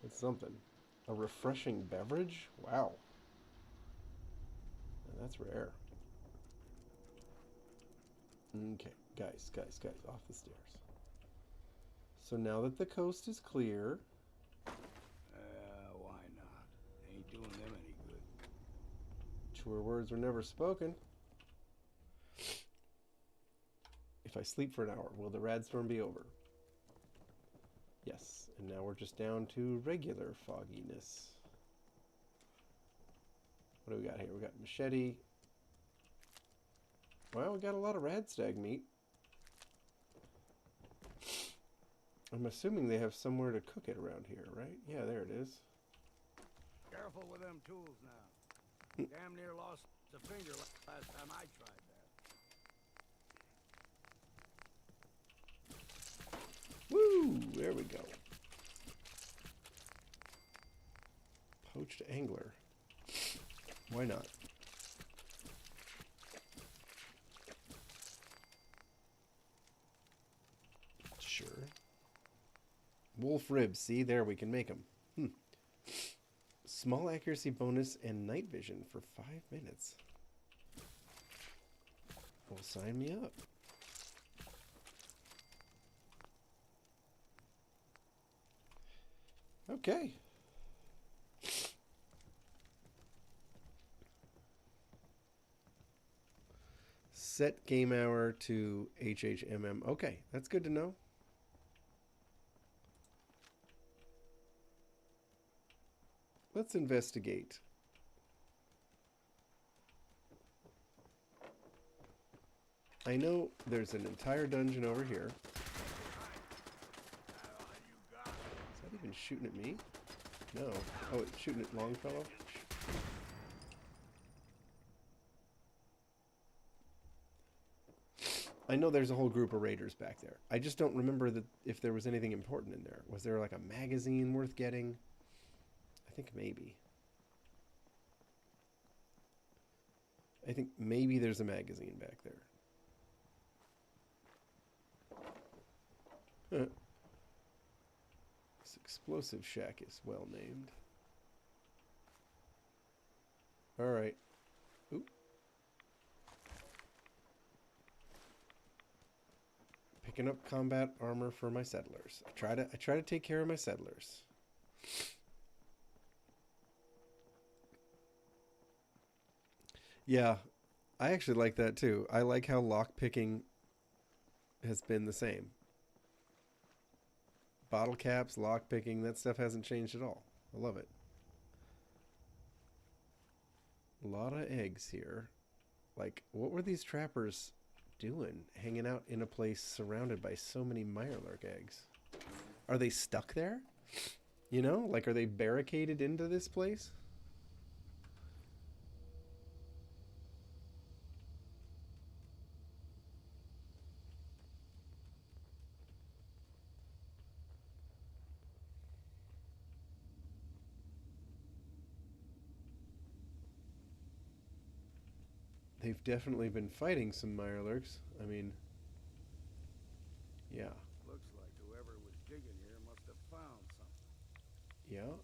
it's something. A refreshing beverage? Wow. That's rare. Okay, guys, off the stairs. So now that the coast is clear... Why not? Ain't doing them any good. Truer words were never spoken. If I sleep for an hour, will the radstorm be over? Yes, and now we're just down to regular fogginess. What do we got here? We got machete. Well, we got a lot of radstag meat. I'm assuming they have somewhere to cook it around here, right? Yeah, there it is. Careful with them tools now. Damn near lost a finger last time I tried that. Woo! There we go. Poached angler. Why not? Sure. Wolf ribs. See, there, we can make them. Small accuracy bonus and night vision for 5 minutes. Well, sign me up. Okay. Set game hour to HHMM. Okay, that's good to know. Let's investigate. I know there's an entire dungeon over here. Is that even shooting at me? No. Oh, it's shooting at Longfellow? I know there's a whole group of raiders back there. I just don't remember if there was anything important in there. Was there like a magazine worth getting? I think maybe. I think maybe there's a magazine back there. Huh. This explosive shack is well named. Alright. Oop. Picking up combat armor for my settlers. I try to take care of my settlers. Yeah, I actually like that too. I like how lock picking has been the same. Bottle caps, lock picking, that stuff hasn't changed at all. I love it. A lot of eggs here. Like, what were these trappers doing? Hanging out in a place surrounded by so many Mirelurk eggs. Are they stuck there? You know, like, are they barricaded into this place? they've definitely been fighting some Mirelurks. I mean, yeah. Looks like whoever was digging here must have found something. Yeah,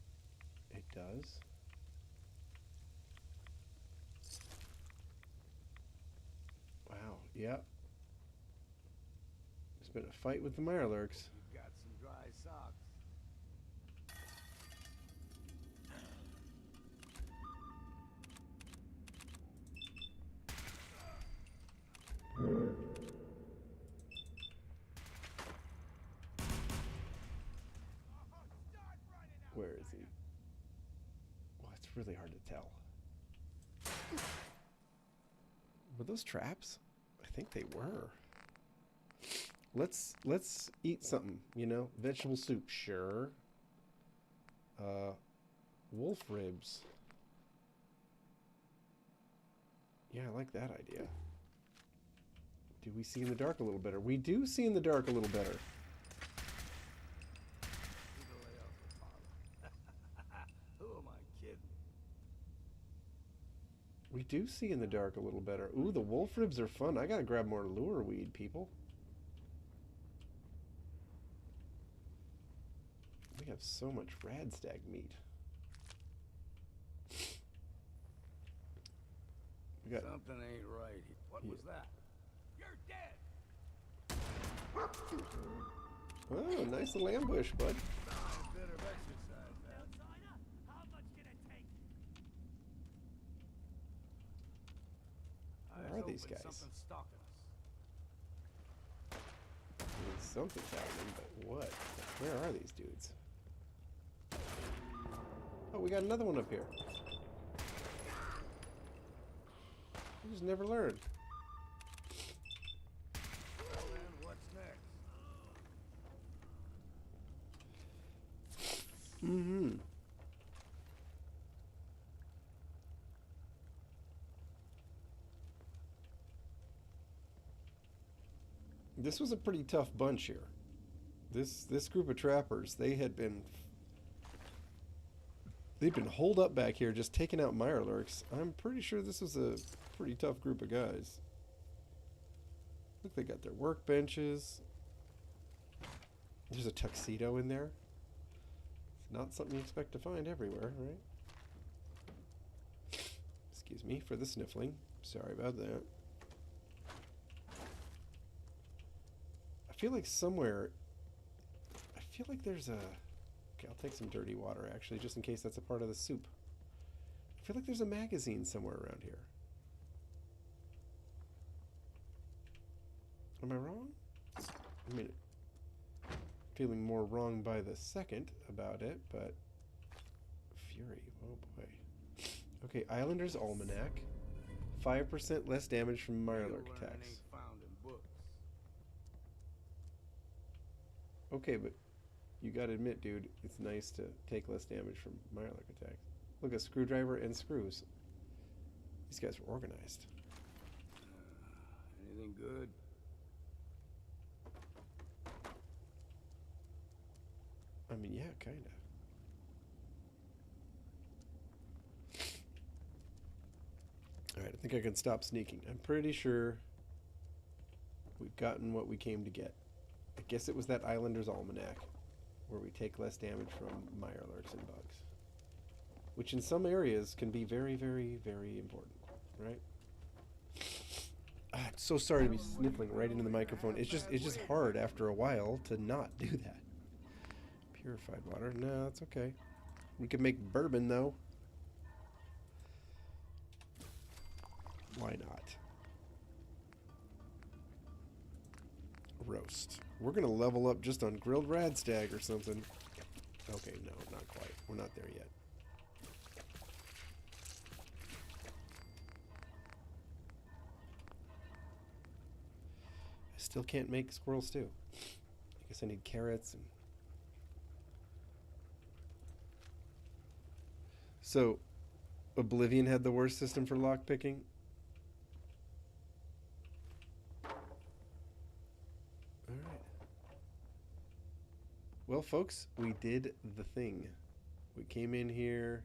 it does. Wow, yeah. There's been a fight with the Mirelurks. You've got some dry socks. Where is he? Well, it's really hard to tell. Were those traps? I think they were. Let's eat something, you know? Vegetable soup, sure. Wolf ribs. Yeah, I like that idea. Do we see in the dark a little better? We do see in the dark a little better. Who am I kidding? We do see in the dark a little better. Ooh, the wolf ribs are fun. I gotta grab more lure weed, people. We have so much radstag meat. We got Something ain't right. What was that? You're dead. oh, nice little ambush, bud. A bit of exercise. How much can it take? Where are these guys? Something's stalking us. I mean, something's happening, but what? Where are these dudes? Oh, we got another one up here. We just never learned. Well then, what's next? Mm-hmm. This was a pretty tough bunch here. This group of trappers, they'd been holed up back here just taking out Mirelurks. I'm pretty sure this was a pretty tough group of guys. Look, they got their workbenches. There's a tuxedo in there. It's not something you expect to find everywhere, right? Excuse me for the sniffling. Sorry about that. I feel like somewhere... I feel like there's a... Okay, I'll take some dirty water, actually, just in case that's a part of the soup. I feel like there's a magazine somewhere around here. Am I wrong? I mean, feeling more wrong by the second about it, but... Fury, oh boy. Okay, Islander's Almanac. 5% less damage from Mirelurk attacks. Ain't found in books. Okay, but you gotta admit, dude, it's nice to take less damage from Mirelurk attacks. Look, a screwdriver and screws. These guys were organized. Anything good? I mean, yeah, kinda. Alright, I think I can stop sneaking. I'm pretty sure we've gotten what we came to get. I guess it was that Islander's Almanac, where we take less damage from Mirelurks and bugs. Which in some areas can be very, very, very important, right? I'm so sorry to be sniffling right into the microphone. It's just hard after a while to not do that. Purified water. No, that's okay. We can make bourbon, though. Why not? Roast. We're gonna level up just on grilled radstag or something. Okay, no, not quite. We're not there yet. I still can't make squirrel stew. I guess I need carrots and... So, Oblivion had the worst system for lockpicking. Alright. Well, folks, we did the thing. We came in here.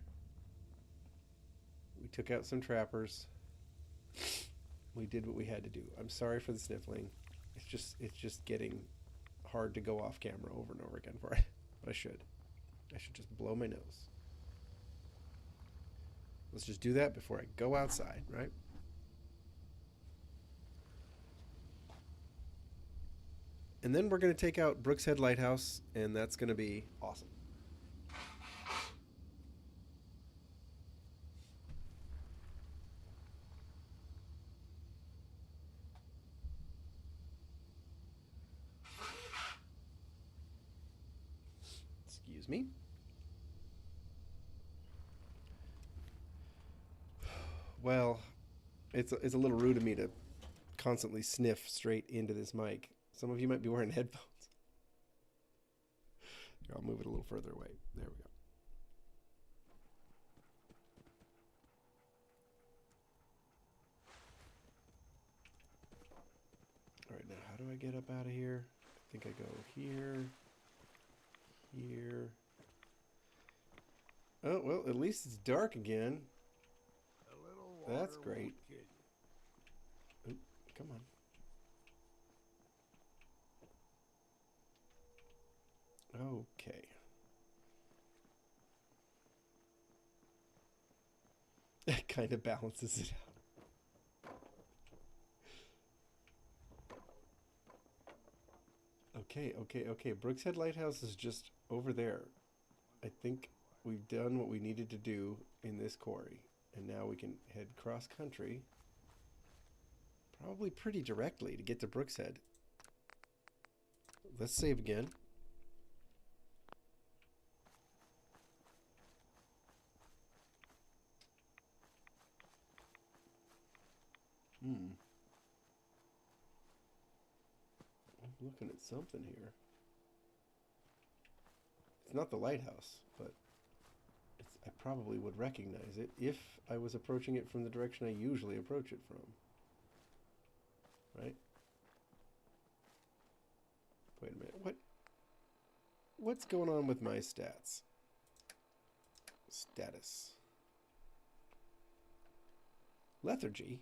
We took out some trappers. We did what we had to do. I'm sorry for the sniffling. It's just getting hard to go off camera over and over again for it. But I should just blow my nose. Let's just do that before I go outside, right? And then we're going to take out Brooks Head Lighthouse, and that's going to be awesome. Excuse me. Well, it's a little rude of me to constantly sniff straight into this mic. Some of you might be wearing headphones. Here, I'll move it a little further away. There we go. All right, now how do I get up out of here? I think I go here, here. Oh, well, at least it's dark again. A little water That's great. won't kill you. Oop, come on. Okay. It kind of balances it out. Okay. Brooks Head Lighthouse is just over there. I think we've done what we needed to do in this quarry. And now we can head cross country. Probably pretty directly to get to Brooks Head. Let's save again. I'm looking at something here. It's not the lighthouse, but I probably would recognize it if I was approaching it from the direction I usually approach it from. Right? Wait a minute. What's going on with my stats? Status. Lethargy.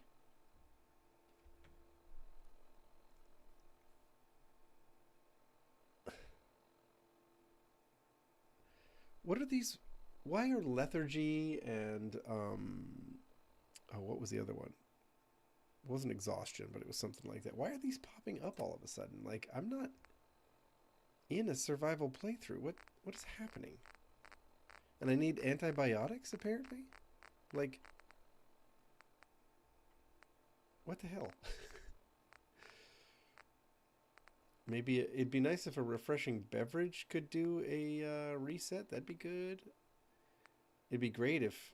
What are these? Why are lethargy and oh, what was the other one? It wasn't exhaustion, but it was something like that. Why are these popping up all of a sudden? Like, I'm not in a survival playthrough. What is happening? And I need antibiotics, apparently? Like, what the hell? Maybe it'd be nice if a refreshing beverage could do a reset. That'd be good. It'd be great if,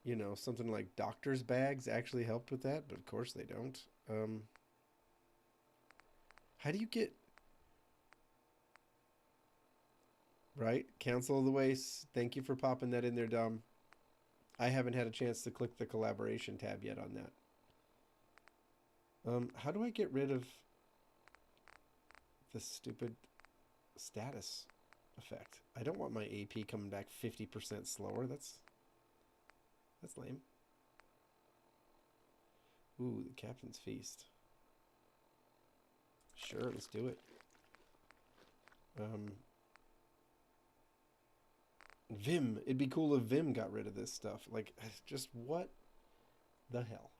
you know, something like doctor's bags actually helped with that, but of course they don't. How do you get... Right? Cancel the waste. Thank you for popping that in there, Dom. I haven't had a chance to click the collaboration tab yet on that. How do I get rid of this stupid status effect? I don't want my AP coming back 50% slower. That's lame. Ooh, the Captain's Feast. Sure, let's do it. Vim. It'd be cool if Vim got rid of this stuff. Like, just what the hell?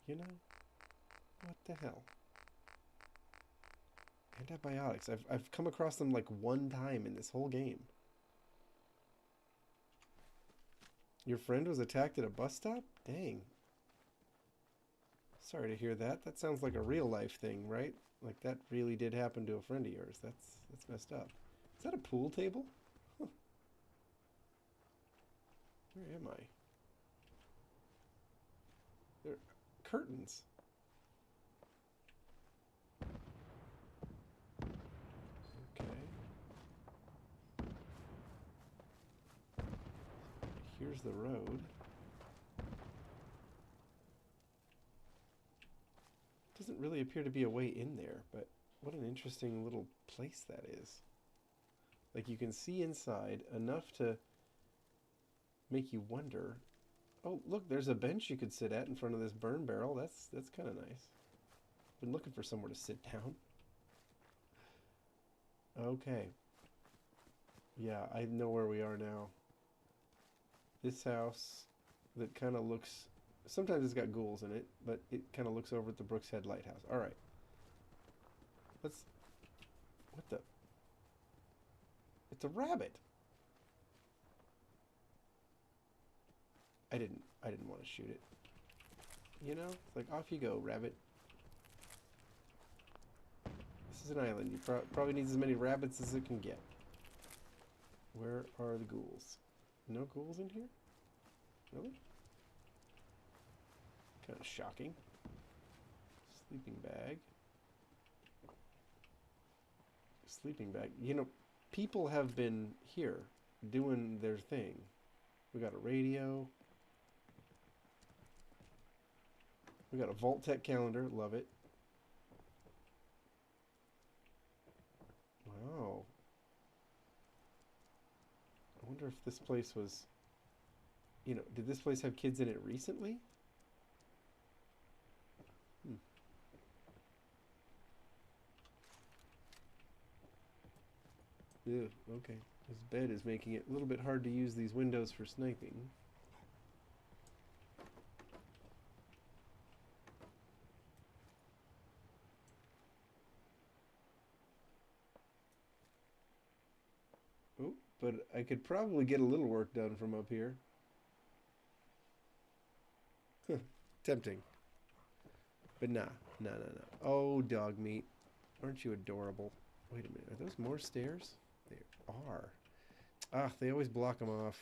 You know? What the hell? Antibiotics. I've come across them like one time in this whole game. Your friend was attacked at a bus stop? Dang. Sorry to hear that. That sounds like a real life thing, right? Like that really did happen to a friend of yours. That's messed up. Is that a pool table? Huh. Where am I? There are curtains. Here's the road. Doesn't really appear to be a way in there, but what an interesting little place that is. Like, you can see inside enough to make you wonder. Oh, look, there's a bench you could sit at in front of this burn barrel. That's kind of nice. Been looking for somewhere to sit down. Okay. Yeah, I know where we are now. This house that kind of looks... Sometimes it's got ghouls in it, but it kind of looks over at the Brooks Head Lighthouse. Alright. Let's... What the... It's a rabbit! I didn't want to shoot it. You know? It's like, off you go, rabbit. This is an island. You probably needs as many rabbits as it can get. Where are the ghouls? No ghouls in here? Really? Kind of shocking. Sleeping bag. Sleeping bag. You know, people have been here doing their thing. We got a radio. We got a Vault-Tec calendar. Love it. Wow. I wonder if this place was... You know, did this place have kids in it recently? Yeah, okay. This bed is making it a little bit hard to use these windows for sniping. Oh, but I could probably get a little work done from up here. Tempting. But nah. Oh, dog meat. Aren't you adorable? Wait a minute. Are those more stairs? They are. Ah, they always block them off.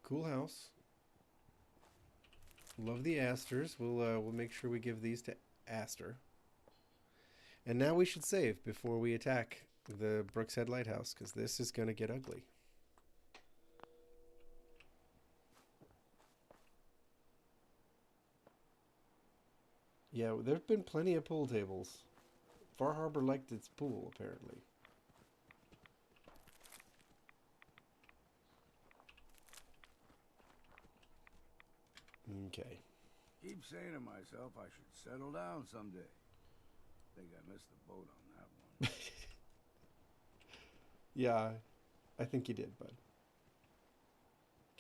Cool house. Love the asters. We'll make sure we give these to Aster. And now we should save before we attack the Brooks Head Lighthouse, because this is going to get ugly. Yeah, there have been plenty of pool tables. Far Harbor liked its pool, apparently. Okay. Keep saying to myself I should settle down someday. Think I missed the boat on that one. Yeah, I think you did, bud.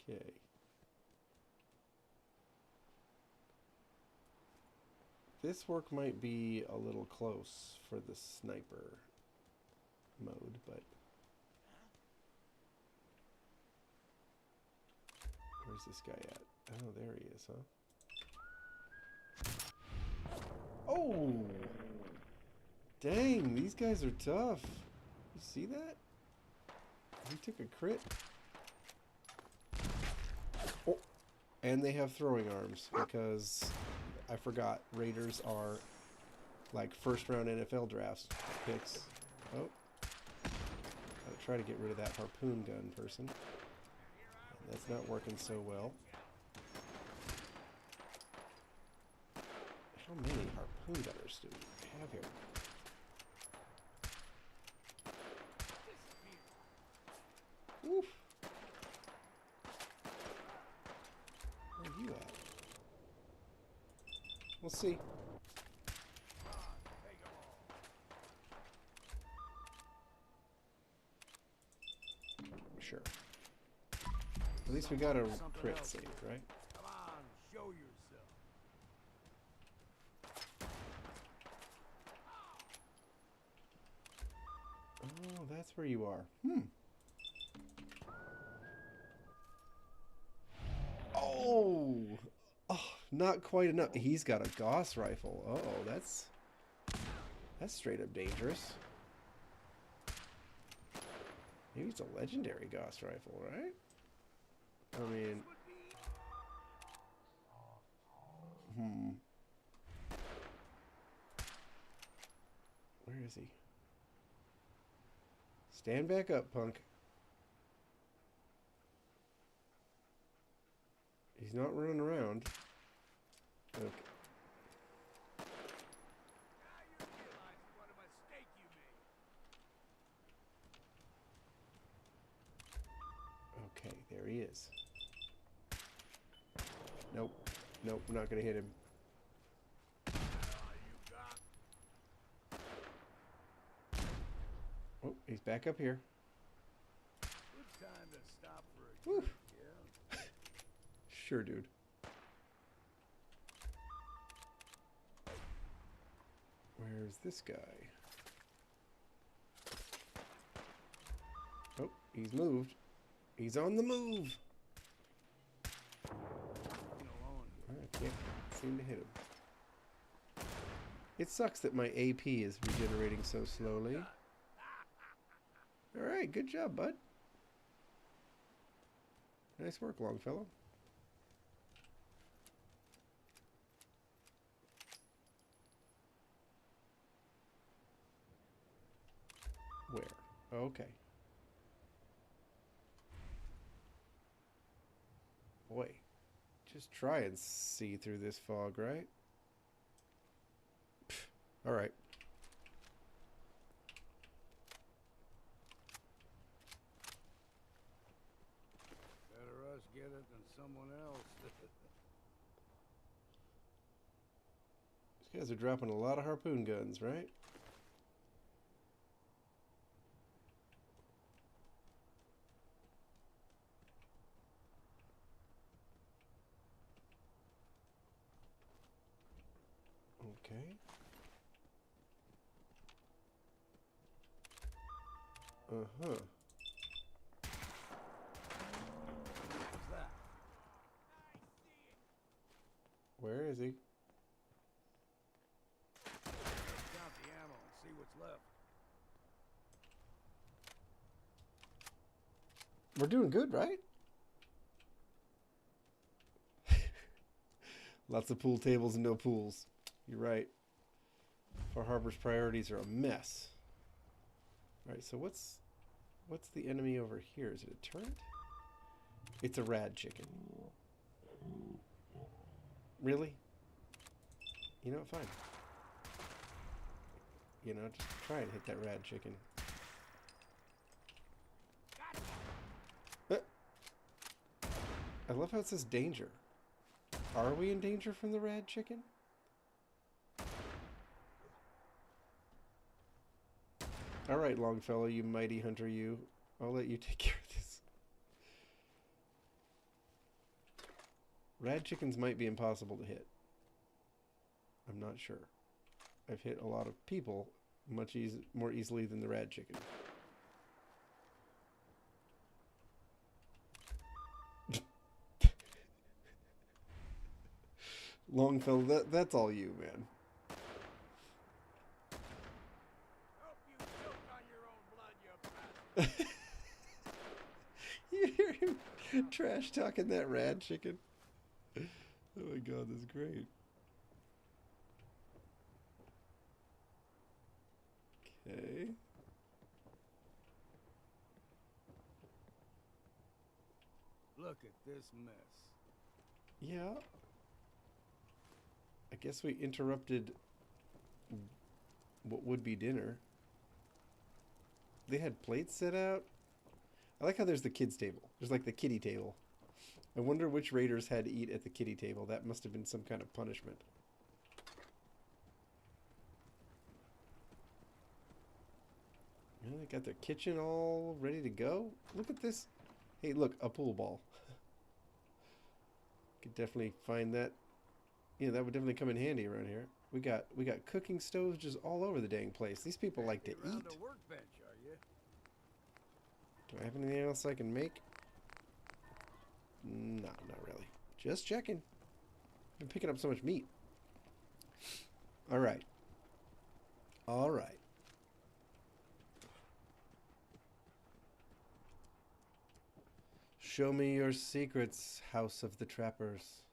Okay. This work might be a little close for the sniper mode, but... Where's this guy at? Oh, there he is, huh? Oh! Dang, these guys are tough. You see that? He took a crit. Oh! And they have throwing arms, because I forgot, Raiders are like first round NFL drafts picks. Oh. I'll try to get rid of that harpoon gun person. That's not working so well. How many harpoon gunners do we have here? Oof. Where are you at? We'll see. Sure. At least we got a crit save, right? Come on, show yourself. Oh, that's where you are. Oh! Oh, not quite enough. He's got a Gauss rifle. Uh-oh, that's straight up dangerous. Maybe it's a legendary Gauss rifle, right? I mean... Where is he? Stand back up, punk. He's not running around. Okay. Now you realize what a mistake you he is. Nope. Nope, we're not going to hit him. Oh, he's back up here. Good time to stop for a Woo. drink, yeah. Sure, dude. Where's this guy? Oh, he's moved. He's on the move. I can't seem to hit him. It sucks that my AP is regenerating so slowly. Alright, good job, bud. Nice work, Longfellow. Where? Okay. Boy, just try and see through this fog, right? All right. Better us get it than someone else. These guys are dropping a lot of harpoon guns, right? Okay. Uh-huh. What's that? Where is he? Count the ammo and see what's left. We're doing good, right? Lots of pool tables and no pools. You're right. Far Harbor's priorities are a mess. Alright, so what's the enemy over here? Is it a turret? It's a rad chicken. Really? You know what? Fine. You know, just try and hit that rad chicken. I love how it says danger. Are we in danger from the rad chicken? Alright, Longfellow, you mighty hunter, you. I'll let you take care of this. Rad chickens might be impossible to hit. I'm not sure. I've hit a lot of people much more easily than the rad chicken. Longfellow, that's all you, man. Hope you choke on your own blood, you bastard. You hear him trash talking that rad chicken? Oh my god, that's great. Okay. Look at this mess. Yeah. I guess we interrupted what would be dinner. They had plates set out. I like how there's the kids' table. There's like the kiddie table. I wonder which raiders had to eat at the kiddie table. That must have been some kind of punishment. Yeah, they got their kitchen all ready to go. Look at this. Hey, look, a pool ball. Could definitely find that. Yeah, that would definitely come in handy around here. We got cooking stoves just all over the dang place. These people like to Around eat. the workbench, are you? Do I have anything else I can make? No, not really. Just checking. I'm picking up so much meat. All right. All right. Show me your secrets, House of the Trappers.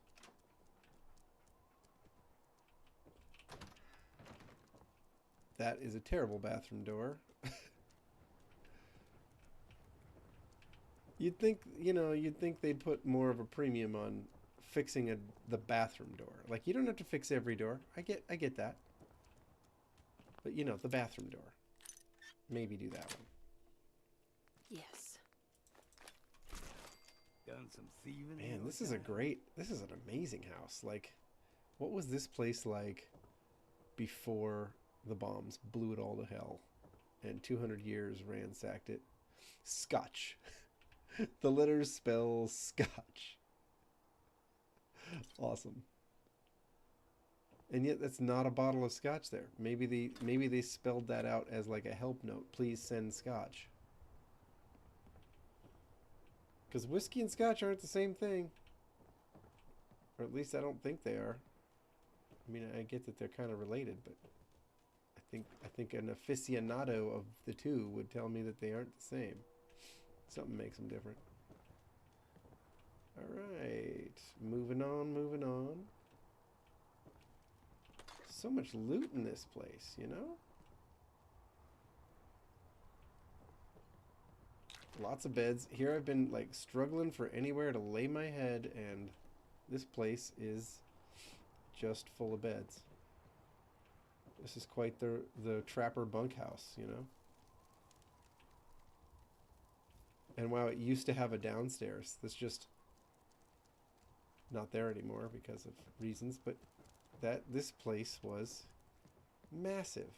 That is a terrible bathroom door. You'd think, you know, they'd put more of a premium on fixing the bathroom door. Like, you don't have to fix every door. I get that. But, you know, the bathroom door. Maybe do that one. Yes. Done some thieving. Man, this is an amazing house. Like, what was this place like before the bombs blew it all to hell and 200 years ransacked it? Scotch. The letters spell Scotch. Awesome. And yet that's not a bottle of Scotch there. Maybe they spelled that out as like a help note. Please send Scotch. Because whiskey and Scotch aren't the same thing. Or at least I don't think they are. I mean, I get that they're kind of related, but I think an aficionado of the two would tell me that they aren't the same. Something makes them different. Alright. Moving on, moving on. So much loot in this place, you know? Lots of beds. Here I've been like struggling for anywhere to lay my head, and this place is just full of beds. This is quite the trapper bunkhouse, you know? And wow, it used to have a downstairs. That's just not there anymore because of reasons, but this place was massive.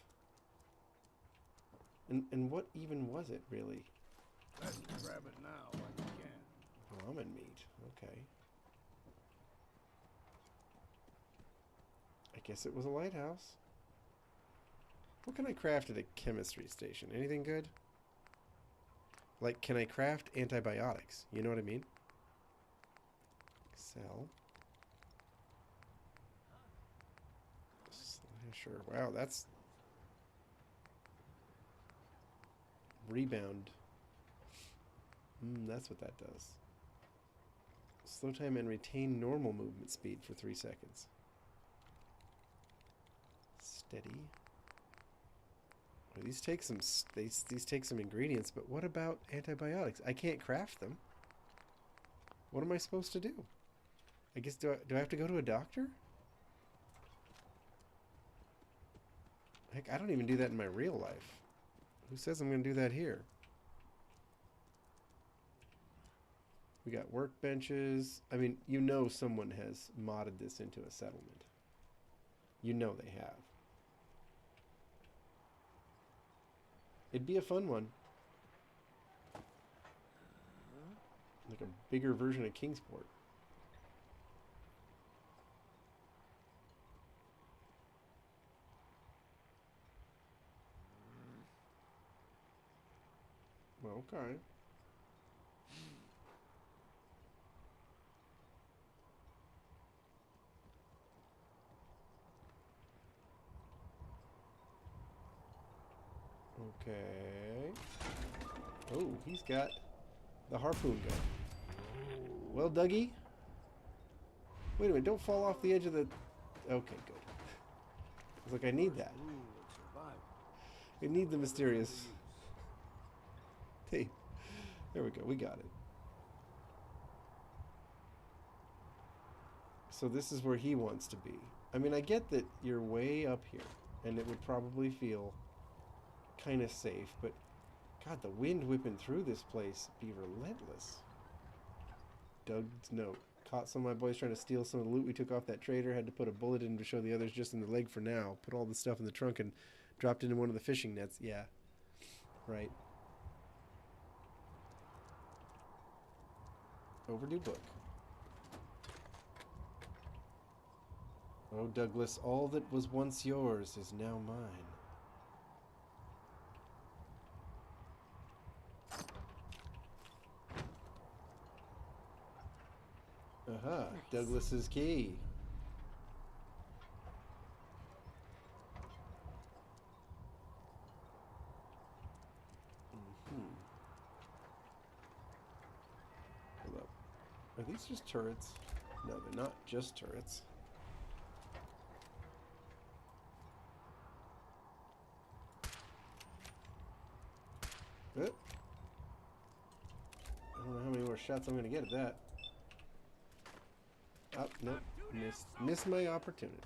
And what even was it really? Let's grab it now while you can. Ramen meat. Okay. I guess it was a lighthouse. What can I craft at a chemistry station? Anything good? Like, can I craft antibiotics? You know what I mean? Sell. Sure. Wow, that's... Rebound. That's what that does. Slow time and retain normal movement speed for 3 seconds. Steady. Well, these take some ingredients, but what about antibiotics? I can't craft them. What am I supposed to do? I guess do I have to go to a doctor? Heck, I don't even do that in my real life. Who says I'm going to do that here? We got workbenches. I mean, you know someone has modded this into a settlement. You know they have. It'd be a fun one. Like a bigger version of Kingsport. Well, okay. Okay. Oh, he's got the harpoon gun. Well, Dougie. Wait a minute, don't fall off the edge of the... Okay, good. I was like, I need that. I need the mysterious tape. There we go, we got it. So this is where he wants to be. I mean, I get that you're way up here, and it would probably feel kind of safe, but God, the wind whipping through this place be relentless. Doug's note. Caught some of my boys trying to steal some of the loot we took off that trader. Had to put a bullet in to show the others just in the leg for now. Put all the stuff in the trunk and dropped into one of the fishing nets. Yeah. Right. Overdue book. Oh, Douglas, all that was once yours is now mine. Aha, nice. Douglas's key. Hold up. Are these just turrets? No, they're not just turrets. I don't know how many more shots I'm going to get at that. Oh, nope. Missed my opportunity.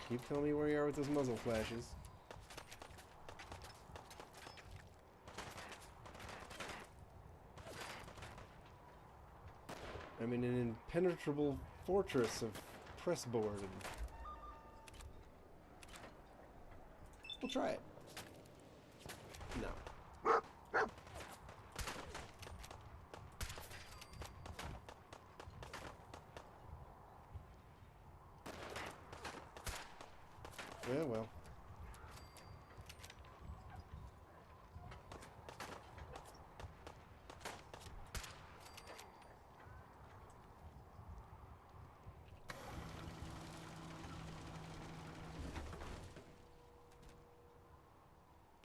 Keep telling me where you are with those muzzle flashes. I'm in an impenetrable fortress of pressboard. And we'll try it. No. Yeah, well.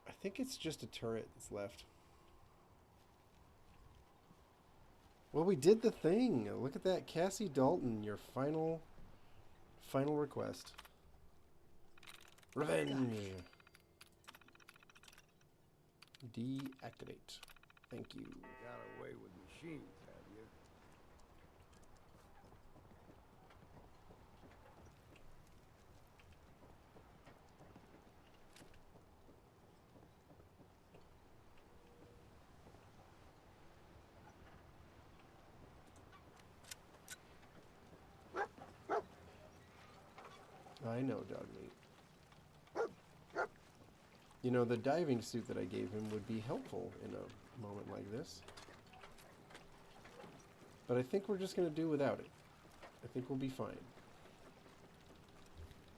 I think it's just a turret that's left. Well, we did the thing. Look at that. Cassie Dalton, your final request. Revenge. Deactivate. Thank you. Got away with machines, have you? I know, dog meat. You know, the diving suit that I gave him would be helpful in a moment like this. But I think we're just going to do without it. I think we'll be fine.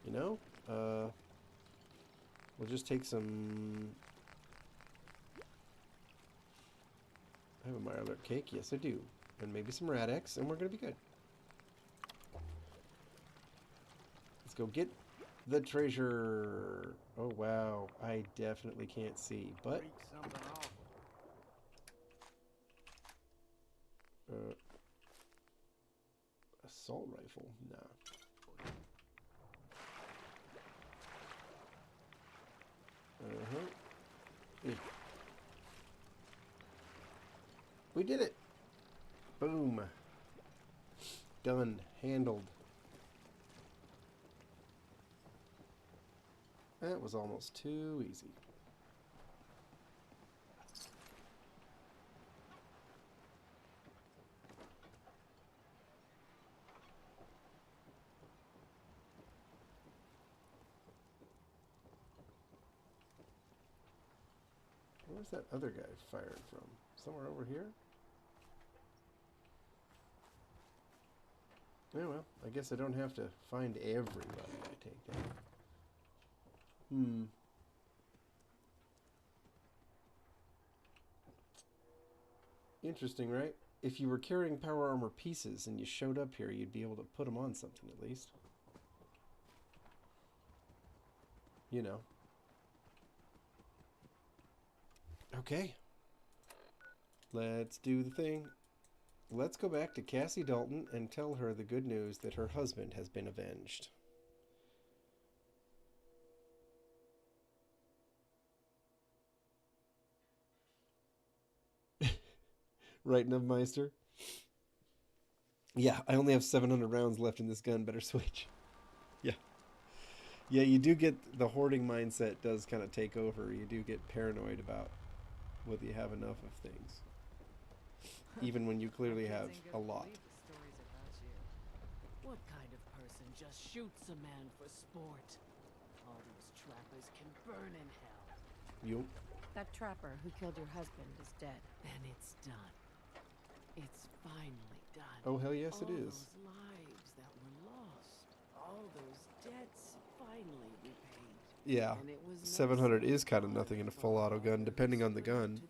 You know? We'll just take some... I have a Mylar cake. Yes, I do. And maybe some Rad-X, and we're going to be good. Let's go get the treasure. Oh, wow. I definitely can't see, but... Freak something awful. Assault rifle? Nah. Uh-huh. We did it! Boom. Done. Handled. That was almost too easy. Where's that other guy firing from? Somewhere over here? Yeah, well, I guess I don't have to find everybody I take down. Interesting, right? If you were carrying power armor pieces and you showed up here, you'd be able to put them on something at least. You know. Okay. Let's do the thing. Let's go back to Cassie Dalton and tell her the good news that her husband has been avenged. Right, Nubmeister? Yeah, I only have 700 rounds left in this gun. Better switch. Yeah. Yeah, you do get... The hoarding mindset does kind of take over. You do get paranoid about whether you have enough of things. Even when you clearly have a lot. What kind of person just shoots a man for sport? All those trappers can burn in hell. Yup. That trapper who killed your husband is dead. And it's done. It's finally done. Oh, hell yes, it is. All those lives that were lost. All those debts finally repaid. Yeah. And it was 700 is kind of nothing in a full auto gun, depending on the gun.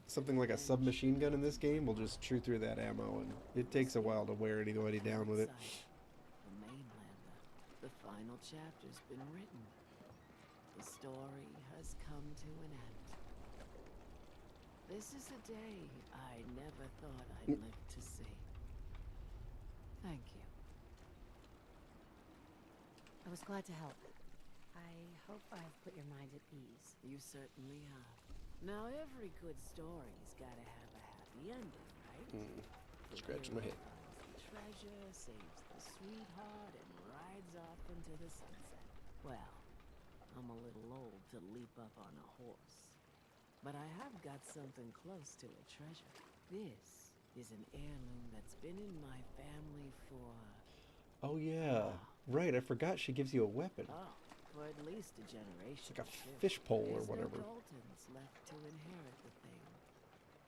Something like a submachine gun in this game will just chew through that ammo, and it takes a while to wear anybody down with it. The mainland, the final chapter's been written. The story has come to an end. This is a day I never thought I'd live to see. Thank you. I was glad to help. I hope I've put your mind at ease. You certainly have. Now, every good story's gotta have a happy ending, right? Scratching my head. The treasure, saves the sweetheart, and rides off into the sunset. Well, I'm a little old to leap up on a horse. But I have got something close to a treasure. This is an heirloom that's been in my family for, Oh yeah, right. I forgot she gives you a weapon. for at least a generation. It's like a or two. fish pole or There's whatever. no Daltons left to inherit the thing,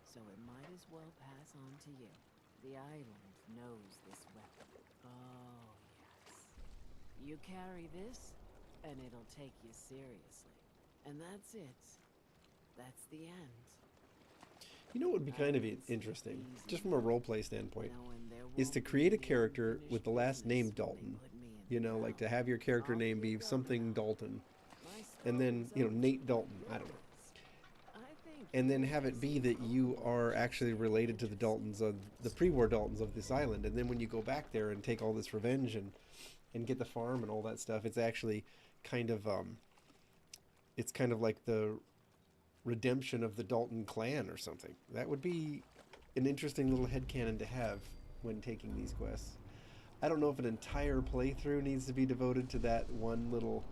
so it might as well pass on to you. The island knows this weapon. Oh, yes. You carry this, and it'll take you seriously. And that's it. That's the end. You know what would be kind of interesting, just from a roleplay standpoint, is to create a character with the last name Dalton. You know, like to have your character name be something Dalton. And then, you know, Nate Dalton, I don't know. And then have it be that you are actually related to the Daltons of the pre-war Daltons of this island. And then when you go back there and take all this revenge and get the farm and all that stuff, it's actually kind of it's kind of like the redemption of the Dalton clan or something. That would be an interesting little headcanon to have when taking these quests. I don't know if an entire playthrough needs to be devoted to that one little,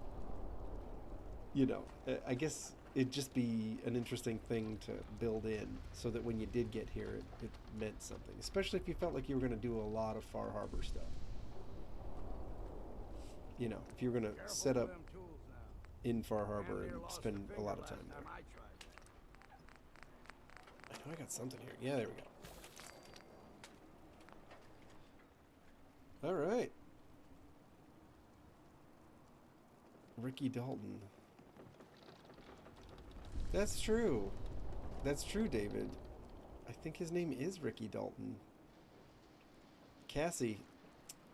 you know, I guess it'd just be an interesting thing to build in so that when you did get here, it meant something. Especially if you felt like you were going to do a lot of Far Harbor stuff. You know, if you were going to set up in Far Harbor and spend a lot of time there. I know I got something here. Yeah, there we go. All right. Ricky Dalton. That's true. That's true, David. I think his name is Ricky Dalton. Cassie,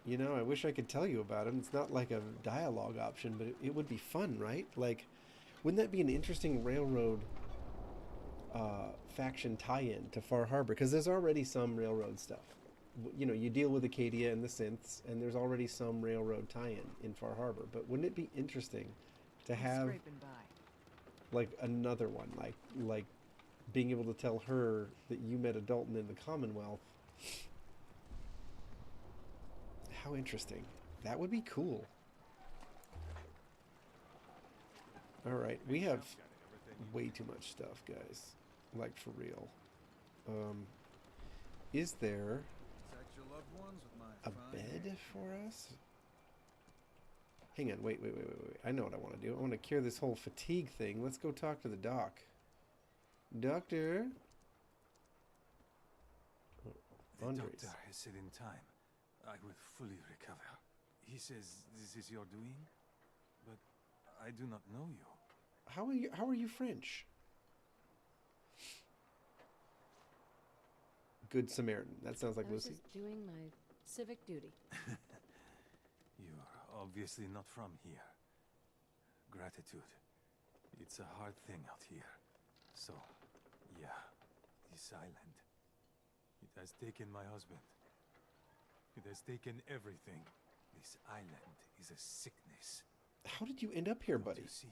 you know, I wish I could tell you about him. It's not like a dialogue option, but it would be fun, right? Like, wouldn't that be an interesting railroad faction tie-in to Far Harbor? Because there's already some railroad stuff. You know, you deal with Acadia and the synths, and there's already some railroad tie-in in Far Harbor. But wouldn't it be interesting to have Scraping by. like another one, like being able to tell her that you met a Dalton in the Commonwealth? How interesting. That would be cool. All right, we have way too much stuff, guys. Like, for real. Is there a bed for us? Hang on, wait. I know what I want to do. I want to cure this whole fatigue thing. Let's go talk to the doc. Doctor? Oh, The Andres. doctor has said in time I will fully recover. He says this is your doing, but I do not know you. How are you French? Good Samaritan. That sounds like I was Lucy. just doing my civic duty. You're obviously not from here. Gratitude. It's a hard thing out here. So, yeah, this island. It has taken my husband. It has taken everything. This island is a sickness. How did you end up here, Don't buddy? you see?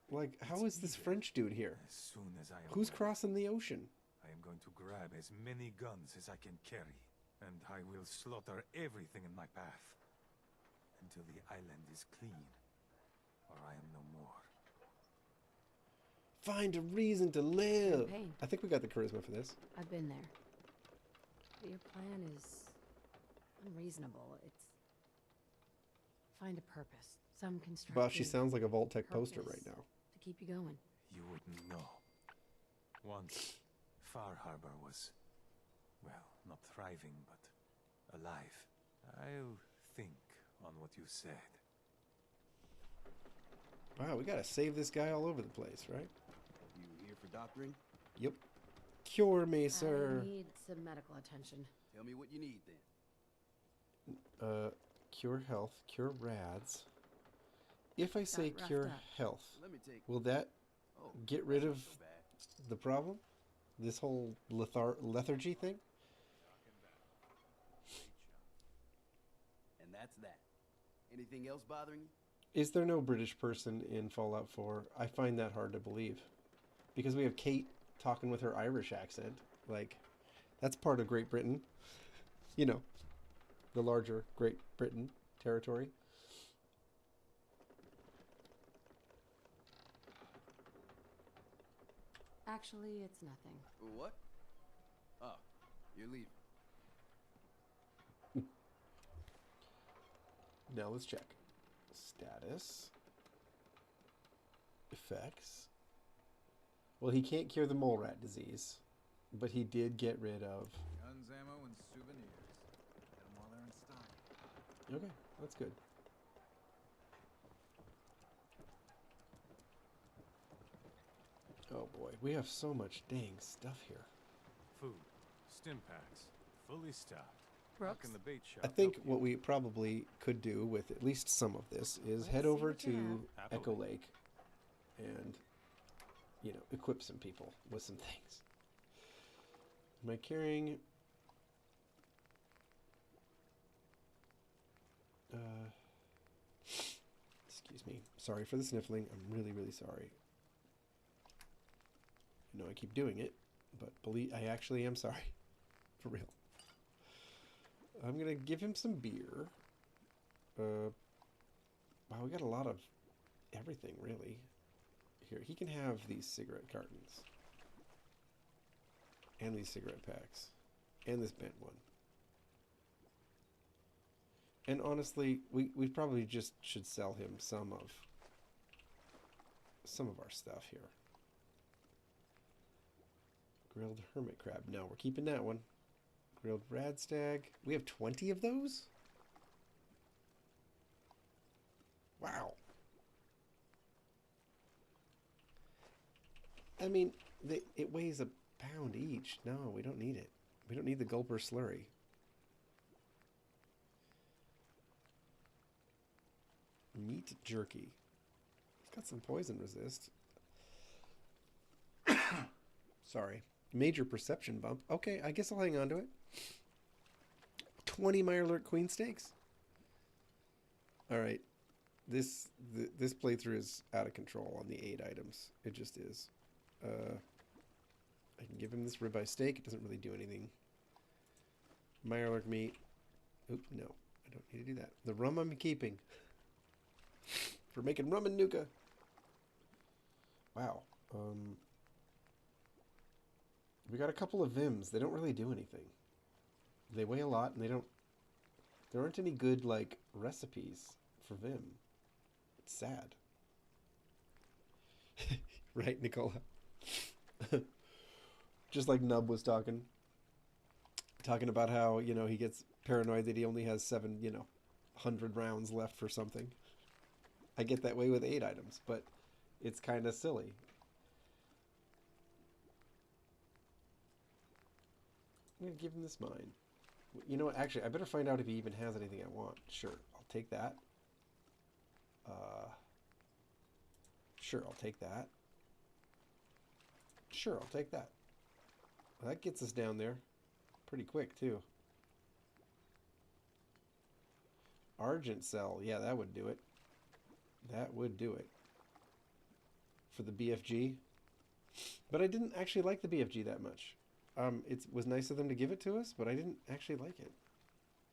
Like, how is this evil. French dude here? As soon as I am Who's ready, crossing the ocean? I am going to grab as many guns as I can carry, and I will slaughter everything in my path until the island is clean, or I am no more. Find a reason to live. Champagne. I think we got the charisma for this. I've been there. But your plan is unreasonable. It's find a purpose, some constructive. Wow, she sounds like a Vault-Tec poster purpose right now. to keep you going. You wouldn't know. Once, Far Harbor was, well, not thriving, but alive. I'll think on what you said. Wow, we gotta save this guy all over the place, right? You here for doctoring? Yep. Cure me, sir. I need some medical attention. Tell me what you need then. Cure health, cure rads. If I say roughed cure up. health, Let me take. will that Oh, get rid of so bad. the problem? This whole lethargy thing? And that's that. Anything else bothering you? Is there no British person in Fallout 4? I find that hard to believe. Because we have Kate talking with her Irish accent. Like, that's part of Great Britain. You know, the larger Great Britain territory. Actually, it's nothing. What? Oh, you're leaving. Now let's check. Status. Effects. Well, he can't cure the mole rat disease, but he did get rid of... Guns, ammo, and souvenirs. Get them while they're in stock. Okay, that's good. Oh boy, we have so much dang stuff here. Food, stim packs, fully stocked. How Brooks? can the bait shop I think help what you? we probably could do with at least some of this is Let's head see over what you to have. Echo Lake and, you know, equip some people with some things. Am I carrying... excuse me. Sorry for the sniffling. I'm really, really sorry. I know I keep doing it, but believe I actually am sorry. For real. I'm gonna give him some beer. Wow, we got a lot of everything, really. Here, he can have these cigarette cartons. And these cigarette packs. And this bent one. And honestly, we probably just should sell him some of our stuff here. Grilled hermit crab. No, we're keeping that one. Grilled radstag. We have 20 of those? Wow. I mean, it weighs a pound each. No, we don't need it. We don't need the gulper slurry. Meat jerky. It's got some poison resist. Sorry. Major perception bump. Okay, I guess I'll hang on to it. 20 Mirelurk Queen Steaks. Alright. This playthrough is out of control on the 8 items. It just is. I can give him this ribeye steak. It doesn't really do anything. Mirelurk meat. Oops, no. I don't need to do that. The rum I'm keeping. For making rum and nuka. Wow. We got a couple of Vims. They don't really do anything. They weigh a lot, and they don't... There aren't any good, like, recipes for Vim. It's sad. Right, Nicola? Just like Nub was talking about how, you know, he gets paranoid that he only has 100 rounds left for something. I get that way with 8 items, but it's kind of silly. I'm going to give him this mine. You know what? Actually, I better find out if he even has anything I want. Sure, I'll take that. Sure, I'll take that. Sure, I'll take that. Well, that gets us down there pretty quick, too. Argent cell. Yeah, that would do it. That would do it. For the BFG. But I didn't actually like the BFG that much. It was nice of them to give it to us, but I didn't actually like it.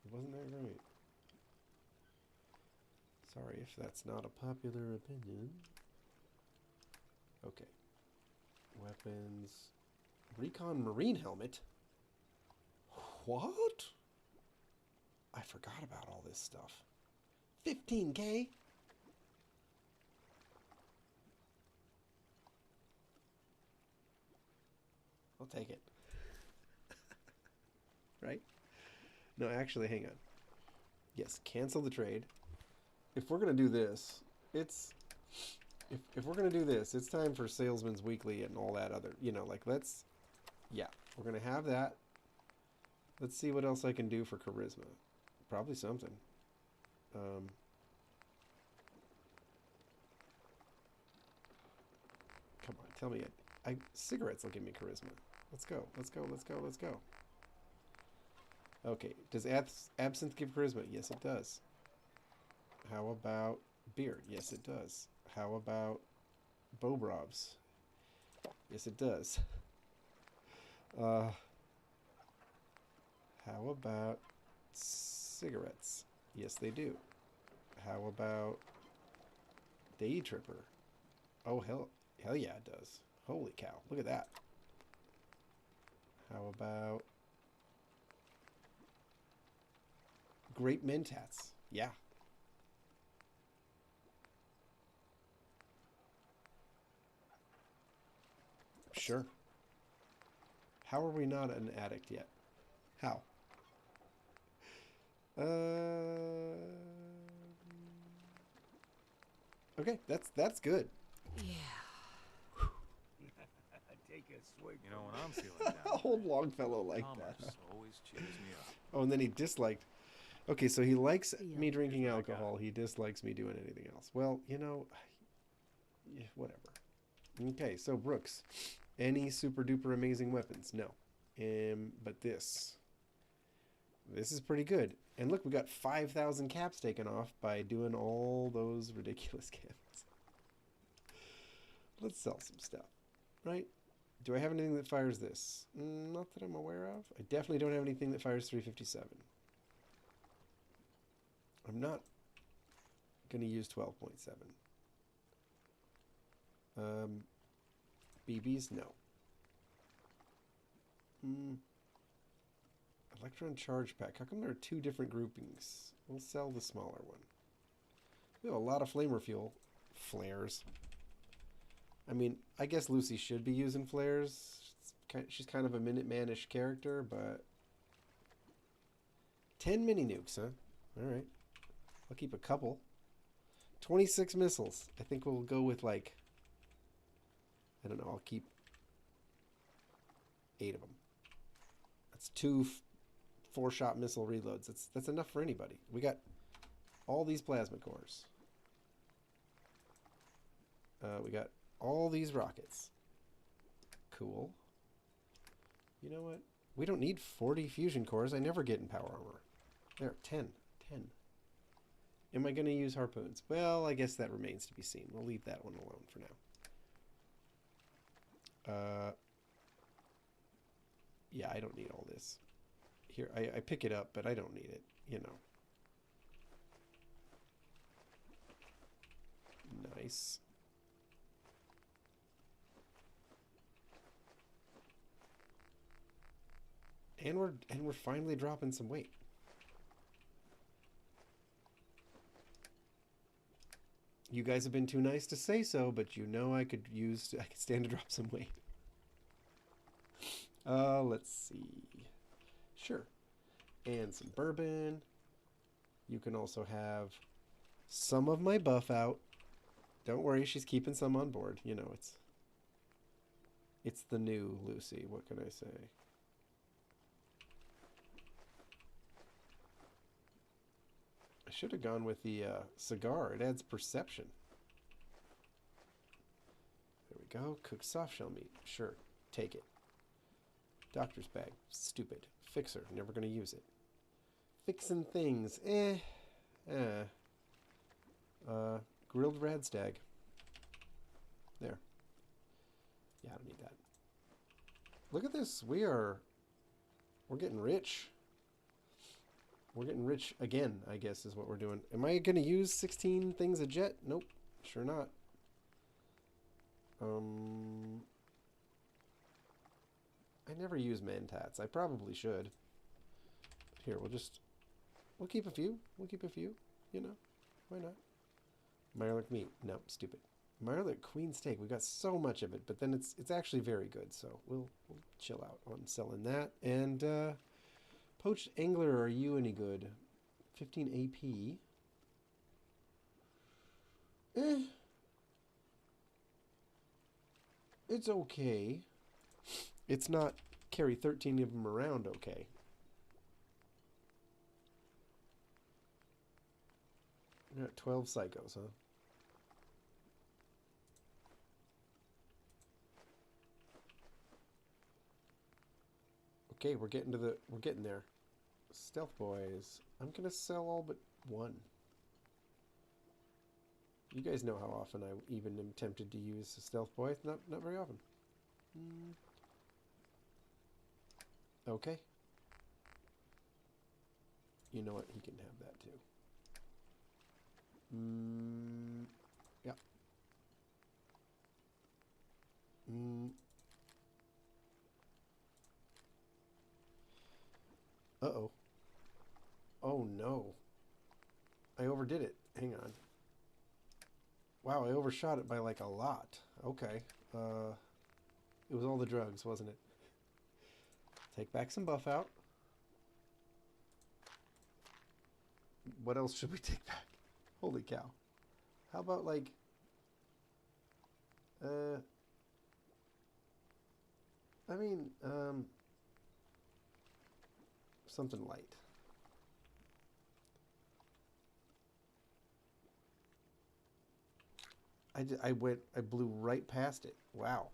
It wasn't that great. Sorry if that's not a popular opinion. Okay. Weapons. Recon Marine Helmet? What? I forgot about all this stuff. 15K? I'll take it. Right? No, actually, hang on. Yes, cancel the trade. If we're going to do this, it's... If we're going to do this, it's time for Salesman's Weekly and all that other... You know, like, let's... Yeah, we're going to have that. Let's see what else I can do for Charisma. Probably something. Come on, tell me it. Cigarettes will give me Charisma. Let's go, let's go, let's go, let's go. Okay, does absinthe give charisma? Yes, it does. How about beer? Yes, it does. How about Bobrobs? Yes, it does. How about cigarettes? Yes, they do. How about Day Tripper? Oh, hell yeah, it does. Holy cow, look at that. How about Grape Mentats? Yeah. Sure. How are we not an addict yet? How? Okay, that's good. Take a swig. You know, when I'm feeling down, Old Longfellow like commerce that. always cheers me up. Oh, and then he disliked. Okay, so he likes me drinking Here's what I alcohol. He dislikes me doing anything else. Well, you know, yeah, whatever. Okay, so Brooks, any super duper amazing weapons? No. But this is pretty good. And look, we got 5,000 caps taken off by doing all those ridiculous cams. Let's sell some stuff, right? Do I have anything that fires this? Not that I'm aware of. I definitely don't have anything that fires 357. I'm not going to use 12.7. BBs? No. Electron charge pack. How come there are two different groupings? We'll sell the smaller one. We have a lot of flamer fuel. Flares. I mean, I guess Lucy should be using flares. She's kind of a Minuteman-ish character, but... 10 mini nukes, huh? Alright. I'll keep a couple. 26 missiles. I think we'll go with, like... I don't know, I'll keep 8 of them. That's 2 4-shot missile reloads. That's enough for anybody. We got all these plasma cores. We got all these rockets. Cool. You know what? We don't need 40 fusion cores. I never get in power armor. There, 10. 10. Am I going to use harpoons? Well, I guess that remains to be seen. We'll leave that one alone for now. Yeah, I don't need all this. Here, I pick it up, but I don't need it, you know. Nice. And we're finally dropping some weight. You guys have been too nice to say so, but you know I could stand to drop some weight. Let's see. Sure. And some bourbon. You can also have some of my buff out. Don't worry, she's keeping some on board. You know, it's the new Lucy. What can I say? I should have gone with the cigar. It adds perception. There we go. Cooked soft shell meat. Sure. Take it. Doctor's bag. Stupid. Fixer. Never going to use it. Fixing things. Grilled radstag. There. Yeah, I don't need that. Look at this. We're getting rich. We're getting rich again, I guess, is what we're doing. Am I going to use 16 things a jet? Nope. Sure not. I never use mentats. I probably should. But here, we'll keep a few. We'll keep a few. You know, why not? Mirelurk meat. No, stupid. Mirelurk queen steak. We got so much of it, but then it's actually very good. So we'll chill out on selling that. And poached angler, are you any good? 15 AP. It's okay. It's not carry 13 of them around okay. We got 12 psychos, huh? Okay, we're getting there. Stealth boys. I'm gonna sell all but one. You guys know how often I even am tempted to use a stealth boy. Not very often. Okay. You know what? He can have that too. Yeah. Uh-oh. Oh no. I overdid it. Hang on. Wow, I overshot it by like a lot. Okay. It was all the drugs, wasn't it? Take back some buff out. What else should we take back? Holy cow. How about like I mean something light. I blew right past it. Wow.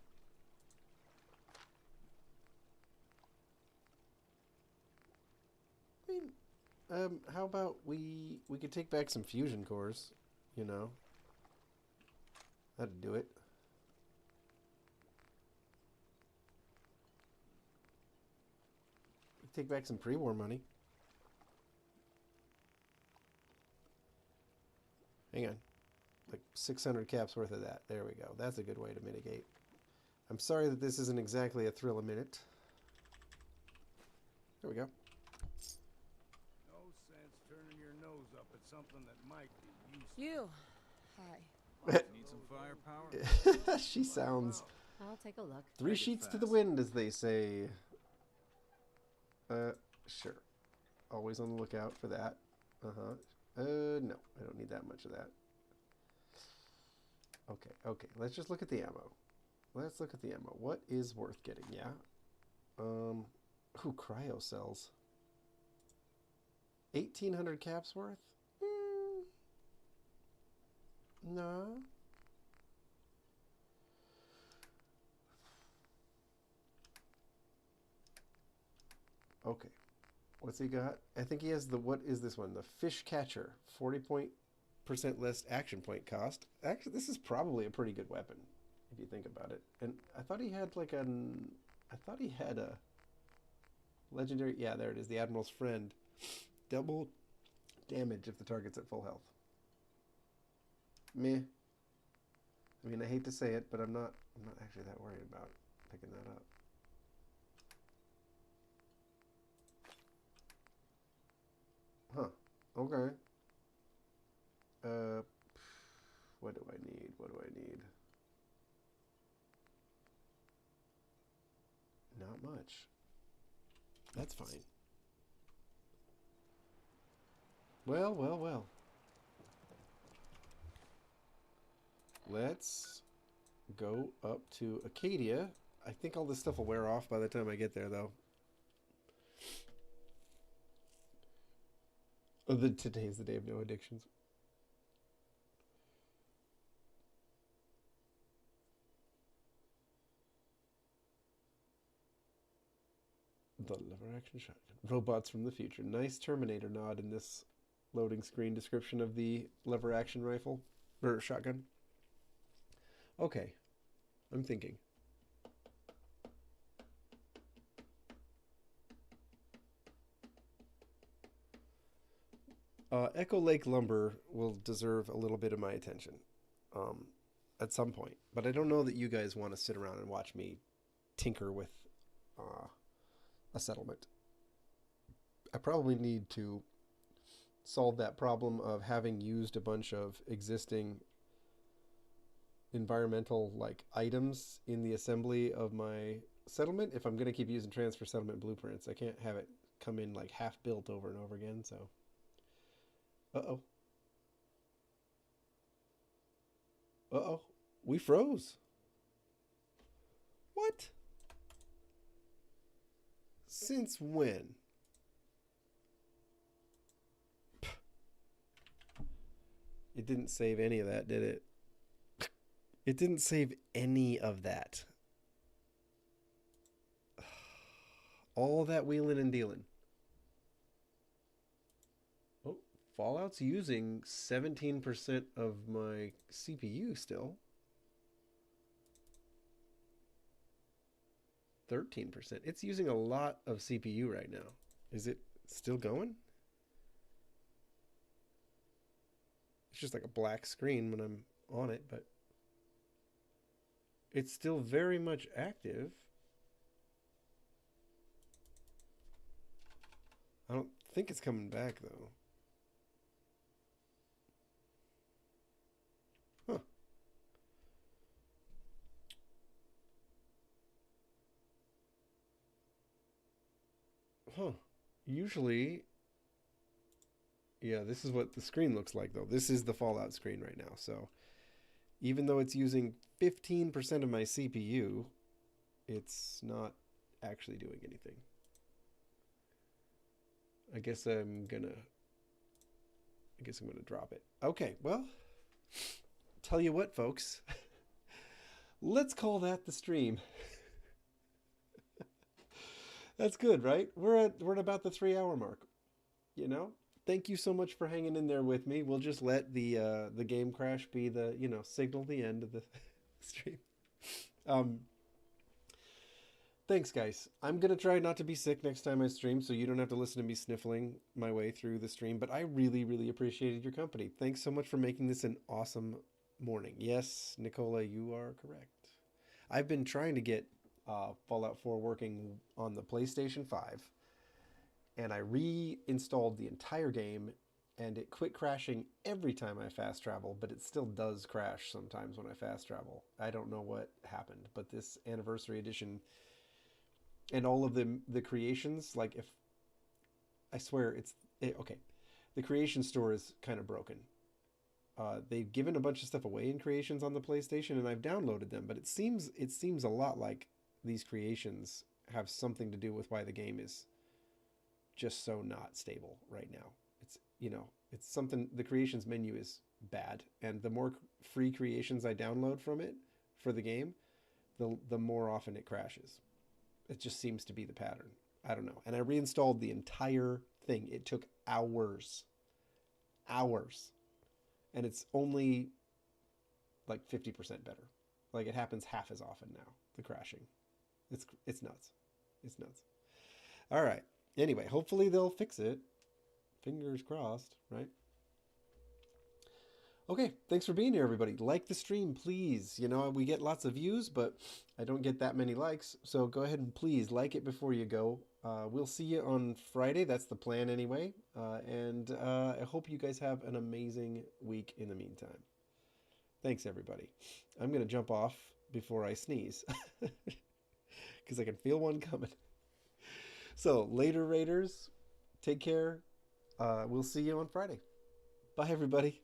I mean, how about we could take back some fusion cores, you know? That'd do it. Take back some pre-war money. Hang on. Like 600 caps worth of that. There we go. That's a good way to mitigate. I'm sorry that this isn't exactly a thrill a minute. There we go. No sense turning your nose up at something that might be useful. You. Hi. Need some firepower? She sounds... I'll take a look. Three sheets to the wind, as they say. Sure. Always on the lookout for that. Uh-huh. No. I don't need that much of that. Okay, okay. Let's just look at the ammo. Let's look at the ammo. What is worth getting? Yeah. Ooh, cryo cells. 1,800 caps worth? No. Okay. What's he got? I think he has the, what is this one? The Fish Catcher. 40% less action point cost. Actually, this is probably a pretty good weapon, if you think about it. And I thought he had like an... I thought he had a legendary... Yeah, there it is. The Admiral's Friend. Double damage if the target's at full health. Meh. I mean, I hate to say it, but I'm not actually that worried about picking that up. Huh. Okay. What do I need? What do I need? Not much. That's fine. Well, well, well. Let's go up to Acadia. I think all this stuff will wear off by the time I get there, though. Oh, today's the day of no addictions. The lever action shotgun. Robots from the future. Nice Terminator nod in this loading screen description of the lever action rifle or shotgun. Okay, I'm thinking. Echo Lake Lumber will deserve a little bit of my attention at some point. But I don't know that you guys want to sit around and watch me tinker with a settlement. I probably need to solve that problem of having used a bunch of existing environmental like items in the assembly of my settlement if I'm going to keep using transfer settlement blueprints. I can't have it come in like half built over and over again, so... Uh-oh. Uh-oh. We froze. What? Since when? It didn't save any of that, did it? It didn't save any of that. All that wheeling and dealing. Oh, Fallout's using 17% of my CPU still. 13%. It's using a lot of CPU right now. Is it still going? It's just like a black screen when I'm on it, but it's still very much active. I don't think it's coming back though. Huh. Huh. Usually, yeah, this is what the screen looks like, though. This is the Fallout screen right now. So even though it's using 15% of my CPU, it's not actually doing anything. I guess I'm gonna drop it. Okay, well, tell you what, folks. Let's call that the stream. That's good, right? We're at about the 3-hour mark. You know? Thank you so much for hanging in there with me. We'll just let the game crash be the, signal the end of the stream. Thanks, guys. I'm going to try not to be sick next time I stream, so you don't have to listen to me sniffling my way through the stream, but I really, really appreciated your company. Thanks so much for making this an awesome morning. Yes, Nicola, you are correct. I've been trying to get Fallout 4 working on the PlayStation 5, and I reinstalled the entire game, and it quit crashing every time I fast travel, but it still does crash sometimes when I fast travel. I don't know what happened, but this Anniversary Edition and all of the creations, like if I swear okay, the creation store is kind of broken. They've given a bunch of stuff away in creations on the PlayStation, and I've downloaded them, but it seems a lot like these creations have something to do with why the game is just so not stable right now. It's something, the creations menu is bad, and the more free creations I download from it for the game, the more often it crashes. It just seems to be the pattern. I don't know. And I reinstalled the entire thing. It took hours. And it's only like 50% better. Like it happens half as often now, the crashing. It's nuts. It's nuts. All right. Anyway, hopefully they'll fix it. Fingers crossed, right? Okay, thanks for being here, everybody. Like the stream, please. We get lots of views, but I don't get that many likes. So go ahead and please like it before you go. We'll see you on Friday. That's the plan anyway. And I hope you guys have an amazing week in the meantime. Thanks, everybody. I'm going to jump off before I sneeze because I can feel one coming. So later, Raiders. Take care. We'll see you on Friday. Bye, everybody.